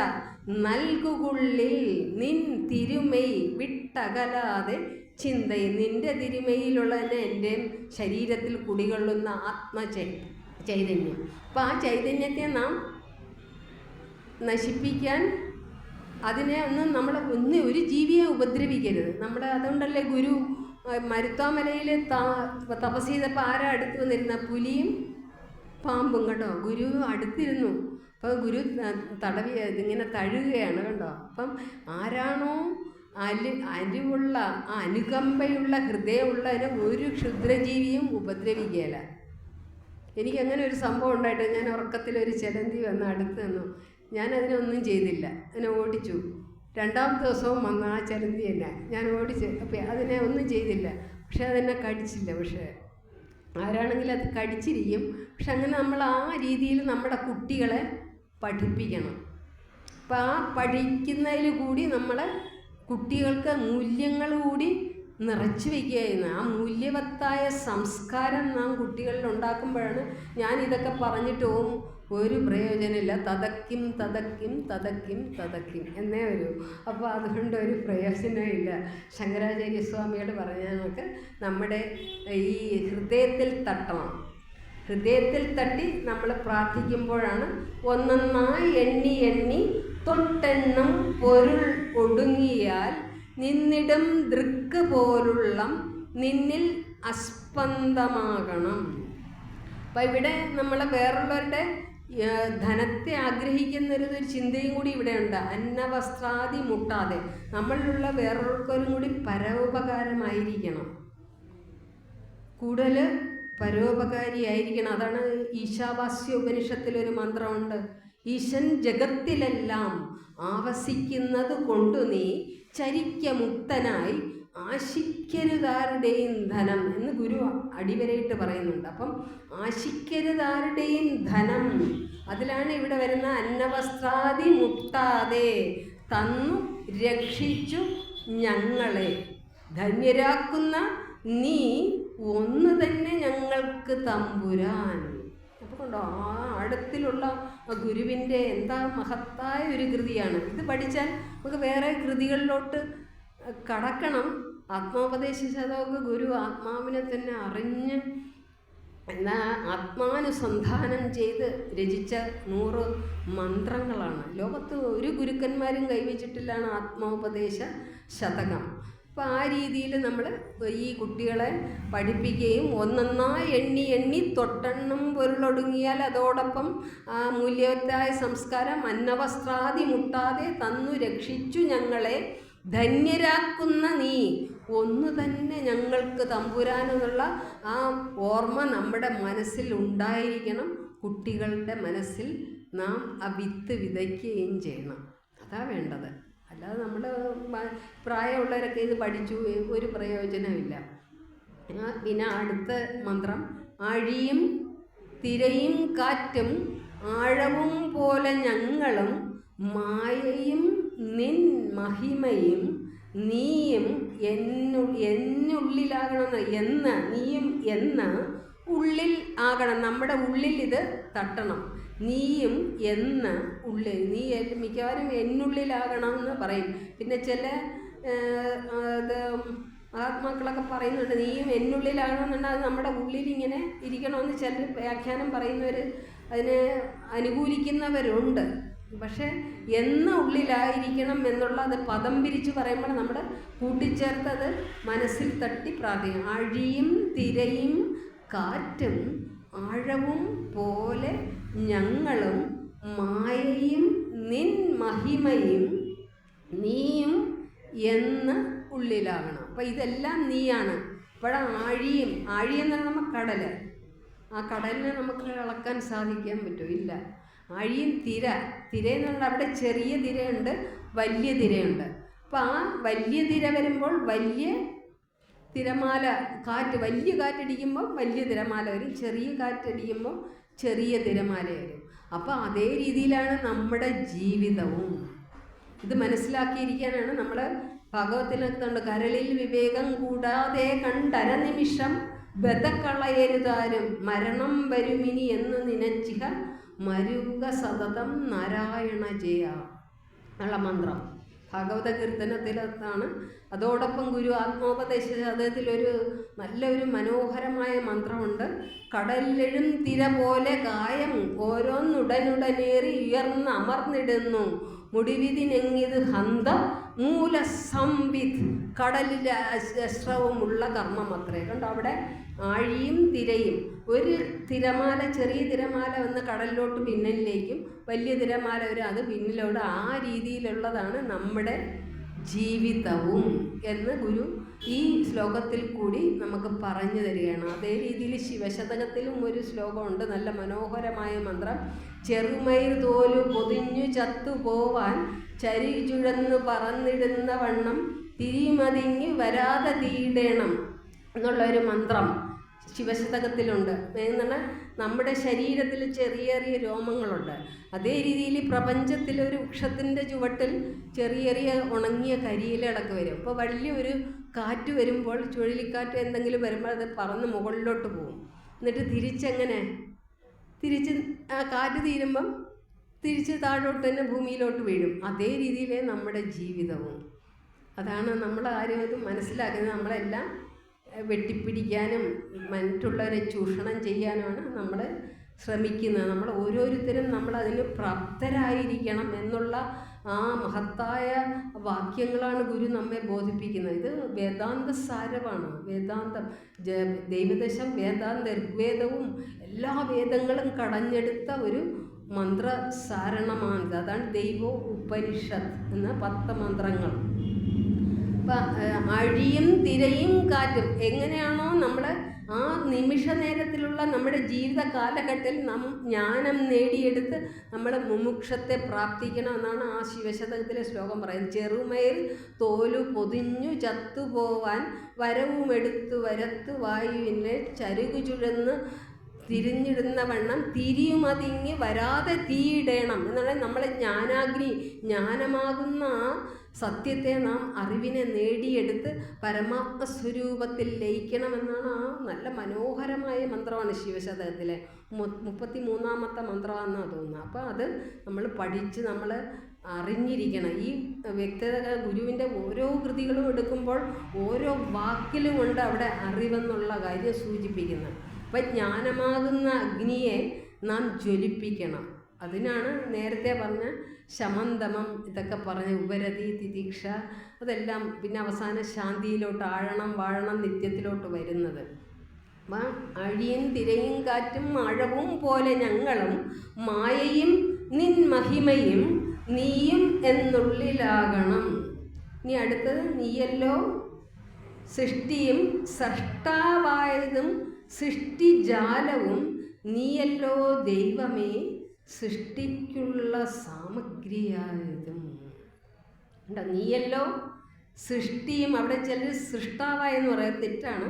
നൽകുള്ളിൽ നിൻ തിരുമൈ വിട്ടകലാതെ ചിന്തയും. നിൻ്റെ തിരുമയിലുള്ള തന്നെ എൻ്റെ ശരീരത്തിൽ കുടികൊള്ളുന്ന ചൈതന്യം. അപ്പം ആ ചൈതന്യത്തെ നാം നശിപ്പിക്കാൻ, അതിനെ നമ്മൾ ഒരു ജീവിയെ ഉപദ്രവിക്കരുത്. അതുകൊണ്ടല്ലേ ഗുരു മരുത്വാമലയിൽ തപസ് ചെയ്തപ്പോൾ ആരാ അടുത്ത് വന്നിരുന്ന? പുലിയും പാമ്പും. കേട്ടോ, ഗുരു അടുത്തിരുന്നു. അപ്പോൾ ഗുരു ഇതിങ്ങനെ തഴുകുകയാണ്. കണ്ടോ, അപ്പം ആരാണോ അരിവുള്ള അനുകമ്പയുള്ള ഹൃദയമുള്ളതിനെ ഒരു ക്ഷുദ്രജീവിയും ഉപദ്രവിക്കുകയില്ല. എനിക്കങ്ങനെ ഒരു സംഭവം ഉണ്ടായിട്ട്, ഞാൻ ഉറക്കത്തിലൊരു ചെലന്തി വന്ന് അടുത്ത് നിന്നു. ഞാനതിനൊന്നും ചെയ്തില്ല, അതിനെ ഓടിച്ചു. രണ്ടാമത്തെ ദിവസവും വന്ന ആ ചെലന്തി തന്നെ ഞാൻ ഓടിച്ച്. അപ്പം അതിനെ ഒന്നും ചെയ്തില്ല, പക്ഷെ അതെന്നെ കടിച്ചില്ല. പക്ഷേ ആരാണെങ്കിലും അത് കടിച്ചിരിക്കും. പക്ഷെ അങ്ങനെ നമ്മൾ ആ രീതിയിൽ നമ്മുടെ കുട്ടികളെ പഠിപ്പിക്കണം. അപ്പം ആ പഠിക്കുന്നതിൽ കൂടി നമ്മൾ കുട്ടികൾക്ക് മൂല്യങ്ങൾ കൂടി നിറച്ചു വയ്ക്കുകയായിരുന്നു. ആ മൂല്യവത്തായ സംസ്കാരം നാം കുട്ടികളിൽ ഉണ്ടാക്കുമ്പോഴാണ്. ഞാനിതൊക്കെ പറഞ്ഞിട്ട് ഒരു പ്രയോജനമില്ല, തതക്കിം തതക്കിം തതക്കിം തതക്കിം എന്നേ വരൂ. അപ്പോൾ അതുകൊണ്ട് ഒരു പ്രയോജനമില്ല. ശങ്കരാചാര്യസ്വാമിയോട് പറഞ്ഞ നമുക്ക് നമ്മുടെ ഈ ഹൃദയത്തിൽ തട്ടണം. ഹൃദയത്തിൽ തട്ടി നമ്മൾ പ്രാർത്ഥിക്കുമ്പോഴാണ് ഒന്നൊന്നായി എണ്ണി എണ്ണി തൊട്ടെണ്ണം പൊരുൾ ഒടുങ്ങിയാൽ നിന്നിടും ദൃക്ക് പോലുള്ള നിന്നിൽ അസ്പന്ദമാകണം. അപ്പം ഇവിടെ നമ്മൾ വേറുള്ളവരുടെ ധനത്തെ ആഗ്രഹിക്കുന്നൊരു ചിന്തയും കൂടി ഇവിടെയുണ്ട്. അന്നവസ്ത്രാദി മുട്ടാതെ നമ്മളിലുള്ള വേറൊരുക്കും കൂടി പരോപകാരമായിരിക്കണം, കൂടുതൽ പരോപകാരിയായിരിക്കണം. അതാണ് ഈശാവാസ്യ ഉപനിഷത്തിലൊരു മന്ത്രമുണ്ട്, ഈശൻ ജഗത്തിലെല്ലാം ആവസിക്കുന്നത് കൊണ്ടു നീ ചരിക്കമുക്തനായി ആശിക്കരുതാരുടെയും ധനം എന്ന് ഗുരു അടിവരയിട്ട് പറയുന്നുണ്ട്. അപ്പം ആശിക്കരുതാരുടെയും ധനം, അതിലാണ് ഇവിടെ വരുന്ന അന്നവസ്ത്രാദി മുട്ടാതെ തന്നു രക്ഷിച്ചു ഞങ്ങളെ ധന്യരാക്കുന്ന നീ ഒന്ന് തന്നെ ഞങ്ങൾക്ക് തമ്പുരാൻ. അപ്പോൾ കണ്ടോ, ആ അടുത്തിലുള്ള ഗുരുവിൻ്റെ എന്താ മഹത്തായ ഒരു കൃതിയാണ് ഇത്. പഠിച്ചാൽ നമുക്ക് വേറെ കൃതികളിലോട്ട് കടക്കണം. ആത്മോപദേശ ശതകമൊക്കെ ഗുരു ആത്മാവിനെ തന്നെ അറിഞ്ഞ് എന്നാ ആത്മാനുസന്ധാനം ചെയ്ത് രചിച്ച 100 മന്ത്രങ്ങളാണ്. ലോകത്ത് ഒരു ഗുരുക്കന്മാരും കൈവച്ചിട്ടില്ലാണ് ആത്മോപദേശ ശതകം. അപ്പോൾ ആ രീതിയിൽ നമ്മൾ ഈ കുട്ടികളെ പഠിപ്പിക്കുകയും ഒന്നൊന്നായി എണ്ണി എണ്ണി തൊട്ടെണ്ണം പൊരുളൊടുങ്ങിയാൽ അതോടൊപ്പം ആ മൂല്യവത്തായ സംസ്കാരം അന്നവസ്ത്രാദി മുട്ടാതെ തന്നു രക്ഷിച്ചു ഞങ്ങളെ ധന്യരാക്കുന്ന നീ ഒന്ന് തന്നെ ഞങ്ങൾക്ക് തമ്പുരാനെന്നുള്ള ആ ഓർമ്മ നമ്മുടെ മനസ്സിൽ ഉണ്ടായിരിക്കണം. കുട്ടികളുടെ മനസ്സിൽ നാം ആ വിത്ത് വിതയ്ക്കുകയും ചെയ്യണം. അതാ വേണ്ടത്. അല്ലാതെ നമ്മൾ പ്രായമുള്ളവരൊക്കെ ഇത് പഠിച്ചു ഒരു പ്രയോജനമില്ല. പിന്നെ അടുത്ത മന്ത്രം, ആഴിയും തിരയും കാറ്റും ആഴവും പോലെ ഞങ്ങളും മായയും നിൻ മഹിമയും നീയും എന്നുള്ളിലാകണമെന്ന് നീയും എന്ന് ഉള്ളിൽ ആകണം. നമ്മുടെ ഉള്ളിൽ ഇത് തട്ടണം. നീയും എന്ന് ഉള്ളിൽ, നീ മിക്കവാറും എന്നുള്ളിലാകണമെന്ന് പറയും. പിന്നെ ചില മഹാത്മാക്കളൊക്കെ പറയുന്നുണ്ട് നീയും എന്നുള്ളിലാകണമെന്നുണ്ട്. അത് നമ്മുടെ ഉള്ളിൽ ഇങ്ങനെ ഇരിക്കണമെന്ന് ചില വ്യാഖ്യാനം പറയുന്നവർ അതിനെ അനുകൂലിക്കുന്നവരുണ്ട്. പക്ഷേ എന്ന ഉള്ളിലായിരിക്കണം എന്നുള്ള അത് പദം പിരിച്ച് പറയുമ്പോൾ നമ്മൾ കൂട്ടിച്ചേർത്തത് മനസ്സിൽ തട്ടി പ്രാർത്ഥിക്കണം. ആഴിയും തിരയും കാറ്റും ആഴവും പോലെ ഞങ്ങളും മായയും നിൻ മഹിമയും നീയും എന്ന് ഉള്ളിലാകണം. അപ്പം ഇതെല്ലാം നീയാണ്. ഇപ്പോഴാണ് ആഴി എന്നാൽ നമ്മൾ കടൽ. ആ കടലിനെ നമുക്ക് അളക്കാൻ സാധിക്കാൻ പറ്റുമോ? ഇല്ല. ആഴിയും തിരയെന്ന് പറഞ്ഞാൽ അവിടെ ചെറിയ തിരയുണ്ട്, വലിയ തിരയുണ്ട്. അപ്പോൾ ആ വലിയ തിര വരുമ്പോൾ വലിയ തിരമാല, വലിയ കാറ്റടിക്കുമ്പോൾ വലിയ തിരമാല വരും, ചെറിയ കാറ്റടിക്കുമ്പോൾ ചെറിയ തിരമാല വരും. അപ്പോൾ അതേ രീതിയിലാണ് നമ്മുടെ ജീവിതവും. ഇത് മനസ്സിലാക്കിയിരിക്കാനാണ് നമ്മൾ ഭാഗവത്തിനകത്തുണ്ട്, കരളിൽ വിവേകം കൂടാതെ കണ്ടരനിമിഷം ബതക്കളയരുതാരും മരണം വരുമിനി എന്ന് നിനച്ചിഹ മരുക സതതം നാരായണ ജയ ഉള്ള മന്ത്രം ഭാഗവത കീർത്തനത്തിലാണ്. അതോടൊപ്പം ഗുരു ആത്മോപദേശ ശതകത്തിലൊരു നല്ലൊരു മനോഹരമായ മന്ത്രമുണ്ട്. കടലിലെഴും തിര പോലെ കായം ഓരോന്നുടനുടനേറി ഉയർന്ന് അമർന്നിടുന്നു മുടിവിതിനെങ്ങിത് ഹന്ത മൂലസംവിത്. കടലിലെ അശ്രവമുള്ള കർമ്മം അത്രേ. കണ്ടോ അവിടെ ആഴിയും തിരയും. ഒരു തിരമാല, ചെറിയ തിരമാല വന്ന് കടലിലോട്ട് പിന്നിലേക്കും, വലിയ തിരമാല വരും അത് പിന്നിലോട്ട്. ആ രീതിയിലുള്ളതാണ് നമ്മുടെ ജീവിതവും എന്ന് ഗുരു ഈ ശ്ലോകത്തിൽ കൂടി നമുക്ക് പറഞ്ഞു തരികയാണ്. അതേ രീതിയിൽ ശിവശതകത്തിലും ഒരു ശ്ലോകമുണ്ട്, നല്ല മനോഹരമായ മന്ത്രം. ചെറുമയിർ തോലു പൊതിഞ്ഞു ചത്തുപോവാൻ ചരിചുഴന്നു പറന്നിടുന്ന വണ്ണം തിരിമതിങ്ങി വരാതെ തീടേണം എന്നുള്ളൊരു മന്ത്രം ശിവശതകത്തിലുണ്ട്. എന്നാൽ നമ്മുടെ ശരീരത്തിൽ ചെറിയ ചെറിയ രോമങ്ങളുണ്ട്. അതേ രീതിയിൽ പ്രപഞ്ചത്തിലൊരു വൃക്ഷത്തിൻ്റെ ചുവട്ടിൽ ചെറിയ ചെറിയ ഉണങ്ങിയ കരിയിലകളൊക്കെ വരും. അപ്പോൾ വലിയൊരു കാറ്റ് വരുമ്പോൾ, ചുഴലിക്കാറ്റ് എന്തെങ്കിലും വരുമ്പോൾ അത് പറന്ന് മുകളിലോട്ട് പോകും. എന്നിട്ട് തിരിച്ച് ആ കാറ്റ് തീരുമ്പം തിരിച്ച് താഴോട്ട് തന്നെ ഭൂമിയിലോട്ട് വീഴും. അതേ രീതിയിലേ നമ്മുടെ ജീവിതവും. അതാണ് നമ്മൾ ആരും ഇത് മനസ്സിലാക്കുന്നത്. നമ്മളെല്ലാം വെട്ടിപ്പിടിക്കാനും മറ്റുള്ളവരെ ചൂഷണം ചെയ്യാനുമാണ് നമ്മൾ ശ്രമിക്കുന്നത്. നമ്മൾ ഓരോരുത്തരും നമ്മളതിന് പ്രാപ്തരായിരിക്കണം എന്നുള്ള ആ മഹത്തായ വാക്യങ്ങളാണ് ഗുരു നമ്മെ ബോധിപ്പിക്കുന്നത്. ഇത് വേദാന്ത സാരമാണ്. വേദാന്തം ദൈവദശം വേദാന്ത ഋഗ്വേദവും എല്ലാ വേദങ്ങളും കടഞ്ഞെടുത്ത ഒരു മന്ത്രസാരണമാണിത്. അതാണ് ദൈവ ഉപനിഷത്ത് എന്ന 10 മന്ത്രങ്ങൾ. അപ്പം ആഴിയും തിരയും കാറ്റും എങ്ങനെയാണോ നമ്മൾ ആ നിമിഷ നേരത്തിലുള്ള നമ്മുടെ ജീവിത കാലഘട്ടത്തിൽ ജ്ഞാനം നേടിയെടുത്ത് നമ്മൾ മുമുക്ഷത്തെ പ്രാപ്തിക്കണം എന്നാണ് ആ ശിവശതകത്തിലെ ശ്ലോകം പറയുന്നത്. ചെറുമയിൽ തോലു പൊതിഞ്ഞു ചത്തുപോവാൻ വരവുമെടുത്തു വരത്തു വായുവിനെ ചരുകു ചുഴന്ന് തിരിഞ്ഞിടുന്ന വണ്ണം തിരിയുമതിങ്ങി വരാതെ തീയിടേണം എന്നുള്ള നമ്മളെ ജ്ഞാനമാകുന്ന ആ സത്യത്തെ നാം അറിവിനെ നേടിയെടുത്ത് പരമാത്മസ്വരൂപത്തിൽ ലയിക്കണമെന്നാണ് ആ നല്ല മനോഹരമായ മന്ത്രമാണ് ശിവശതകത്തിലെ 33ാമത്തെ മന്ത്രമാണെന്നാണ് തോന്നുന്നത്. അപ്പോൾ അത് നമ്മൾ പഠിച്ച് നമ്മൾ അറിഞ്ഞിരിക്കണം. ഈ വ്യക്തത ഗുരുവിൻ്റെ ഓരോ കൃതികളും എടുക്കുമ്പോൾ ഓരോ വാക്കിലും കൊണ്ട് അവിടെ അറിവെന്നുള്ള കാര്യം സൂചിപ്പിക്കുന്നത്. അപ്പം ജ്ഞാനമാകുന്ന അഗ്നിയെ നാം ജ്വലിപ്പിക്കണം. അതിനാണ് നേരത്തെ പറഞ്ഞ ശമന്തമം ഇതൊക്കെ പറഞ്ഞ് ഉപരതി തിദീക്ഷ അതെല്ലാം പിന്നെ അവസാനം ശാന്തിയിലോട്ട് ആഴണം വാഴണം നിത്യത്തിലോട്ട് വരുന്നത്. അപ്പം അഴിയും തിരയും കാറ്റും ആഴവും പോലെ ഞങ്ങളും മായയും നിൻ മഹിമയും നീയും എന്നുള്ളിലാകണം. ഇനി അടുത്തത് നീയല്ലോ സൃഷ്ടിയും സൃഷ്ടാവായതും സൃഷ്ടിജാലവും നീയല്ലോ ദൈവമേ സൃഷ്ടിക്കുള്ള സാമഗ്രിയായതും. നീയല്ലോ സൃഷ്ടിയും, അവിടെ ചിലർ സൃഷ്ടാവായെന്ന് പറയാം, തെറ്റാണ്.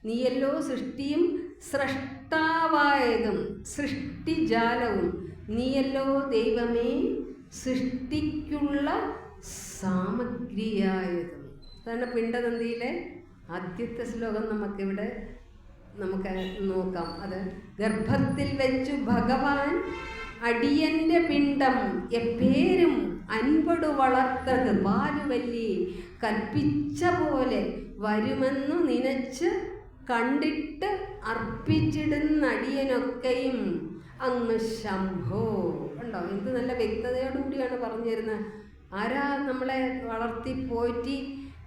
നീയല്ലോ സൃഷ്ടിയും സ്രഷ്ടാവായതും സൃഷ്ടിജാലവും നീയല്ലോ ദൈവമേ സൃഷ്ടിക്കുള്ള സാമഗ്രിയായതും. അതാണ് പിണ്ടതന്തിയിലെ ആദ്യത്തെ ശ്ലോകം. നമുക്ക് നോക്കാം. അത് ഗർഭത്തിൽ വെച്ചു ഭഗവാൻ അടിയന്റെ പിണ്ടം എപ്പേരും അൻപടു വളർത്തത് പാലുവല്ലി കൽപ്പിച്ച പോലെ വരുമെന്നു നനച്ച് കണ്ടിട്ട് അർപ്പിച്ചിടുന്ന അടിയനൊക്കെയും അങ്ങ് ശംഭോ. ഉണ്ടോ? എന്ത് നല്ല വ്യക്തതയോടുകൂടിയാണ് പറഞ്ഞു തരുന്നത്. ആരാ നമ്മളെ വളർത്തി പോറ്റി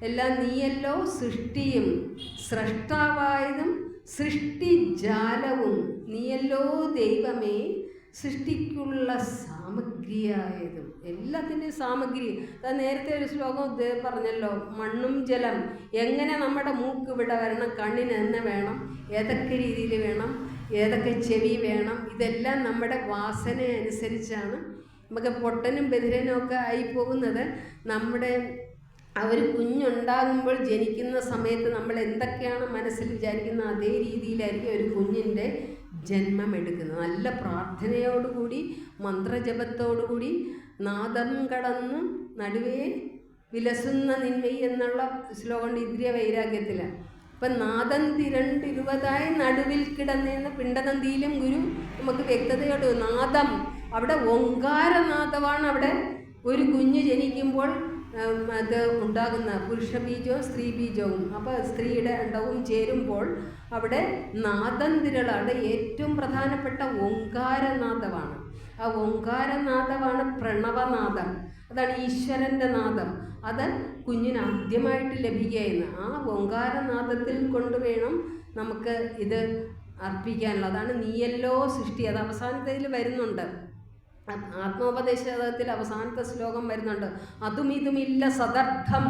എല്ലാം? നീയല്ലോ സൃഷ്ടിയും സ്രഷ്ടാവായതും സൃഷ്ടിജാലവും നീയല്ലോ ദൈവമേ സൃഷ്ടിക്കുള്ള സാമഗ്രിയായതും. എല്ലാത്തിൻ്റെയും സാമഗ്രി. അത് നേരത്തെ ഒരു ശ്ലോകം പറഞ്ഞല്ലോ, മണ്ണും ജലം എങ്ങനെ നമ്മുടെ മൂക്ക് ഇവിടെ വരണം, കണ്ണിന് എന്ന് വേണം, ഏതൊക്കെ രീതിയിൽ വേണം, ഏതൊക്കെ ചെവി വേണം, ഇതെല്ലാം നമ്മുടെ വാസന അനുസരിച്ചാണ്. നമുക്ക് പൊട്ടനും ബധിരനും ഒക്കെ ആയിപ്പോകുന്നത് നമ്മുടെ ഒരു കുഞ്ഞുണ്ടാകുമ്പോൾ ജനിക്കുന്ന സമയത്ത് നമ്മൾ എന്തൊക്കെയാണ് മനസ്സിൽ വിചാരിക്കുന്നത് അതേ രീതിയിലായിരിക്കും ഒരു കുഞ്ഞിൻ്റെ ജന്മം എടുക്കുന്നത്. നല്ല പ്രാർത്ഥനയോടുകൂടി മന്ത്രജപത്തോടുകൂടി നാദം കടന്നു നടുവേ വിലസുന്ന നിന്മയി എന്നുള്ള ശ്ലോകം ഇന്ദ്രിയ വൈരാഗ്യത്തിലാണ്. അപ്പം നാദം തിരണ്ടിരുപതായി നടുവിൽ കിടന്നേന്ന് പിണ്ടനന്ദിയിലും ഗുരു നമുക്ക് വ്യക്തതയോട് നാദം, അവിടെ ഓങ്കാരനാദമാണ്. അവിടെ ഒരു കുഞ്ഞ് ജനിക്കുമ്പോൾ അത് ഉണ്ടാകുന്ന പുരുഷബീജവും സ്ത്രീ ബീജവും, അപ്പോൾ സ്ത്രീയുടെ അണ്ടവും ചേരുമ്പോൾ അവിടെ നാദം തിരളാണ്. ഏറ്റവും പ്രധാനപ്പെട്ട ഓങ്കാരനാദമാണ്. ആ ഓങ്കാരനാദമാണ് പ്രണവനാദം. അതാണ് ഈശ്വരൻ്റെ നാദം. അത് കുഞ്ഞിന് ആദ്യമായിട്ട് ലഭിക്കുകയെന്ന്. ആ ഓങ്കാരനാദത്തിൽ കൊണ്ടുവേണം നമുക്ക് ഇത് അർപ്പിക്കാനുള്ളത്. അതാണ് നീയല്ലോ സൃഷ്ടി. അത് അവസാനത്തിൽ വരുന്നുണ്ട്. ആത്മോപദേശത്തിൽ അവസാനത്തെ ശ്ലോകം വരുന്നുണ്ട്. അതും ഇതുമില്ല സദർത്ഥം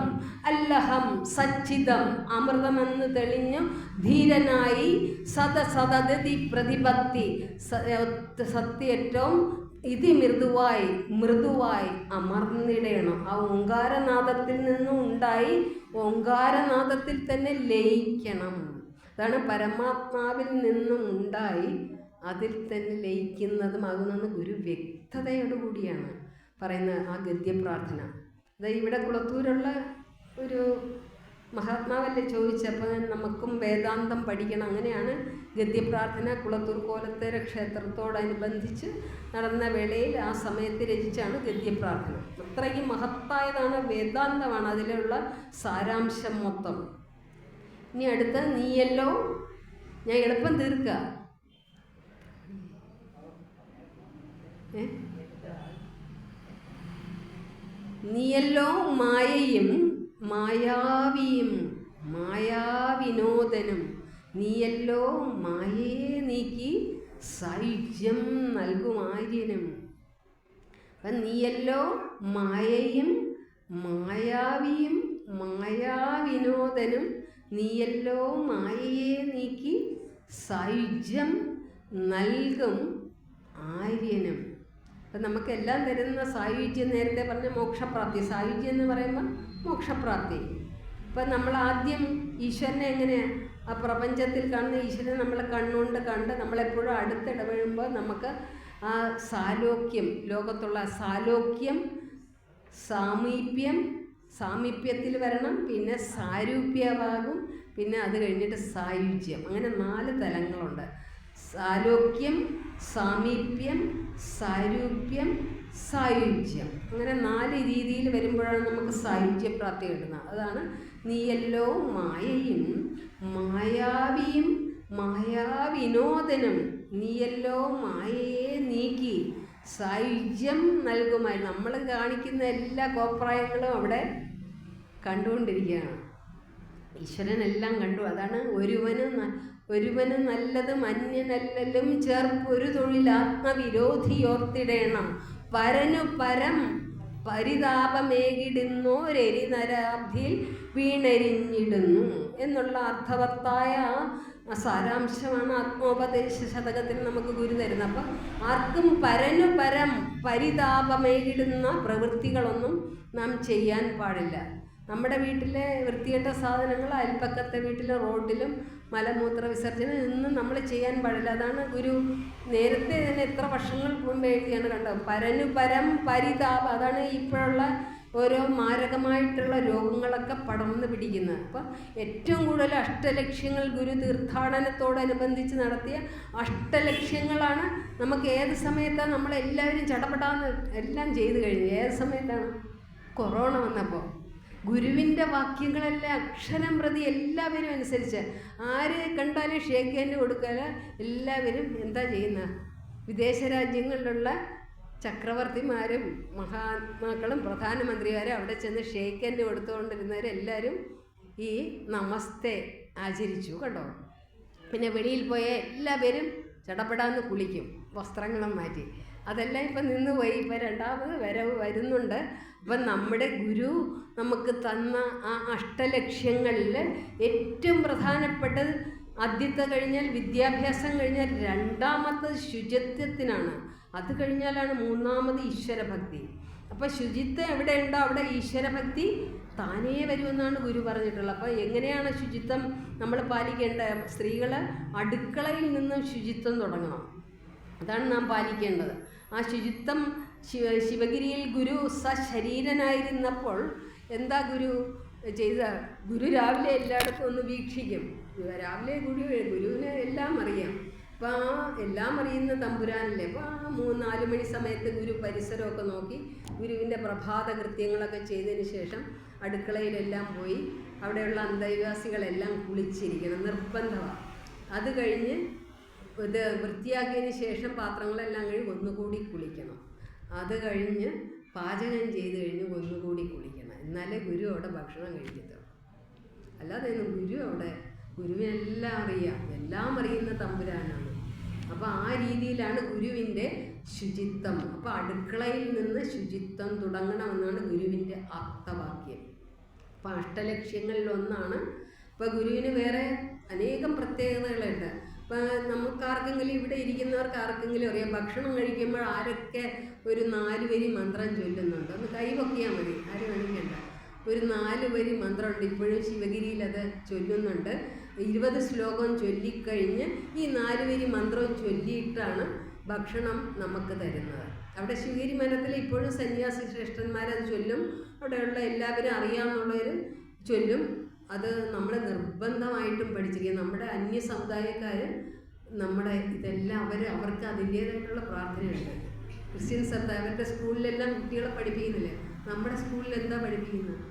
അല്ലഹം സച്ചിതം അമൃതമെന്ന് തെളിഞ്ഞു ധീരനായി സദസദതി പ്രതിപത്തി സത്യേറ്റവും ഇതി മൃദുവായി അമർന്നിടണം. ആ ഓങ്കാരനാദത്തിൽ നിന്നും ഉണ്ടായി ഓങ്കാരനാദത്തിൽ തന്നെ ലയിക്കണം. അതാണ് പരമാത്മാവിൽ നിന്നും ഉണ്ടായി അതിൽ തന്നെ ലയിക്കുന്നതുമാകുന്നെന്ന് ഗുരു വ്യക്തതയോടുകൂടിയാണ് പറയുന്നത്. ആ ഗദ്യപ്രാർത്ഥന അതായത് ഇവിടെ കുളത്തൂരുള്ള ഒരു മഹാത്മാവല്ലേ ചോദിച്ചപ്പോൾ നമുക്കും വേദാന്തം പഠിക്കണം. അങ്ങനെയാണ് ഗദ്യപ്രാർത്ഥന കുളത്തൂർ കോലത്തേര ക്ഷേത്രത്തോടനുബന്ധിച്ച് നടന്ന വേളയിൽ ആ സമയത്ത് രചിച്ചാണ് ഗദ്യപ്രാർത്ഥന. അത്രയ്ക്ക് മഹത്തായതാണ്, വേദാന്തമാണ് അതിലുള്ള സാരാംശം മൊത്തം. ഇനി അടുത്ത നീയല്ലോ, ഞാൻ എളുപ്പം തീർക്കുക. നീയല്ലോ മായയും മായാവിയും മായാവിനോദനും നീയല്ലോ മായയെ നീക്കി സായുജ്യം നൽകും ആര്യനും. അപ്പം നീയല്ലോ മായയും മായാവിയും മായാവിനോദനും നീയല്ലോ മായയെ നീക്കി സായുജ്യം നൽകും ആര്യനും. അപ്പം നമുക്കെല്ലാം തരുന്ന സായുജ്യം നേരത്തെ പറഞ്ഞ മോക്ഷപ്രാപ്തി. സായുജ്യം എന്ന് പറയുമ്പോൾ മോക്ഷപ്രാപ്തി. ഇപ്പം നമ്മൾ ആദ്യം ഈശ്വരനെ എങ്ങനെയാണ് ആ പ്രപഞ്ചത്തിൽ കാണുന്ന ഈശ്വരനെ നമ്മളെ കണ്ണുകൊണ്ട് കണ്ട് നമ്മളെപ്പോഴും അടുത്തിടപെടുമ്പോൾ നമുക്ക് ആ സാലോക്യം, ലോകത്തുള്ള സാലോക്യം, സാമീപ്യത്തിൽ വരണം, പിന്നെ സാരൂപ്യമാകും, പിന്നെ അത് കഴിഞ്ഞിട്ട് സായുജ്യം. അങ്ങനെ 4 തലങ്ങളുണ്ട്. സാലോക്യം, സാമീപ്യം, സാരൂപ്യം, സായുജ്യം. അങ്ങനെ 4 രീതിയിൽ വരുമ്പോഴാണ് നമുക്ക് സായുജ്യപ്രാപ്തി കിട്ടുന്നത്. അതാണ് നീയല്ലോ മായയും മായാവിയും മായാവിനോദനം, നീയല്ലോ മായയെ നീക്കി സായുജ്യം നൽകുമായി. നമ്മൾ കാണിക്കുന്ന എല്ലാ കോപ്രായങ്ങളും അവിടെ കണ്ടുകൊണ്ടിരിക്കുകയാണ്. ഈശ്വരനെല്ലാം കണ്ടു. അതാണ് ഒരുവന് നല്ലത് അന്യനല്ലലും ചേർപ്പൊരു തൊഴിൽ ആത്മവിരോധിയോർത്തിടേണം, പരനു പരം പരിതാപമേകിടുന്നോരെരിനരാബ്ധിയിൽ വീണെരിഞ്ഞിടുന്നു എന്നുള്ള അർത്ഥവത്തായ സാരാംശമാണ് ആത്മോപദേശ ശതകത്തിൽ നമുക്ക് ഗുരു തരുന്നത്. അപ്പം ആർക്കും പരനു പരം പരിതാപമേകിടുന്ന പ്രവൃത്തികളൊന്നും നാം ചെയ്യാൻ പാടില്ല. നമ്മുടെ വീട്ടിലെ വൃത്തികെട്ട സാധനങ്ങൾ അയൽപ്പക്കത്തെ വീട്ടിലും റോഡിലും മലമൂത്ര വിസർജനം ഇന്നും നമ്മൾ ചെയ്യാൻ പാടില്ല. അതാണ് ഗുരു നേരത്തെ തന്നെ എത്ര വർഷങ്ങൾ മുമ്പ് എഴുതിയാണ് കണ്ടത്. പരനു പരം പരിതാപം. അതാണ് ഇപ്പോഴുള്ള ഓരോ മാരകമായിട്ടുള്ള രോഗങ്ങളൊക്കെ പടർന്നു പിടിക്കുന്നത്. അപ്പം ഏറ്റവും കൂടുതൽ അഷ്ടലക്ഷ്യങ്ങൾ ഗുരു തീർത്ഥാടനത്തോടനുബന്ധിച്ച് നടത്തിയ അഷ്ടലക്ഷ്യങ്ങളാണ്. നമുക്ക് ഏത് സമയത്താണ് നമ്മളെല്ലാവരും ചടപടാന്ന് എല്ലാം ചെയ്തു കഴിഞ്ഞു? ഏത് സമയത്താണ്? കൊറോണ വന്നപ്പോൾ ഗുരുവിൻ്റെ വാക്യങ്ങളെല്ലാം അക്ഷരം പ്രതി എല്ലാവരും അനുസരിച്ച്, ആര് കണ്ടാലും ഷേക്ക് ഹാൻഡ് കൊടുക്കുക. എല്ലാവരും എന്താ ചെയ്യുന്നത്? വിദേശ രാജ്യങ്ങളിലുള്ള ചക്രവർത്തിമാരും മഹാത്മാക്കളും പ്രധാനമന്ത്രിമാരും അവിടെ ചെന്ന് ഷേക്ക് ഹാൻഡ് കൊടുത്തുകൊണ്ടിരുന്നവരെല്ലാവരും ഈ നമസ്തേ ആചരിച്ചു കേട്ടോ. പിന്നെ വെളിയിൽ പോയ എല്ലാവരും ചടപടാന്ന് കുളിക്കും, വസ്ത്രങ്ങളും മാറ്റി. അതെല്ലാം ഇപ്പം നിന്ന് പോയി. ഇപ്പം രണ്ടാമത് വരുന്നുണ്ട്. അപ്പം നമ്മുടെ ഗുരു നമുക്ക് തന്ന ആ അഷ്ടലക്ഷ്യങ്ങളിൽ ഏറ്റവും പ്രധാനപ്പെട്ടത് ആദ്യത്തെ കഴിഞ്ഞാൽ വിദ്യാഭ്യാസം കഴിഞ്ഞാൽ രണ്ടാമത്തത് ശുചിത്വത്തിനാണ്. അത് കഴിഞ്ഞാലാണ് മൂന്നാമത് ഈശ്വരഭക്തി. അപ്പോൾ ശുചിത്വം എവിടെയുണ്ടോ അവിടെ ഈശ്വരഭക്തി താനേ വരുമെന്നാണ് ഗുരു പറഞ്ഞിട്ടുള്ളത്. അപ്പോൾ എങ്ങനെയാണ് ശുചിത്വം നമ്മൾ പാലിക്കേണ്ടത്? സ്ത്രീകൾ അടുക്കളയിൽ നിന്നും ശുചിത്വം തുടങ്ങണം. അതാണ് നാം പാലിക്കേണ്ടത്. ആ ശുചിത്വം ശിവഗിരിയിൽ ഗുരു സശരീരനായിരുന്നപ്പോൾ എന്താ ഗുരു ചെയ്ത? ഗുരു രാവിലെ എല്ലായിടത്തും ഒന്ന് വീക്ഷിക്കും. രാവിലെ ഗുരുവിന് എല്ലാം അറിയാം. അപ്പോൾ ആ എല്ലാം അറിയുന്ന തമ്പുരാനല്ലേ. അപ്പോൾ ആ 3-4 മണി സമയത്ത് ഗുരു പരിസരമൊക്കെ നോക്കി ഗുരുവിൻ്റെ പ്രഭാത കൃത്യങ്ങളൊക്കെ ചെയ്തതിന് ശേഷം അടുക്കളയിലെല്ലാം പോയി അവിടെയുള്ള അന്തേവാസികളെല്ലാം കുളിച്ചിരിക്കണം, നിർബന്ധമാണ്. അത് കഴിഞ്ഞ് ഇത് വൃത്തിയാക്കിയതിന് ശേഷം പാത്രങ്ങളെല്ലാം കഴിഞ്ഞ് ഒന്നുകൂടി കുളിക്കണം. അത് കഴിഞ്ഞ് പാചകം ചെയ്ത് കഴിഞ്ഞ് ഒന്നുകൂടി കുളിക്കണം. എന്നാലേ ഗുരു അവിടെ ഭക്ഷണം കഴിക്കത്തുള്ളൂ. അല്ലാതെ ഗുരു അവിടെ ഗുരുവിനെല്ലാം അറിയാം, എല്ലാം അറിയുന്ന തമ്പുരാനാണ്. അപ്പോൾ ആ രീതിയിലാണ് ഗുരുവിൻ്റെ ശുചിത്വം. അപ്പോൾ അടുക്കളയിൽ നിന്ന് ശുചിത്വം തുടങ്ങണമെന്നാണ് ഗുരുവിൻ്റെ ആപ്തവാക്യം. അപ്പോൾ അഷ്ടലക്ഷ്യങ്ങളിലൊന്നാണ്. ഇപ്പോൾ ഗുരുവിന് വേറെ അനേകം പ്രത്യേകതകളുണ്ട്. ഇപ്പം നമുക്കാർക്കെങ്കിലും ഇവിടെ ഇരിക്കുന്നവർക്ക് ആർക്കെങ്കിലും അറിയാം, ഭക്ഷണം കഴിക്കുമ്പോൾ ആരൊക്കെ ഒരു 4 വരി മന്ത്രം ചൊല്ലുന്നുണ്ട്? ഒന്ന് കൈവക്കിയാൽ മതി, ആരും കാണിക്കണ്ട. ഒരു 4 വരി മന്ത്രമുണ്ട്. ഇപ്പോഴും ശിവഗിരിയിൽ അത് ചൊല്ലുന്നുണ്ട്. 20 ശ്ലോകം ചൊല്ലിക്കഴിഞ്ഞ് ഈ 4 വരി മന്ത്രവും ചൊല്ലിയിട്ടാണ് ഭക്ഷണം നമുക്ക് തരുന്നത്. അവിടെ ശിവഗിരി മഠത്തിൽ ഇപ്പോഴും സന്യാസി ശ്രേഷ്ഠന്മാരത് ചൊല്ലും. അവിടെയുള്ള എല്ലാവരും അറിയാമെന്നുള്ളവർ ചൊല്ലും. അത് നമ്മൾ നിർബന്ധമായിട്ടും പഠിച്ചിരിക്കുക. നമ്മുടെ അന്യ സമുദായക്കാർ നമ്മുടെ ഇതെല്ലാം അവർക്ക് അതിൻ്റേതായിട്ടുള്ള പ്രാർത്ഥനയുണ്ട്. ക്രിസ്ത്യൻസ് അവരുടെ സ്കൂളിലെല്ലാം കുട്ടികളെ പഠിപ്പിക്കുന്നില്ലേ? നമ്മുടെ സ്കൂളിൽ എന്താ പഠിപ്പിക്കുന്നത്?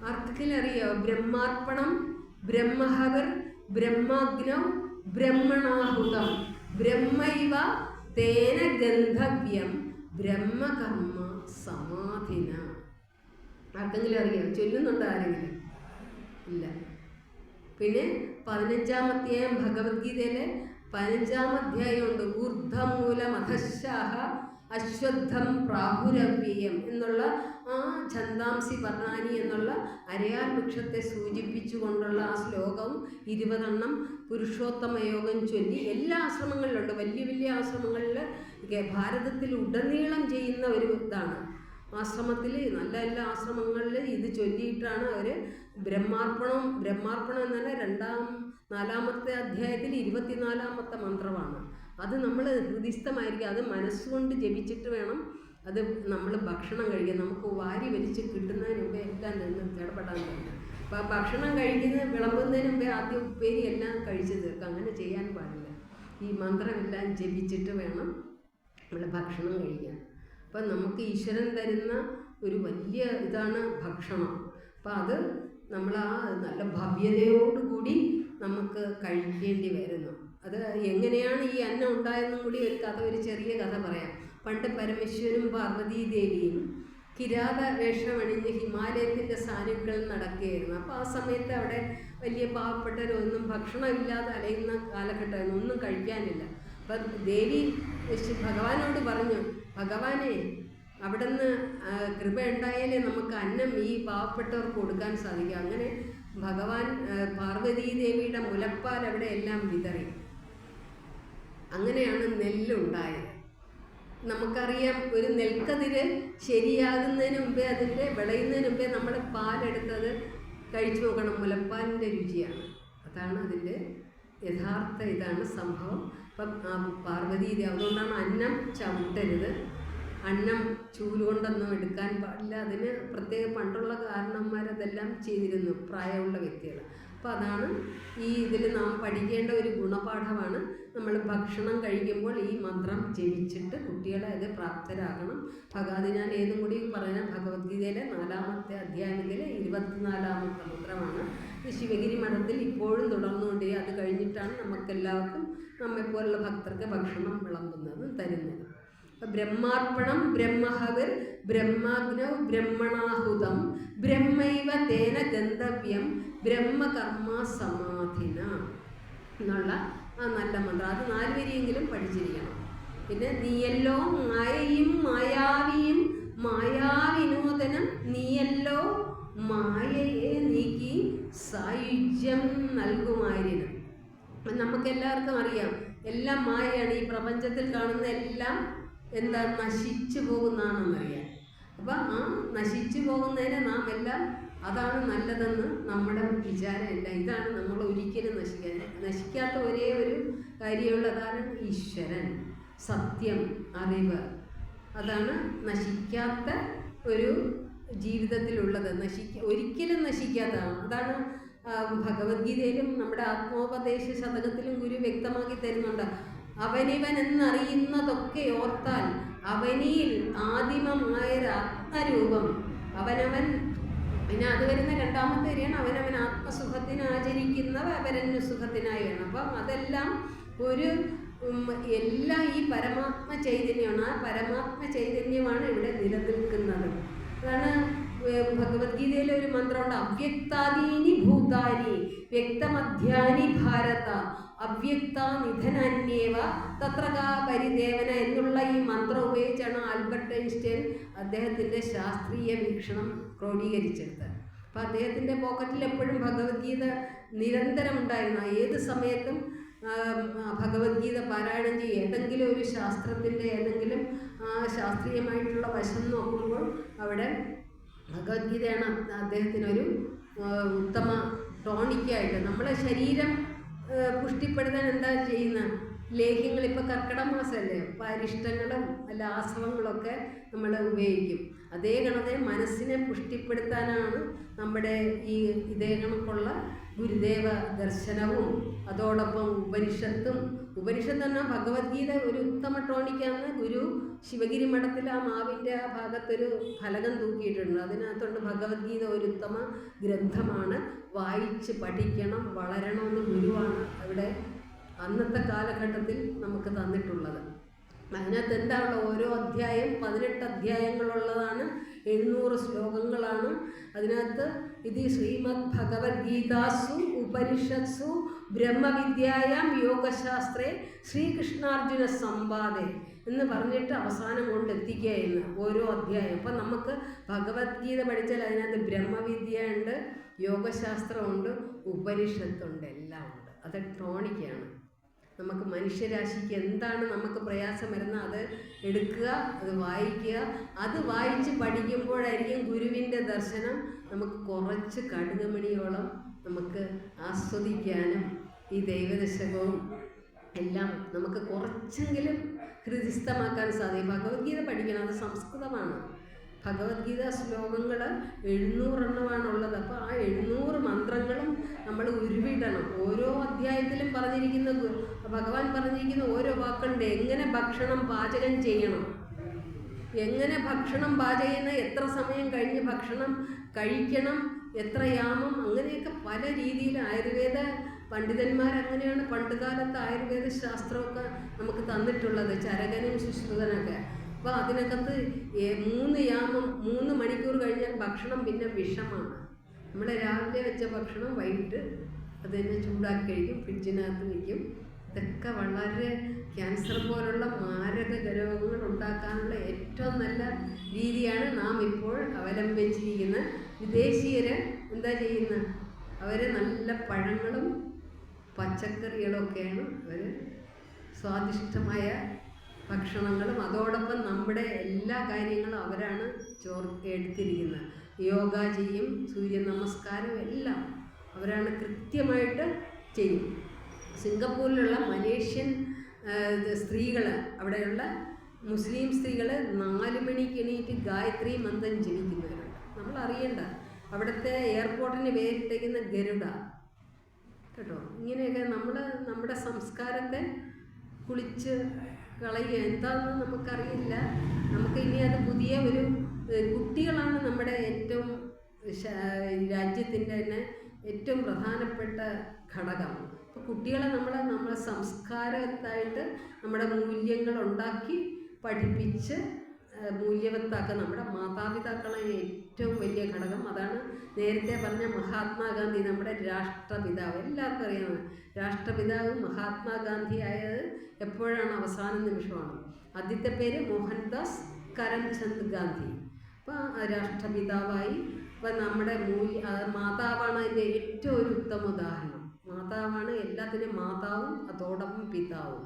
ആർക്കെങ്കിലും അറിയോ? ബ്രഹ്മാർപ്പണം, ബ്രഹ്മഹവർ, ബ്രഹ്മാഗ്നം, ബ്രഹ്മണാഹുതം, ബ്രഹ്മൈവ തേന ഗന്ധവ്യം, ബ്രഹ്മകർമ്മ സമാധിന. ആർക്കെങ്കിലും അറിയോ? ചൊല്ലുന്നുണ്ടോ ആരെങ്കിലും? ഇല്ല. പിന്നെ 15-ാം അധ്യായം ഭഗവത്ഗീതയിലെ 15-ാം അധ്യായമുണ്ട്. ഊർദ്ധമൂലമധശാഹ അശ്വത്ഥം പ്രാഹുരവ്യം എന്നുള്ള ആ ഛന്ദാംസി പർണാനി എന്നുള്ള അരയാൽ വൃക്ഷത്തെ സൂചിപ്പിച്ചുകൊണ്ടുള്ള ആ ശ്ലോകവും 20 എണ്ണം പുരുഷോത്തമ യോഗം ചൊല്ലി എല്ലാ ആശ്രമങ്ങളിലുണ്ട്. വലിയ വലിയ ആശ്രമങ്ങളിൽ ഭാരതത്തിൽ ഉടനീളം ചെയ്യുന്ന ഒരു ഇതാണ്. ആശ്രമത്തിൽ നല്ല എല്ലാ ആശ്രമങ്ങളിൽ ഇത് ചൊല്ലിയിട്ടാണ് അവർ ബ്രഹ്മാർപ്പണം എന്നല്ല 4-ാമത്തെ അധ്യായത്തിൽ 24-ാമത്തെ മന്ത്രമാണ്. അത് നമ്മൾ ഹൃദിസ്ഥമായിരിക്കും. അത് മനസ്സുകൊണ്ട് ജപിച്ചിട്ട് വേണം അത് നമ്മൾ ഭക്ഷണം കഴിക്കാൻ. നമുക്ക് വാരി വലിച്ച് കിട്ടുന്നതിന് മുമ്പേ എല്ലാം നിന്ന് ഇടപെടാൻ പറ്റും. അപ്പോൾ ഭക്ഷണം വിളമ്പുന്നതിന് മുമ്പേ ആദ്യം ഉപ്പേരി എല്ലാം കഴിച്ച് തീർക്കുക. അങ്ങനെ ചെയ്യാൻ പാടില്ല. ഈ മന്ത്രമെല്ലാം ജപിച്ചിട്ട് വേണം നമ്മൾ ഭക്ഷണം കഴിക്കാൻ. അപ്പം നമുക്ക് ഈശ്വരൻ തരുന്ന ഒരു വലിയ ഇതാണ് ഭക്ഷണം. അപ്പം അത് നമ്മൾ ആ നല്ല ഭവ്യതയോടുകൂടി നമുക്ക് കഴിക്കേണ്ടി വരുന്നു. അത് എങ്ങനെയാണ് ഈ അന്നം ഉണ്ടായെന്നും കൂടി ഒരു ചെറിയ കഥ പറയാം. പണ്ട് പരമേശ്വരനും പാർവതീദേവിയും കിരാത വേഷമണിഞ്ഞ് ഹിമാലയത്തിൻ്റെ സാനുക്കളിൽ നടക്കുകയായിരുന്നു. അപ്പോൾ ആ സമയത്ത് അവിടെ വലിയ പാവപ്പെട്ടവരൊന്നും ഭക്ഷണമില്ലാതെ അലയുന്ന കാലഘട്ടമായിരുന്നു, ഒന്നും കഴിക്കാനില്ല. അപ്പം ദേവി ഭഗവാനോട് പറഞ്ഞു, ഭഗവാനെ അവിടുന്ന് കൃപ ഉണ്ടായാലേ നമുക്ക് അന്നം ഈ പാവപ്പെട്ടവർക്ക് കൊടുക്കാൻ സാധിക്കും. അങ്ങനെ ഭഗവാൻ പാർവതീദേവിയുടെ മുലപ്പാൽ അവിടെ എല്ലാം വിതറി. അങ്ങനെയാണ് നെല്ലുണ്ടായത്. നമുക്കറിയാം, ഒരു നെൽക്കതിര് ശരിയാകുന്നതിന് മുമ്പേ, അതിൻ്റെ വിളയുന്നതിന് മുമ്പേ നമ്മൾ പാലെടുത്തത് കഴിച്ചു നോക്കണം. മുലപ്പാലിൻ്റെ രുചിയാണ്, അതാണ് അതിൻ്റെ യഥാർത്ഥ ഇതാണ് സംഭവം. അപ്പം പാർവതീദേവി അതുകൊണ്ടാണ് അന്നം ചവിട്ടരുത്, അന്നം ചൂലുകൊണ്ടൊന്നും എടുക്കാൻ പാടില്ല. അതിന് പ്രത്യേക പണ്ടുള്ള കാരണന്മാരതെല്ലാം ചെയ്തിരുന്നു, പ്രായമുള്ള വ്യക്തികൾ. അപ്പോൾ അതാണ് ഈ ഇതിൽ നാം പഠിക്കേണ്ട ഒരു ഗുണപാഠമാണ്. നമ്മൾ ഭക്ഷണം കഴിക്കുമ്പോൾ ഈ മന്ത്രം ജപിച്ചിട്ട് കുട്ടികളെ അത് പ്രാപ്തരാക്കണം. അത് ഞാൻ ഏതും കൂടി പറഞ്ഞ ഭഗവത്ഗീതയിലെ 4-ാമത്തെ അധ്യായത്തിലെ 24-ാമത്തെ മന്ത്രമാണ്. ശിവഗിരി മഠത്തിൽ ഇപ്പോഴും തുടർന്നുകൊണ്ടേ, അത് കഴിഞ്ഞിട്ടാണ് നമുക്കെല്ലാവർക്കും നമ്മെപ്പോലുള്ള ഭക്തർക്ക് ഭക്ഷണം വിളമ്പുന്നതും തരുന്നത്. ബ്രഹ്മാർപ്പണം ബ്രഹ്മഹവിർ ബ്രഹ്മാഗ്നൗ ബ്രഹ്മണാഹുതം ബ്രഹ്മൈവ തേന ഗന്ധവ്യം ബ്രഹ്മകർമ്മ സമാധിന എന്നുള്ള ആ നല്ല മന്ത്രം. അത് 4 വരിയെങ്കിലും പഠിച്ചിരിക്കണം. പിന്നെ നീയല്ലോ മായയും മായാവിയും മായാവിനോദനം നീയല്ലോ മായയെ നീക്കി സായുജ്യം നൽകുമായിരുന്നു. നമുക്കെല്ലാവർക്കും അറിയാം, എല്ലാം മായയാണ്. ഈ പ്രപഞ്ചത്തിൽ കാണുന്ന എല്ലാം എന്താ നശിച്ചു പോകുന്നതാണെന്നറിയാം. അപ്പം ആ നശിച്ചു പോകുന്നതിന് നാം എല്ലാം അതാണ് നല്ലതെന്ന് നമ്മുടെ വിചാരമല്ല. ഇതാണ് നമ്മൾ ഒരിക്കലും നശിക്കാത്ത ഒരേ ഒരു കാര്യമുള്ളതാണ് ഈശ്വരൻ, സത്യം, അറിവ്. അതാണ് നശിക്കാത്ത ഒരു ജീവിതത്തിലുള്ളത്, ഒരിക്കലും നശിക്കാത്തതാണ്. അതാണ് ഭഗവത്ഗീതയിലും നമ്മുടെ ആത്മോപദേശ ശതകത്തിലും ഗുരു വ്യക്തമാക്കി തരുന്നുണ്ട്. അവനിവൻ എന്നറിയുന്നതൊക്കെ ഓർത്താൽ അവനിൽ ആദിമമായൊരാത്മരൂപം അവനവൻ. പിന്നെ അത് വരുന്ന 2-ാമത്തെ വരികയാണ്, അവനവൻ ആത്മസുഖത്തിന് ആചരിക്കുന്നവ അവരന്യ സുഖത്തിനായി വേണം. അപ്പം അതെല്ലാം ഒരു എല്ലാം ഈ പരമാത്മ ചൈതന്യമാണ്. ആ പരമാത്മ ചൈതന്യമാണ് ഇവിടെ നിലനിൽക്കുന്നത്. അതാണ് ഭഗവത്ഗീതയിലെ ഒരു മന്ത്രമുണ്ട്, അവ്യക്താദീനി ഭൂതാനി വ്യക്തമധ്യാനി ഭാരത അവ്യക്ത നിധനാന്യേവ തത്രകാ പരിദേവന എന്നുള്ള ഈ മന്ത്രം ഉപയോഗിച്ചാണ് ആൽബർട്ട് ഐൻസ്റ്റൈൻ അദ്ദേഹത്തിൻ്റെ ശാസ്ത്രീയ വീക്ഷണം ക്രോഡീകരിച്ചെടുത്തത്. അപ്പോൾ അദ്ദേഹത്തിൻ്റെ പോക്കറ്റിൽ എപ്പോഴും ഭഗവത്ഗീത നിരന്തരം ഉണ്ടായിരുന്നു. ഏത് സമയത്തും ഭഗവത്ഗീത പാരായണം ചെയ്യും. ഏതെങ്കിലും ഒരു ശാസ്ത്രത്തിൻ്റെ ഏതെങ്കിലും ശാസ്ത്രീയമായിട്ടുള്ള വശം നോക്കുമ്പോൾ അവിടെ ഭഗവത്ഗീതയാണ് അദ്ദേഹത്തിനൊരു ഉത്തമ ടോണിക്കായിട്ട്. നമ്മളെ ശരീരം പുഷ്ടിപ്പെടുത്താൻ എന്താ ചെയ്യുന്ന ലേഹ്യങ്ങൾ, ഇപ്പോൾ കർക്കിടക മാസമല്ലേ, അപ്പോൾ അരിഷ്ടങ്ങളും അല്ല ആസവങ്ങളൊക്കെ നമ്മൾ ഉപയോഗിക്കും. അതേ കണക്കെ മനസ്സിനെ പുഷ്ടിപ്പെടുത്താനാണ് നമ്മുടെ ഈ ഇതേ കണക്കുള്ള ഗുരുദേവ ദർശനവും അതോടൊപ്പം ഉപനിഷത്ത് തന്നെ ഭഗവത്ഗീത ഒരു ഉത്തമ ടോണിക്കാന്ന് ഗുരു ശിവഗിരി മഠത്തിൽ ആ മാവിൻ്റെ ആ ഭാഗത്തൊരു ഫലകം തൂക്കിയിട്ടുണ്ട്. അതിനകത്തുണ്ട് ഭഗവത്ഗീത ഒരു ഉത്തമ ഗ്രന്ഥമാണ്, വായിച്ച് പഠിക്കണം, വളരണമെന്ന് ഗുരുവാണ് അവിടെ അന്നത്തെ കാലഘട്ടത്തിൽ നമുക്ക് തന്നിട്ടുള്ളത്. അതിനകത്ത് എന്താണുള്ള ഓരോ അധ്യായം 18 അധ്യായങ്ങളുള്ളതാണ്, 700 ശ്ലോകങ്ങളാണ്. അതിനകത്ത് ഇത് ശ്രീമദ് ഭഗവത്ഗീതാസു ഉപനിഷത്സു ബ്രഹ്മവിദ്യായാം യോഗശാസ്ത്രേ ശ്രീകൃഷ്ണാർജുന സംവാദേ എന്ന് പറഞ്ഞിട്ട് അവസാനം കൊണ്ടെത്തിക്കുകയെന്ന് ഓരോ അധ്യായം. അപ്പം നമുക്ക് ഭഗവത്ഗീത പഠിച്ചാൽ അതിനകത്ത് ബ്രഹ്മവിദ്യ ഉണ്ട്, യോഗശാസ്ത്രമുണ്ട്, ഉപനിഷത്തുണ്ട്, എല്ലാം ഉണ്ട്. അത് ടോണിക്കാണ്. നമുക്ക് മനുഷ്യരാശിക്ക് എന്താണ് നമുക്ക് പ്രയാസം വരുന്നത് അത് എടുക്കുക, അത് വായിക്കുക. അത് വായിച്ച് പഠിക്കുമ്പോഴായിരിക്കും ഗുരുവിൻ്റെ ദർശനം നമുക്ക് കുറച്ച് കടുകുമണിയോളം നമുക്ക് ആസ്വദിക്കാനും ഈ ദൈവദശകവും എല്ലാം നമുക്ക് കുറച്ചെങ്കിലും ഹൃദിസ്ഥമാക്കാൻ സാധിക്കും. ഭഗവത്ഗീത പഠിക്കണം, അത് സംസ്കൃതമാണ്. ഭഗവത്ഗീത ശ്ലോകങ്ങൾ 700 എണ്ണമാണുള്ളത്. അപ്പോൾ ആ 700 മന്ത്രങ്ങളും നമ്മൾ ഉരുവിടണം. ഓരോ അധ്യായത്തിലും ഭഗവാൻ പറഞ്ഞിരിക്കുന്ന ഓരോ വാക്കുണ്ട്. എങ്ങനെ ഭക്ഷണം പാചകം ചെയ്യണം, എങ്ങനെ ഭക്ഷണം പാചകം, എത്ര സമയം കഴിഞ്ഞ് ഭക്ഷണം കഴിക്കണം, എത്ര യാമം, അങ്ങനെയൊക്കെ പല രീതിയിൽ ആയുർവേദ പണ്ഡിതന്മാരങ്ങനെയാണ് പണ്ടുകാലത്ത് ആയുർവേദ ശാസ്ത്രമൊക്കെ നമുക്ക് തന്നിട്ടുള്ളത്, ചരകനും സുശ്രുതനൊക്കെ. അപ്പോൾ അതിനകത്ത് 3 യാമം, 3 മണിക്കൂർ കഴിഞ്ഞാൽ ഭക്ഷണം പിന്നെ വിഷമാണ്. നമ്മൾ രാവിലെ വെച്ച ഭക്ഷണം വൈകിട്ട് അത് തന്നെ ചൂടാക്കി കഴിക്കും, ഫ്രിഡ്ജിനകത്ത് വയ്ക്കും. ഇതൊക്കെ വളരെ ക്യാൻസർ പോലുള്ള മാരക രോഗങ്ങൾ ഉണ്ടാക്കാനുള്ള ഏറ്റവും നല്ല രീതിയാണ് നാം ഇപ്പോൾ അവലംബിച്ചിരിക്കുന്നത്. വിദേശീയർ എന്താ ചെയ്യുന്നത്? അവർ നല്ല പഴങ്ങളും പച്ചക്കറികളൊക്കെയാണ് അവർ സ്വാദിഷ്ടമായ ഭക്ഷണങ്ങളും, അതോടൊപ്പം നമ്മുടെ എല്ലാ കാര്യങ്ങളും അവരാണ് എടുത്തിരിക്കുന്നത്. യോഗ ചെയ്യും, സൂര്യ നമസ്കാരം എല്ലാം അവരാണ് കൃത്യമായിട്ട് ചെയ്യും. സിംഗപ്പൂരിലുള്ള മലേഷ്യൻ സ്ത്രീകൾ, അവിടെയുള്ള മുസ്ലിം സ്ത്രീകൾ 4 മണിക്ക് എണീറ്റ് ഗായത്രി മന്ത്രം ജപിക്കുന്നവരുണ്ട്. നമ്മൾ അറിയണ്ട, അവിടുത്തെ എയർപോർട്ടിന് പേരിട്ടേക്കുന്ന ഗരുഡ കേട്ടോ. ഇങ്ങനെയൊക്കെ നമ്മുടെ സംസ്കാരത്തെ കുളിച്ച് കളയുക എന്താണെന്ന് നമുക്കറിയില്ല. നമുക്ക് ഇനി അത് പുതിയ ഒരു കുട്ടികളാണ് നമ്മുടെ ഏറ്റവും രാജ്യത്തിൻ്റെ തന്നെ ഏറ്റവും പ്രധാനപ്പെട്ട ഘടകം. അപ്പോൾ കുട്ടികളെ നമ്മളെ സംസ്കാരത്തായിട്ട് നമ്മുടെ മൂല്യങ്ങൾ ഉണ്ടാക്കി പഠിപ്പിച്ച് മൂല്യവത്താക്കുക നമ്മുടെ മാതാപിതാക്കളെ ഏറ്റവും വലിയ ഘടകം. അതാണ് നേരത്തെ പറഞ്ഞ മഹാത്മാഗാന്ധി, നമ്മുടെ രാഷ്ട്രപിതാവ്. എല്ലാവർക്കും അറിയാവുന്ന രാഷ്ട്രപിതാവ് മഹാത്മാഗാന്ധി ആയത് എപ്പോഴാണ്? അവസാന നിമിഷമാണ്. ആദ്യത്തെ പേര് മോഹൻദാസ് കരംചന്ദ് ഗാന്ധി. അപ്പോൾ രാഷ്ട്രപിതാവായി. അപ്പം നമ്മുടെ മാതാവാണ് അതിൻ്റെ ഏറ്റവും ഒരു ഉത്തമ ഉദാഹരണം. മാതാവാണ് എല്ലാത്തിനും മാതാവും അതോടൊപ്പം പിതാവും.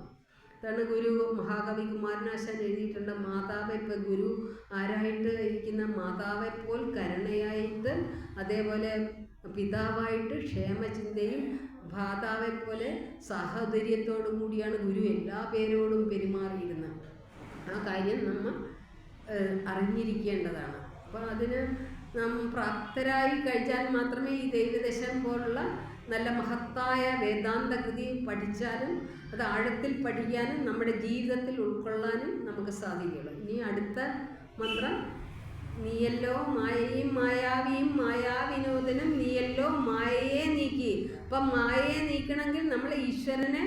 അതാണ് ഗുരു മഹാകവി കുമാരനാശാൻ എഴുതിയിട്ടുണ്ട്. മാതാവെ ഇപ്പോൾ ഗുരു ആരായിട്ട് ഇരിക്കുന്ന? മാതാവെപ്പോൽ കരുണയായിട്ട്, അതേപോലെ പിതാവായിട്ട് ക്ഷേമചിന്തയും, ഭ്രാതാവെപ്പോലെ സാഹോദര്യത്തോടും കൂടിയാണ് ഗുരു എല്ലാ പേരോടും പെരുമാറിയിരുന്നത്. ആ കാര്യം നമ്മൾ അറിഞ്ഞിരിക്കേണ്ടതാണ്. അപ്പോൾ അതിന് നാം പ്രാപ്തരായി കഴിച്ചാൽ മാത്രമേ ഈ ദൈവദശം പോലുള്ള നല്ല മഹത്തായ വേദാന്ത കൃതി പഠിച്ചാലും അത് ആഴത്തിൽ പഠിക്കാനും നമ്മുടെ ജീവിതത്തിൽ ഉൾക്കൊള്ളാനും നമുക്ക് സാധിക്കുകയുള്ളൂ. ഇനി അടുത്ത മന്ത്രം, നീയല്ലോ മായയും മായാവിയും മായാവിനോദനും നീയല്ലോ മായയെ നീക്കി. അപ്പം മായയെ നീക്കണമെങ്കിൽ നമ്മൾ ഈശ്വരനെ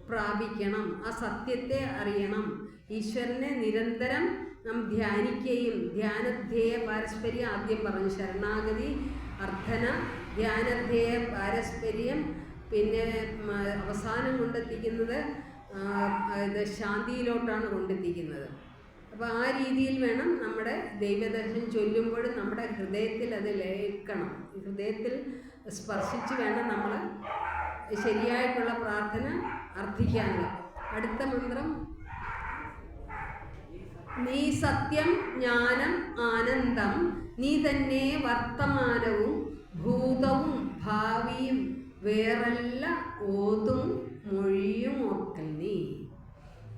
പ്രാപിക്കണം, ആ സത്യത്തെ അറിയണം. ഈശ്വരനെ നിരന്തരം നാം ധ്യാനിക്കുകയും, ധ്യാനധ്യേയ പാരസ്പര്യം ആദ്യം പറഞ്ഞു, ശരണാഗതി, അർത്ഥന, ധ്യാനധ്യേയ പാരസ്പര്യം, പിന്നെ അവസാനം കൊണ്ടെത്തിക്കുന്നത് ശാന്തിയിലോട്ടാണ് കൊണ്ടെത്തിക്കുന്നത്. അപ്പോൾ ആ രീതിയിൽ വേണം നമ്മുടെ ദൈവദർശനം ചൊല്ലുമ്പോൾ നമ്മുടെ ഹൃദയത്തിൽ അത് ലയിക്കണം. ഹൃദയത്തിൽ സ്പർശിച്ച് വേണം നമ്മൾ ശരിയായിട്ടുള്ള പ്രാർത്ഥന അർത്ഥിക്കാനുള്ള. അടുത്ത മന്ത്രം, നീ സത്യം ജ്ഞാനം ആനന്ദം, നീ തന്നെ വർത്തമാനവും ഭൂതവും ഭാവിയും, വേറല്ല ഓതും മൊഴിയും ഓർക്കൽ നീ.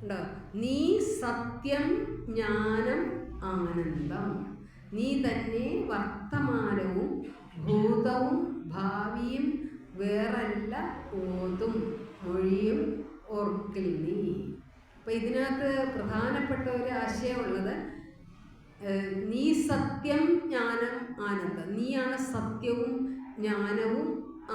ഉണ്ടോ? നീ സത്യം ജ്ഞാനം ആനന്ദം, നീ തന്നെ വർത്തമാനവും ഭൂതവും ഭാവിയും, വേറല്ല ഓതും മൊഴിയും ഓർക്കൽ നീ. അപ്പോൾ ഇതിനകത്ത് പ്രധാനപ്പെട്ട ഒരു ആശയമുള്ളത്, നീ സത്യം ജ്ഞാനം ആനന്ദം, നീയാണ് സത്യവും ജ്ഞാനവും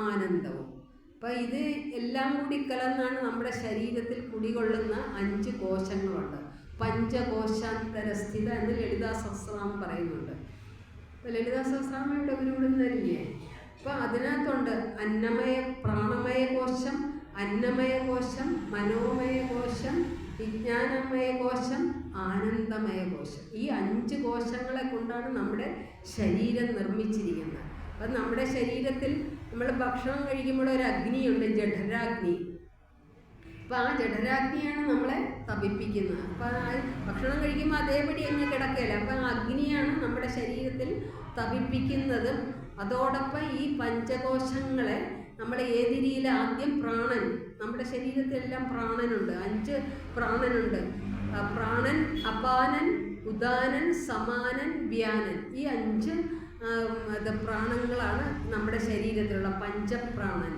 ആനന്ദവും. അപ്പം ഇത് എല്ലാം കൂടി കലർന്നാണ് നമ്മുടെ ശരീരത്തിൽ കുടികൊള്ളുന്ന 5 കോശങ്ങളുണ്ട്. പഞ്ചകോശാന്തരസ്ഥിത എന്ന് ലളിതാ സഹസ്രനാമം പറയുന്നുണ്ട്. അപ്പോൾ ലളിതാ സഹസ്രനാമയുടെ ഗുരുവിടുന്നല്ലേ. അപ്പോൾ അതിനകത്തുണ്ട് അന്നമയ പ്രാണമയ കോശം, അന്നമയ കോശം, മനോമയ കോശം, വിജ്ഞാനമയ കോശം, ആനന്ദമയ കോശം. ഈ 5 കോശങ്ങളെ കൊണ്ടാണ് നമ്മുടെ ശരീരം നിർമ്മിച്ചിരിക്കുന്നത്. അപ്പം നമ്മുടെ ശരീരത്തിൽ നമ്മൾ ഭക്ഷണം കഴിക്കുമ്പോൾ ഒരു അഗ്നിയുണ്ട്, ജഠരാഗ്നി. അപ്പം ആ ജഠരാഗ്നിയാണ് നമ്മളെ തപിപ്പിക്കുന്നത്. അപ്പം ആ ഭക്ഷണം കഴിക്കുമ്പോൾ അതേപടി അങ്ങ് കിടക്കുകയില്ല. അപ്പം ആ അഗ്നിയാണ് നമ്മുടെ ശരീരത്തിൽ തപിപ്പിക്കുന്നതും. അതോടൊപ്പം ഈ പഞ്ചകോശങ്ങളെ നമ്മൾ ഏത് രീതിയിൽ ആദ്യം പ്രാണൻ, നമ്മുടെ ശരീരത്തിലെല്ലാം പ്രാണനുണ്ട്, 5 പ്രാണനുണ്ട്. പ്രാണൻ, അപാനൻ, ഉദാനൻ, സമാനൻ, വ്യാനൻ. ഈ 5 പ്രാണങ്ങളാണ് നമ്മുടെ ശരീരത്തിലുള്ള പഞ്ചപ്രാണൻ.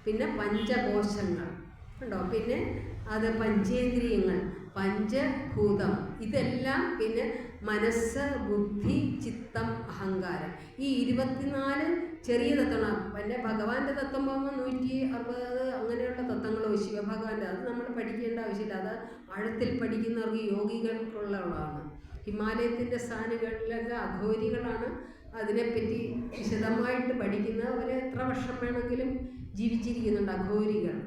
പിന്നെ പഞ്ചകോശങ്ങൾ ഉണ്ടോ, പിന്നെ അത് പഞ്ചേന്ദ്രിയങ്ങൾ, പഞ്ചഭൂതം, ഇതെല്ലാം പിന്നെ മനസ്സ്, ബുദ്ധി, ചിത്തം, അഹങ്കാരം. ഈ 24 ചെറിയ തത്വങ്ങൾ. പിന്നെ ഭഗവാന്റെ തത്വം പോകുമ്പോൾ 160 അങ്ങനെയുള്ള തത്വങ്ങളോ ശിവഭഗവാന്റെ, അത് നമ്മൾ പഠിക്കേണ്ട ആവശ്യമില്ല. അത് ആഴത്തിൽ പഠിക്കുന്നവർക്ക് യോഗികൾക്കുള്ളതാണ്. ഹിമാലയത്തിൻ്റെ സ്ഥാനങ്ങളിലൊക്കെ അഘോരികളാണ് അതിനെപ്പറ്റി വിശദമായിട്ട് പഠിക്കുന്നത്. അവർ എത്ര വർഷം വേണമെങ്കിലും ജീവിച്ചിരിക്കുന്നുണ്ട് അഘോരികൾ.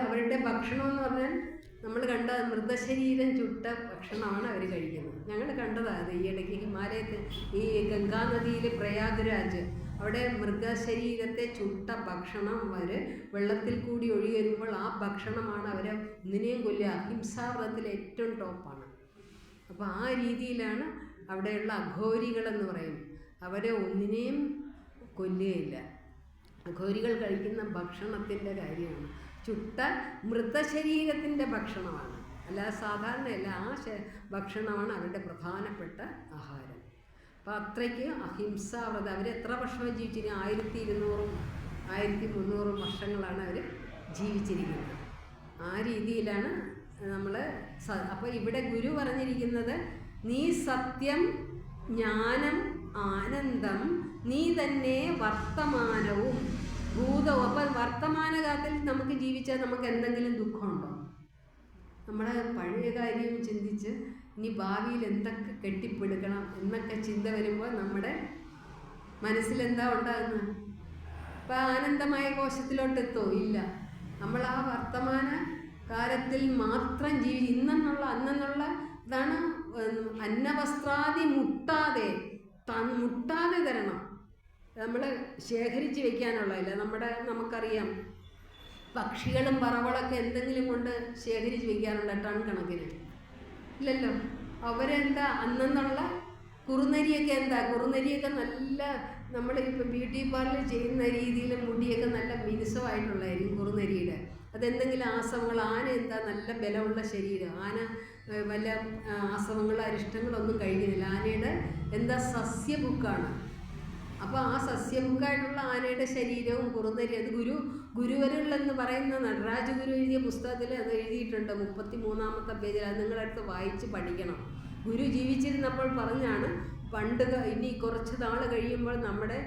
അവരുടെ ഭക്ഷണം എന്ന് പറഞ്ഞാൽ നമ്മൾ കണ്ട മൃതശരീരം ചുട്ട ഭക്ഷണമാണ് അവർ കഴിക്കുന്നത്. ഞങ്ങൾ കണ്ടതാണ് അത് ഈ ഇടയ്ക്ക് ഹിമാലയത്തിൽ ഈ ഗംഗാനദിയിൽ പ്രയാഗ്രാജ്, അവിടെ മൃഗശരീരത്തെ ചുട്ട ഭക്ഷണം അവർ വെള്ളത്തിൽ കൂടി ഒഴുകി വരുമ്പോൾ ആ ഭക്ഷണമാണ് അവരെ ഒന്നിനെയും കൊല്ലുക. അഹിംസാവ്രതത്തിൽ ഏറ്റവും ടോപ്പാണ്. അപ്പോൾ ആ രീതിയിലാണ് അവിടെയുള്ള അഘോരികളെന്ന് പറയും. അവരെ ഒന്നിനെയും കൊല്ലുകയില്ല. അഘോരികൾ കഴിക്കുന്ന ഭക്ഷണത്തിൻ്റെ കാര്യമാണ്. ചുട്ട മൃതശരീരത്തിൻ്റെ ഭക്ഷണമാണ്, അല്ലാതെ സാധാരണയല്ല. ആ ഭക്ഷണമാണ് അവരുടെ പ്രധാനപ്പെട്ട ആഹാരം. അപ്പോൾ അത്രയ്ക്ക് അഹിംസാവ്രതം. അവരെത്ര വർഷമാണ് ജീവിച്ചിരിക്കുന്നത്? 1200 1300 വർഷങ്ങളാണ് അവർ ജീവിച്ചിരിക്കുന്നത്. ആ രീതിയിലാണ് നമ്മൾ. അപ്പോൾ ഇവിടെ ഗുരു പറഞ്ഞിരിക്കുന്നത്, നീ സത്യം, ജ്ഞാനം, ആനന്ദം, നീ തന്നെ വർത്തമാനവും ഭൂതവും. അപ്പം വർത്തമാനകാലത്തിൽ നമുക്ക് ജീവിച്ചാൽ നമുക്ക് എന്തെങ്കിലും ദുഃഖമുണ്ടോ? നമ്മളെ പഴയ കാര്യം ചിന്തിച്ച് ഇനി ഭാവിയിൽ എന്തൊക്കെ കെട്ടിപ്പടുക്കണം എന്നൊക്കെ ചിന്ത വരുമ്പോൾ നമ്മുടെ മനസ്സിലെന്താ ഉണ്ടാകുന്നത്? ഇപ്പം ആനന്ദമായ കോശത്തിലോട്ട് എത്തോ? ഇല്ല. നമ്മൾ ആ വർത്തമാന കാലത്തിൽ മാത്രം ഇന്നെന്നുള്ള അന്നെന്നുള്ള ഇതാണ്. അന്നവസ്ത്രാദി മുട്ടാതെ തരണം. നമ്മൾ ശേഖരിച്ച് വയ്ക്കാനുള്ളതല്ല. നമുക്കറിയാം പക്ഷികളും പറവകളൊക്കെ എന്തെങ്കിലും കൊണ്ട് ശേഖരിച്ച് വയ്ക്കാറുണ്ട് ടൺ കണക്കിന്. ഇല്ലല്ലോ. അവരെന്താ അന്നെന്നുള്ള കുറുനരിയൊക്കെ കുറുനരിയൊക്കെ നല്ല നമ്മളിപ്പോൾ ബ്യൂട്ടി പാർലർ ചെയ്യുന്ന രീതിയിൽ മുടിയൊക്കെ നല്ല മിനുസമായിട്ടുള്ളതായിരിക്കും കുറുനരിയുടെ. അതെന്തെങ്കിലും ആസവങ്ങൾ. ആന നല്ല ബലമുള്ള ശരീരം. ആന വല്ല ആസവങ്ങളോ അരിഷ്ടങ്ങളൊന്നും കഴിക്കുന്നില്ല. ആനയുടെ സസ്യബുക്കാണ്. അപ്പോൾ ആ സസ്യബുക്കായിട്ടുള്ള ആനയുടെ ശരീരവും കുറുനരി, അത് ഗുരുവരുളെന്ന് പറയുന്ന നടരാജ ഗുരു എഴുതിയ പുസ്തകത്തിൽ അത് എഴുതിയിട്ടുണ്ട്. 33ാമത്തെ പേജിൽ. അത് നിങ്ങളടുത്ത് വായിച്ച് പഠിക്കണം. ഗുരു ജീവിച്ചിരുന്നപ്പോൾ പറഞ്ഞാണ്, പണ്ട് ഇനി കുറച്ച് നാൾ കഴിയുമ്പോൾ നമ്മുടെ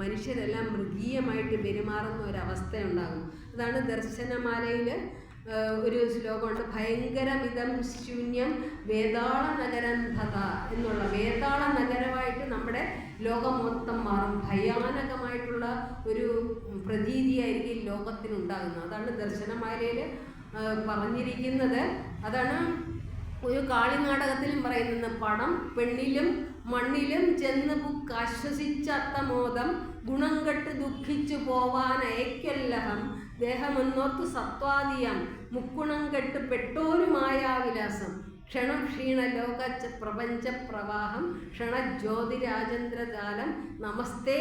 മനുഷ്യരെല്ലാം മൃഗീയമായിട്ട് പെരുമാറുന്ന ഒരവസ്ഥയുണ്ടാകും. അതാണ് ദർശനമാലയിൽ ഒരു ശ്ലോകമുണ്ട്, ഭയങ്കരമിതം ശൂന്യം വേതാള നഗരം തഥ എന്നുള്ള. വേതാള നഗരമായിട്ട് നമ്മുടെ ലോകം മൊത്തം മാറും. ഭയാനകമായിട്ടുള്ള ഒരു പ്രതീതിയായിരിക്കും ലോകത്തിനുണ്ടാകുന്നത്. അതാണ് ദർശനമാലയിൽ പറഞ്ഞിരിക്കുന്നത്. അതാണ് ഒരു കാളിനാടകത്തിലും പറയുന്നത്, പണം പെണ്ണിലും മണ്ണിലും ചെന്ന് ആശ്വസിച്ചത്ത മോദം ഗുണം കെട്ട് ദുഃഖിച്ചു പോവാൻ അയക്കല്ലഹം ദേഹമെന്നോർത്ത് സത്വാദിയം മുക്കുണം കെട്ട് പെട്ടോരുമായാവിലാസം ക്ഷണം ക്ഷീണ ലോക പ്രപഞ്ച പ്രവാഹം ക്ഷണജ്യോതിരാജേന്ദ്രജാലം നമസ്തേ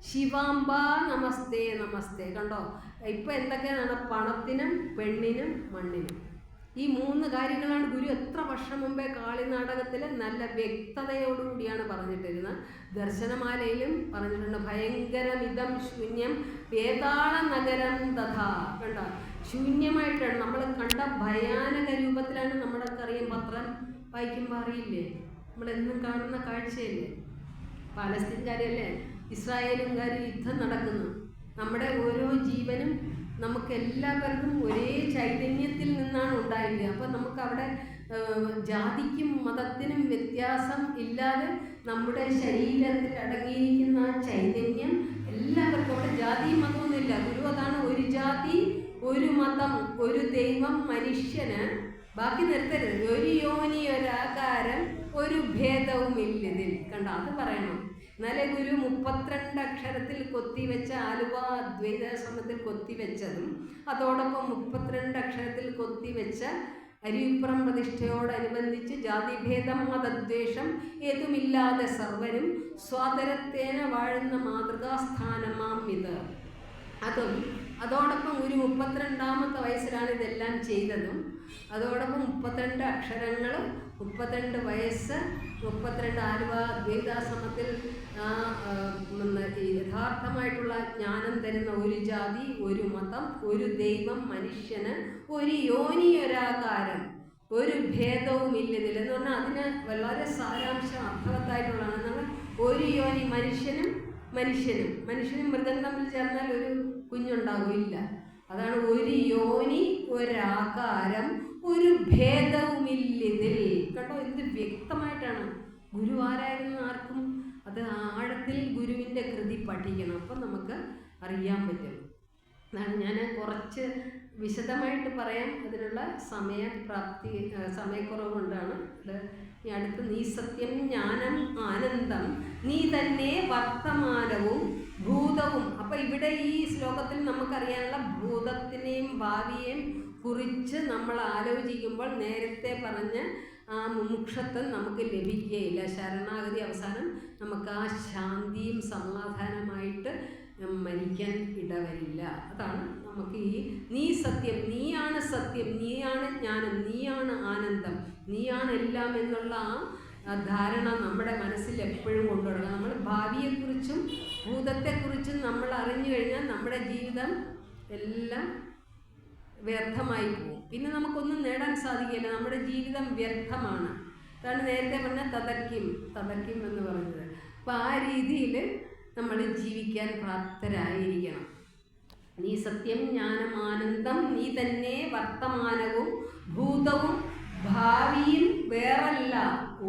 ശിവാംബ നമസ്തേ നമസ്തേ. കണ്ടോ ഇപ്പം എന്തൊക്കെയാണ്? പണത്തിനും പെണ്ണിനും മണ്ണിനും. ഈ 3 കാര്യങ്ങളാണ് ഗുരു എത്ര വർഷം മുമ്പേ കാളിനാടകത്തിൽ നല്ല വ്യക്തതയോടുകൂടിയാണ് പറഞ്ഞിട്ടിരുന്നത്. ദർശനമാലയിലും പറഞ്ഞിട്ടുണ്ട്, ഭയങ്കരമിതം ശൂന്യം വേതാള നഗരം തഥാ. കണ്ട ശൂന്യമായിട്ടാണ് നമ്മൾ കണ്ട ഭയാനക രൂപത്തിലാണ്. നമ്മളൊക്കെ അറിയാം, പത്രം വായിക്കുമ്പോൾ അറിയില്ലേ, നമ്മളെന്നും കാണുന്ന കാഴ്ചയല്ലേ. പാലസ്തീൻകാരല്ലേ ഇസ്രായേലുകാർ യുദ്ധം നടക്കുന്നു. നമ്മുടെ ഓരോ ജീവനും നമുക്കെല്ലാവർക്കും ഒരേ ചൈതന്യത്തിൽ നിന്നാണ് ഉണ്ടായിരുന്നത്. അപ്പം നമുക്കവിടെ ജാതിക്കും മതത്തിനും വ്യത്യാസം ഇല്ലാതെ നമ്മുടെ ശരീരത്തിൽ അടങ്ങിയിരിക്കുന്ന ആ ചൈതന്യം എല്ലാവർക്കും, അവിടെ ജാതിയും മതമൊന്നുമില്ല. ഗുരു അതാണ്, ഒരു ജാതി ഒരു മതം ഒരു ദൈവം മനുഷ്യന്, ബാക്കി നിർത്തരുത്, ഒരു യോനി ഒരാകാരം ഒരു ഭേദവുമില്ലതിൽ. കണ്ട അത് പറയണം. എന്നാലേ ഗുരു 32 അക്ഷരത്തിൽ കൊത്തിവെച്ച ആലുവ അദ്വൈതാശ്രമത്തിൽ കൊത്തിവെച്ചതും അതോടൊപ്പം 32 അക്ഷരത്തിൽ കൊത്തിവെച്ച അരിവിപ്പുറം പ്രതിഷ്ഠയോടനുബന്ധിച്ച് ജാതിഭേദം മതദ്വേഷം ഏതുമില്ലാതെ സർവരും സ്വാതരത്തേന വാഴുന്ന മാതൃകാസ്ഥാനമാം ഇത്. അതോടൊപ്പം ഒരു 32ാമത്തെ വയസ്സിലാണ് ഇതെല്ലാം ചെയ്തതും. അതോടൊപ്പം 32 അക്ഷരങ്ങൾ, 32 വയസ്സ്, 32 ആലുവ അദ്വൈതാശ്രമത്തിൽ യഥാർത്ഥമായിട്ടുള്ള ജ്ഞാനം തരുന്ന ഒരു ജാതി ഒരു മതം ഒരു ദൈവം മനുഷ്യന് ഒരു യോനി ഒരാകാരം ഒരു ഭേദവും ഇല്ലതിൽ എന്ന് പറഞ്ഞാൽ അതിന് വളരെ സാരാംശം അർത്ഥവത്തായിട്ടുള്ളതാണ്. നമ്മൾ ഒരു യോനി മനുഷ്യനും മൃഗം തമ്മിൽ ചേർന്നാൽ ഒരു കുഞ്ഞുണ്ടാകില്ല. അതാണ് ഒരു യോനി ഒരാകാരം ഒരു ഭേദവുമില്ലതിൽ. കണ്ടോ, എന്ത് വ്യക്തമായിട്ടാണ്. ഗുരു ആരായിരുന്നു ആർക്കും അത് ആഴത്തിൽ ഗുരുവിൻ്റെ കൃതി പഠിക്കണം, അപ്പം നമുക്ക് അറിയാൻ പറ്റും. അതാണ് ഞാൻ കുറച്ച് വിശദമായിട്ട് പറയാം. അതിനുള്ള സമയക്കുറവ് കൊണ്ടാണ് ഇത്. ഈ അടുത്ത് നീ സത്യം ജ്ഞാനം ആനന്ദം നീ തന്നെ വർത്തമാനവും ഭൂതവും. അപ്പം ഇവിടെ ഈ ശ്ലോകത്തിൽ നമുക്കറിയാനുള്ള ഭൂതത്തിനെയും ഭാവിയെയും കുറിച്ച് നമ്മൾ ആലോചിക്കുമ്പോൾ നേരത്തെ പറഞ്ഞ ആ മുമുക്ഷത്വം നമുക്ക് ലഭിക്കുകയില്ല. ശരണാഗതി അവസാനം നമുക്ക് ആ ശാന്തിയും സമാധാനമായിട്ട് മരിക്കാൻ ഇടവരില്ല. അതാണ് നമുക്ക് ഈ നീ സത്യം, നീയാണ് സത്യം, നീയാണ് ജ്ഞാനം, നീയാണ് ആനന്ദം, നീയാണ് എല്ലാം എന്നുള്ള ആ ധാരണ നമ്മുടെ മനസ്സിൽ എപ്പോഴും കൊണ്ടുവരണം. നമ്മൾ ഭാവിയെക്കുറിച്ചും ഭൂതത്തെക്കുറിച്ചും നമ്മൾ അറിഞ്ഞു കഴിഞ്ഞാൽ നമ്മുടെ ജീവിതം എല്ലാം വ്യർത്ഥമായി പോകും. പിന്നെ നമുക്കൊന്നും നേടാൻ സാധിക്കില്ല. നമ്മുടെ ജീവിതം വ്യർത്ഥമാണ്. അതാണ് നേരത്തെ പറഞ്ഞ തതക്കിം എന്ന് പറഞ്ഞത്. അപ്പം ആ രീതിയിൽ നമ്മൾ ജീവിക്കാൻ പ്രാപ്തരായിരിക്കണം. നീ സത്യം ജ്ഞാനം ആനന്ദം നീ തന്നെ വർത്തമാനവും ഭൂതവും ഭാവിയും വേറല്ല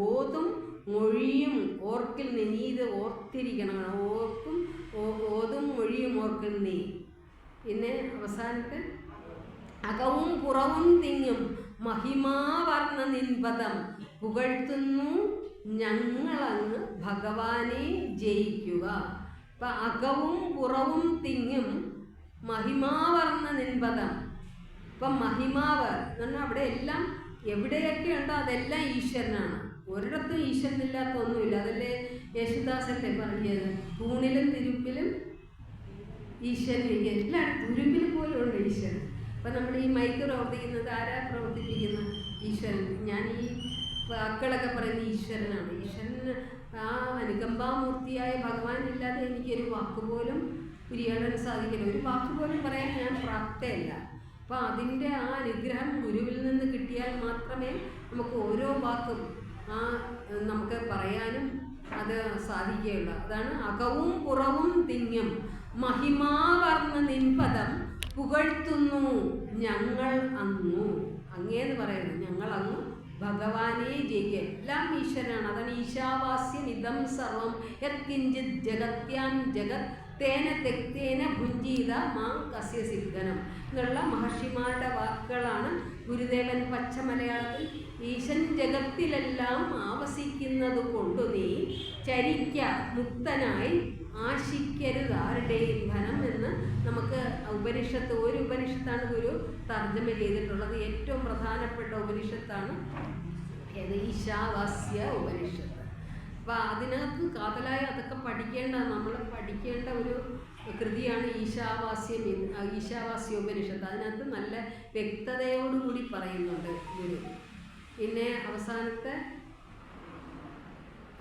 ഓതും മൊഴിയും ഓർക്കിൽ നീ. നീ ഇത് ഓർത്തിരിക്കണം. ഓതും മൊഴിയും ഓർക്കിൽ നീ. പിന്നെ അവസാനത്തെ അകവും പുറവും തിങ്ങും മഹിമാവർണ്ണ നിൻപദം പുകഴ്ത്തുന്നു ഞങ്ങളങ്ങ് ഭഗവാനെ ജയിക്കുക. അപ്പം അകവും പുറവും തിങ്ങും മഹിമാവർണ്ണ നിൻപദം. ഇപ്പം മഹിമാവ് എന്ന് പറഞ്ഞാൽ അവിടെ എല്ലാം എവിടെയൊക്കെ ഉണ്ടോ അതെല്ലാം ഈശ്വരനാണ്. ഒരിടത്തും ഈശ്വരനില്ലാത്ത ഒന്നുമില്ല. അതല്ലേ യേശുദാസല്ലേ പറഞ്ഞത്, തൂണിലും തിരുമ്പിലും ഈശ്വരൻ. എല്ലായിടത്തും തുരുമ്പിൽ പോലും ഉണ്ട് ഈശ്വരൻ. അപ്പം നമ്മൾ ഈ മൈക്ക് പ്രവർത്തിക്കുന്നത് ആരാ പ്രവർത്തിപ്പിക്കുന്ന? ഈശ്വരൻ. ഞാൻ ഈ വാക്കുകളൊക്കെ പറയുന്ന ഈശ്വരനാണ്. ഈശ്വരന് ആ അനുകമ്പാമൂർത്തിയായ ഭഗവാൻ ഇല്ലാതെ എനിക്കൊരു വാക്ക് പോലും ഉരിയാടാൻ സാധിക്കില്ല. ഒരു വാക്ക് പോലും പറയാൻ ഞാൻ പ്രാപ്തയല്ല. അപ്പം അതിൻ്റെ ആ അനുഗ്രഹം ഗുരുവിൽ നിന്ന് കിട്ടിയാൽ മാത്രമേ നമുക്ക് ഓരോ വാക്കും നമുക്ക് പറയാനും അത് സാധിക്കുകയുള്ളൂ. അതാണ് അകവും പുറവും തിങ്ങും മഹിമാവർണ്ണ നിൻപദം പുകഴ്ത്തുന്നു ഞങ്ങൾ അങ്ങു. അങ്ങേന്ന് പറയുന്നു. ഞങ്ങൾ അങ്ങ് ഭഗവാനെ ജയിക്കുക. എല്ലാം ഈശ്വരനാണ്. അതാണ് ഈശാവാസ്യം ഇതം സർവം യത്കിഞ്ചിത് ജഗത്യാം ജഗത് തേന തെക്തേന ഭുഞ്ചീത മാ കസ്യ സിദ്ധനം എന്നുള്ള മഹർഷിമാരുടെ വാക്കുകളാണ്. ഗുരുദേവൻ പച്ച മലയാളത്തിൽ ഈശൻ ജഗത്തിലെല്ലാം ആവസിക്കുന്നത് കൊണ്ടു നീ ചരിക്ക മുക്തനായി ആശിക്കരുതാരുടെയും ധനം എന്ന് നമുക്ക് ഉപനിഷത്ത്, ഒരു ഉപനിഷത്താണ് ഗുരു തർജ്ജമ ചെയ്തിട്ടുള്ളത്. ഏറ്റവും പ്രധാനപ്പെട്ട ഉപനിഷത്താണ് ഈശാവാസ്യ ഉപനിഷത്ത്. അപ്പം അതിനകത്ത് കാതലായി അതൊക്കെ നമ്മൾ പഠിക്കേണ്ട ഒരു കൃതിയാണ് ഈശാവാസ്യ ഉപനിഷത്ത്. അതിനകത്ത് നല്ല വ്യക്തതയോടുകൂടി പറയുന്നുണ്ട് ഗുരു. പിന്നെ അവസാനത്തെ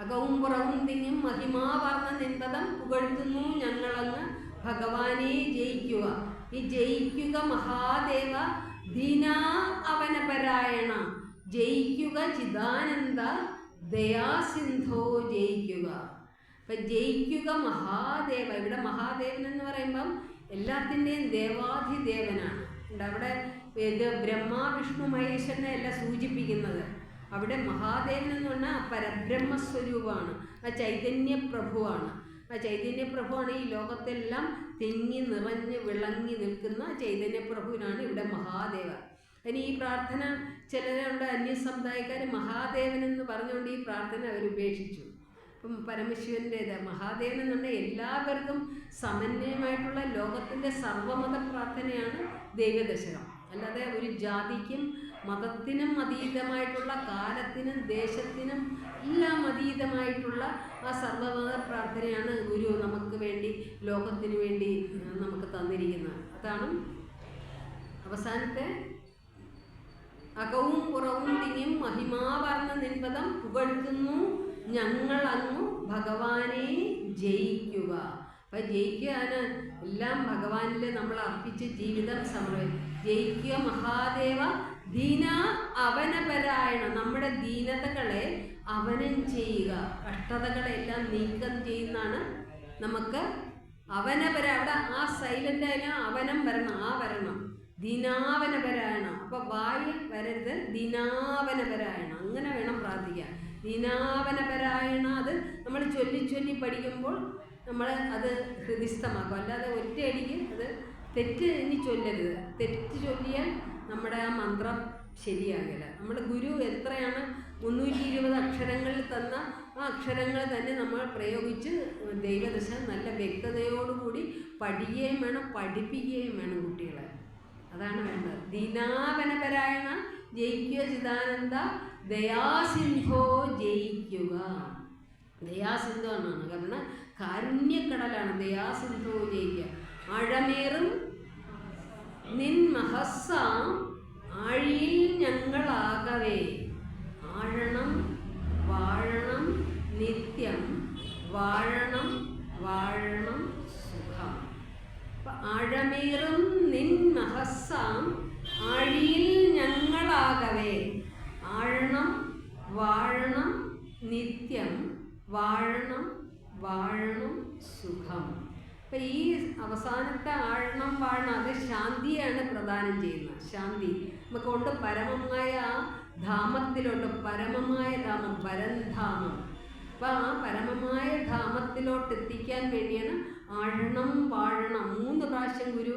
അകവും പുറവും തിങ്ങും മഹിമാവർണ്ണ നിൻപദം പുകഴ്ത്തുന്നു ഞങ്ങളങ്ങ് ഭഗവാനെ ജയിക്കുക. ഈ ജയിക്കുക മഹാദേവ ദീനാ അവനപരായണ ജയിക്കുക ചിദാനന്ദ ദയാസിന്ധോ ജയിക്കുക. അപ്പം ജയിക്കുക മഹാദേവ. ഇവിടെ മഹാദേവൻ എന്ന് പറയുമ്പം എല്ലാത്തിൻ്റെയും ദേവാധിദേവനാണ്. അവിടെ ഇത് ബ്രഹ്മ വിഷ്ണു മഹേശ്വരനെ അല്ല സൂചിപ്പിക്കുന്നത്. അവിടെ മഹാദേവൻ എന്ന് പറഞ്ഞാൽ പരബ്രഹ്മസ്വരൂപമാണ്. ആ ചൈതന്യപ്രഭുവാണ്. ആ ചൈതന്യപ്രഭുവാണ് ഈ ലോകത്തെല്ലാം തിങ്ങി നിറഞ്ഞ് വിളങ്ങി നിൽക്കുന്ന ചൈതന്യപ്രഭുവിനാണ് ഇവിടെ മഹാദേവ. ഇനി ഈ പ്രാർത്ഥന ചിലരുണ്ട് അന്യസമുദായക്കാർ മഹാദേവൻ എന്ന് പറഞ്ഞുകൊണ്ട് ഈ പ്രാർത്ഥന അവർ ഉപേക്ഷിച്ചു. അപ്പം പരമശിവൻ്റേത് മഹാദേവൻ എന്നുണ്ടെങ്കിൽ എല്ലാവർക്കും സമന്വയമായിട്ടുള്ള ലോകത്തിൻ്റെ സർവമത പ്രാർത്ഥനയാണ് ദൈവദശകം. അല്ലാതെ ഒരു ജാതിക്കും മതത്തിനും അതീതമായിട്ടുള്ള, കാലത്തിനും ദേശത്തിനും എല്ലാം അതീതമായിട്ടുള്ള ആ സർവമത പ്രാർത്ഥനയാണ് ഗുരു നമുക്ക് വേണ്ടി, ലോകത്തിന് വേണ്ടി നമുക്ക് തന്നിരിക്കുന്നത്. അതാണ് അവസാനത്തെ അകവും പുറവും തിങ്ങും മഹിമാവർണ്ണ നിൻപദം പുകഴ്ത്തുന്നു ഞങ്ങളങ്ങു ഭഗവാനെ ജയിക്കുക. അപ്പം ജയിക്കാന് എല്ലാം ഭഗവാനിൽ നമ്മൾ അർപ്പിച്ച് ജീവിതം സമർപ്പിക്കും. ജയിക്കുക മഹാദേവ ദീന അവനപരായണ, നമ്മുടെ ദീനതകളെ അവനം ചെയ്യുക, കഷ്ടതകളെല്ലാം നീക്കം ചെയ്യുന്നതാണ് നമുക്ക് അവനപര. അവിടെ ആ സൈലന്റ് ആയാലും അവനം വരണം, ആ വരണം, ദീനാവനപരായണ. അപ്പൊ വായ വരരുത്, ദീനാവനപരായണ, അങ്ങനെ വേണം പ്രാർത്ഥിക്കാൻ. ദീനാവനപരായണ അത് നമ്മൾ ചൊല്ലി ചൊല്ലി പഠിക്കുമ്പോൾ നമ്മൾ അത് ഹൃദിസ്ഥമാക്കും. അല്ലാതെ ഒറ്റയടിക്ക് അത് തെറ്റ് ഇനി ചൊല്ലരുത്. തെറ്റ് ചൊല്ലിയാൽ നമ്മുടെ ആ മന്ത്രം ശരിയാകില്ല. നമ്മുടെ ഗുരു എത്രയാണ് 320 അക്ഷരങ്ങളിൽ തന്ന ആ അക്ഷരങ്ങൾ തന്നെ നമ്മൾ പ്രയോഗിച്ച് ദൈവദശ നല്ല വ്യക്തതയോടുകൂടി പഠിക്കുകയും വേണം, പഠിപ്പിക്കുകയും വേണം കുട്ടികളെ. അതാണ് വേണ്ടത്. ദീനാവനപരായണ ജയിക്കുക ചിദാനന്ദ, ദയാസിന്ധോ ജയിക്കുക. ദയാസിന്ധു എന്നാണ്, കാരണം കാരുണ്യക്കടലാണ് ദയാസിന്ധോ ജയിക്കുക. ആഴമേറും നിൻ മഹസ്സാം ആഴിയിൽ ഞങ്ങളാകവേ, ആഴണം വാഴണം നിത്യം, വാഴണം വാഴണം സുഖം. ആഴമേറും നിൻ മഹസ്സാം ആഴിയിൽ ഞങ്ങളാകവേ, ആഴണം വാഴണം നിത്യം, വാഴണം വാഴണം സുഖം. അപ്പം ഈ അവസാനത്തെ ആഴണം വാഴണം അത് ശാന്തിയാണ് പ്രദാനം ചെയ്യുന്നത്. ശാന്തി നമുക്കുണ്ട്, പരമമായ ആ ധാമത്തിലോട്ട്, പരമമായ ധാമം പരംധാമം. അപ്പം ആ പരമമായ ധാമത്തിലോട്ട് എത്തിക്കാൻ വേണ്ടിയാണ് ആഴണം വാഴണം. 3 പ്രാവശ്യം ഗുരു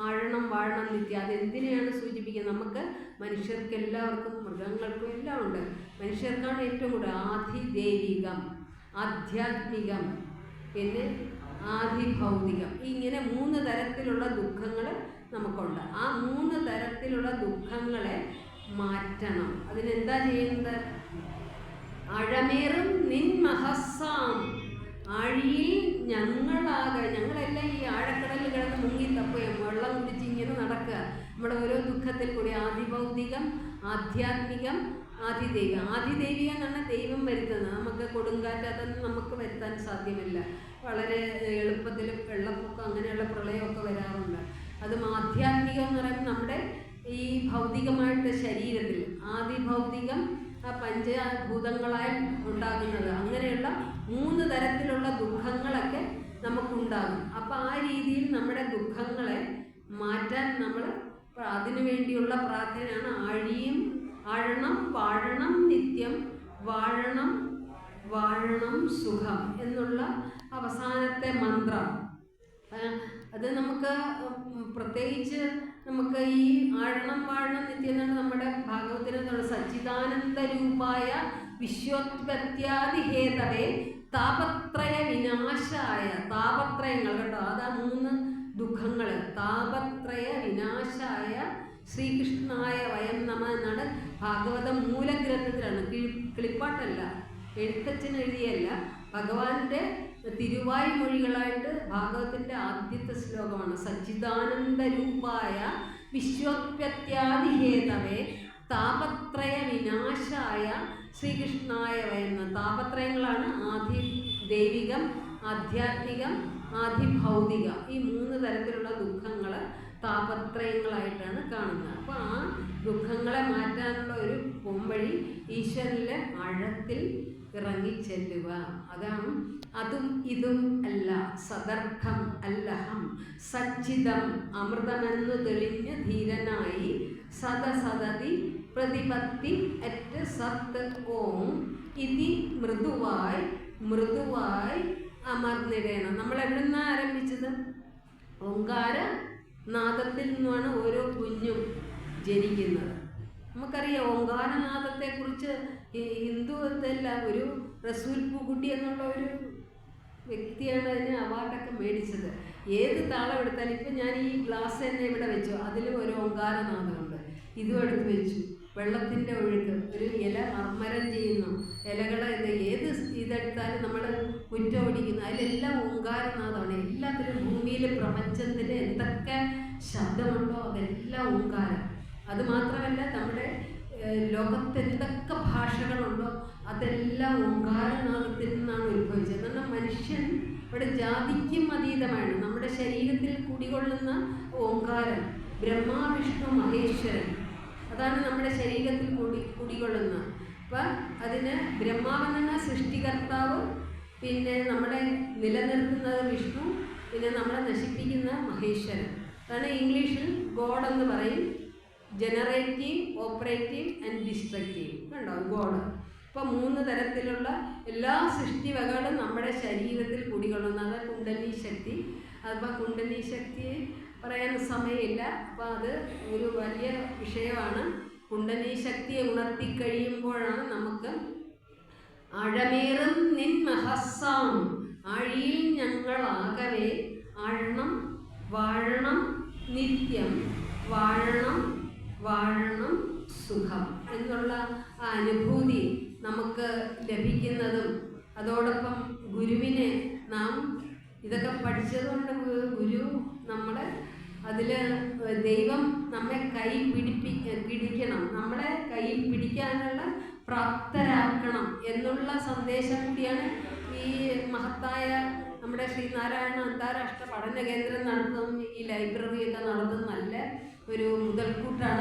ആഴണം വാഴണം നിത്യം. അതെന്തിനെയാണ് സൂചിപ്പിക്കുന്നത്? നമുക്ക് മനുഷ്യർക്ക് എല്ലാവർക്കും, മൃഗങ്ങൾക്കും എല്ലാം ഉണ്ട്. മനുഷ്യർക്കാണ് ഏറ്റവും കൂടുതൽ ആധിദൈവികം, ആധ്യാത്മികം, പിന്നെ ആധിഭൗതികം. ഇങ്ങനെ 3 തരത്തിലുള്ള ദുഃഖങ്ങൾ നമുക്കുണ്ട്. ആ 3 തരത്തിലുള്ള ദുഃഖങ്ങളെ മാറ്റണം. അതിനെന്താ ചെയ്യുന്നത്? ആഴമേറും നിൻ മഹസ്സാം, ആഴിയിൽ ഞങ്ങളാകെ. ഞങ്ങളെല്ലാം ഈ ആഴക്കടലിൽ കിടന്ന് മുങ്ങി തപ്പുകയും വെള്ളം കുടിച്ച് ഇങ്ങനെ നടക്കുക. നമ്മുടെ ഓരോ ദുഃഖത്തിൽ കൂടി ആധിഭൗതികം, ആധ്യാത്മികം, ആധിദൈവികം. ആധിദൈവികം എന്ന് പറഞ്ഞാൽ ദൈവം വരുത്തുന്നത്. നമുക്ക് കൊടുങ്കാറ്റ് അതൊന്നും നമുക്ക് വരുത്താൻ സാധ്യമല്ല. വളരെ എളുപ്പത്തിൽ വെള്ളപ്പൊക്കം അങ്ങനെയുള്ള പ്രളയമൊക്കെ വരാറുണ്ട്. അതും ആധ്യാത്മികം എന്ന് പറയുമ്പോൾ നമ്മുടെ ഈ ഭൗതികമായിട്ട് ശരീരത്തിൽ, ആദിഭൗതികം പഞ്ചഭൂതങ്ങളായി ഉണ്ടാകുന്നത്, അങ്ങനെയുള്ള 3 തരത്തിലുള്ള ദുഃഖങ്ങളൊക്കെ നമുക്കുണ്ടാകും. അപ്പം ആ രീതിയിൽ നമ്മുടെ ദുഃഖങ്ങളെ മാറ്റാൻ നമ്മൾ അതിനു വേണ്ടിയുള്ള പ്രാർത്ഥനയാണ് ആഴണം വാഴണം നിത്യം, വാഴണം വാഴണം സുഖം എന്നുള്ള അവസാനത്തെ മന്ത്രം. അത് നമുക്ക് പ്രത്യേകിച്ച് നമുക്ക് ഈ ആഴണം വാഴണം നിത്യം എന്നാണ് നമ്മുടെ ഭാഗവതത്തിനുള്ള സച്ചിദാനന്ദ രൂപായ വിശ്വോത്പത്യാദി ഹേതവേ താപത്രയ വിനാശായ. താപത്രയങ്ങൾ കേട്ടോ, അതാ 3 ദുഃഖങ്ങൾ. താപത്രയ വിനാശായ ശ്രീകൃഷ്ണായ വയം നമ എന്നാണ് ഭാഗവതം മൂലഗ്രന്ഥത്തിലാണ്. കിളിപ്പാട്ടല്ല, എഴുത്തച്ഛൻ എഴുതിയല്ല, ഭഗവാന്റെ തിരുവായ് മൊഴികളായിട്ട് ഭാഗവതത്തിൻ്റെ ആദ്യത്തെ ശ്ലോകമാണ്. സച്ചിദാനന്ദ രൂപായ വിശ്വോത്പത്യാദി ഹേതവേ താപത്രയ വിനാശായ ശ്രീകൃഷ്ണായ വയം. താപത്രയങ്ങളാണ് ആധിദൈവികം, ആധ്യാത്മികം, ആധിഭൗതികം. ഈ 3 തരത്തിലുള്ള ദുഃഖങ്ങൾ താപത്രയങ്ങളായിട്ടാണ് കാണുന്നത്. അപ്പോൾ ആ ദുഃഖങ്ങളെ മാറ്റാനുള്ള ഒരു പൊമ്പഴി ഈശ്വരനിലെ ആഴത്തിൽ ഇറങ്ങിച്ചെല്ലുക. അതാണ് അതും ഇതും അല്ല, സദർത്ഥം അല്ലഹം സച്ചിതം അമൃതമെന്നു തെളിഞ്ഞ ധീരനായി സദസദതി പ്രതിപത്തി അറ്റ് സത്ത് ഓം ഇതി മൃദുവായി മൃദുവായി അമർന്നിടണം. നമ്മൾ എവിടെ നിന്നാണ് ആരംഭിച്ചത്? ഓങ്കാര നാദത്തിൽ നിന്നുമാണ് ഓരോ കുഞ്ഞും ജനിക്കുന്നത്. നമുക്കറിയാം ഓങ്കാരനാദത്തെക്കുറിച്ച് ഹിന്ദുവല്ല, ഒരു റസൂൽ പൂക്കുട്ടി എന്നുള്ള ഒരു വ്യക്തിയാണ് അതിന് അവാർഡൊക്കെ മേടിച്ചത്. ഏത് താളം എടുത്താലും, ഇപ്പം ഞാൻ ഈ ഗ്ലാസ് തന്നെ ഇവിടെ വെച്ചു, അതിലും ഒരു ഓങ്കാരനാദമുണ്ട്. ഇതും എടുത്ത് വെച്ചു. വെള്ളത്തിൻ്റെ ഒഴുക്ക്, ഒരു ഇല മർമ്മരം ചെയ്യുന്നു, ഇലകളെ ഏത് ഇതെടുത്താലും നമ്മൾ കുറ്റമടിക്കുന്നു, അതിലെല്ലാം ഓങ്കാരനാദമാണ്. എല്ലാത്തിലും ഭൂമിയിൽ പ്രപഞ്ചത്തിൽ എന്തൊക്കെ ശബ്ദമുണ്ടോ അതെല്ലാം ഓങ്കാരം. അതുമാത്രമല്ല, നമ്മുടെ ലോകത്ത് എന്തൊക്കെ ഭാഷകളുണ്ടോ അതെല്ലാം ഓങ്കാരനാദത്തിൽ നിന്നാണ് ഉത്ഭവിച്ചത്. എന്നാൽ മനുഷ്യൻ ഇവിടെ ജാതിക്കും അതീതമാണ്. നമ്മുടെ ശരീരത്തിൽ കുടികൊള്ളുന്ന ഓങ്കാരം ബ്രഹ്മ വിഷ്ണു മഹേശ്വരൻ അതാണ് നമ്മുടെ ശരീരത്തിൽ കുടികൊള്ളുന്നത്. അപ്പം അതിന് ബ്രഹ്മാവെന്ന സൃഷ്ടികർത്താവ്, പിന്നെ നമ്മളെ നിലനിർത്തുന്നത് വിഷ്ണു, പിന്നെ നമ്മളെ നശിപ്പിക്കുന്ന മഹേശ്വരൻ. അതാണ് ഇംഗ്ലീഷിൽ ഗോഡ് എന്ന് പറയും. Generative, operative and destructive. കണ്ടോ ഗോഡ്. ഇപ്പോൾ 3 തരത്തിലുള്ള എല്ലാ സൃഷ്ടിവകകളും നമ്മുടെ ശരീരത്തിൽ കുടികൊള്ളുന്നത് കുണ്ടലിനി ശക്തി. അതിപ്പോൾ കുണ്ടലിനി ശക്തി പറയാൻ സമയമില്ല. അപ്പോൾ അത് ഒരു വലിയ വിഷയമാണ്. കുണ്ടലിനി ശക്തിയെ ഉണർത്തിക്കഴിയുമ്പോഴാണ് നമുക്ക് ആഴമേറും നിൻ മഹസ്സാം ആഴിയിൽ ഞങ്ങളാകവേ ആഴണം വാഴണം നിത്യം വാഴണം വാഴണം സുഖം എന്നുള്ള ആ അനുഭൂതി നമുക്ക് ലഭിക്കുന്നതും, അതോടൊപ്പം ഗുരുവിനെ നാം ഇതൊക്കെ പഠിച്ചതുകൊണ്ട് ഗുരു നമ്മളെ അതിൽ ദൈവം നമ്മെ പിടിക്കണം, നമ്മളെ കയ്യിൽ പിടിക്കാനുള്ള പ്രാപ്തരാക്കണം എന്നുള്ള സന്ദേശം കൂടിയാണ് ഈ മഹത്തായ നമ്മുടെ ശ്രീനാരായണ അന്താരാഷ്ട്ര പഠന കേന്ദ്രം നടത്തും, ഈ ലൈബ്രറിയൊക്കെ നടത്തും. നല്ല ഒരു മുതൽക്കൂട്ടാണ്.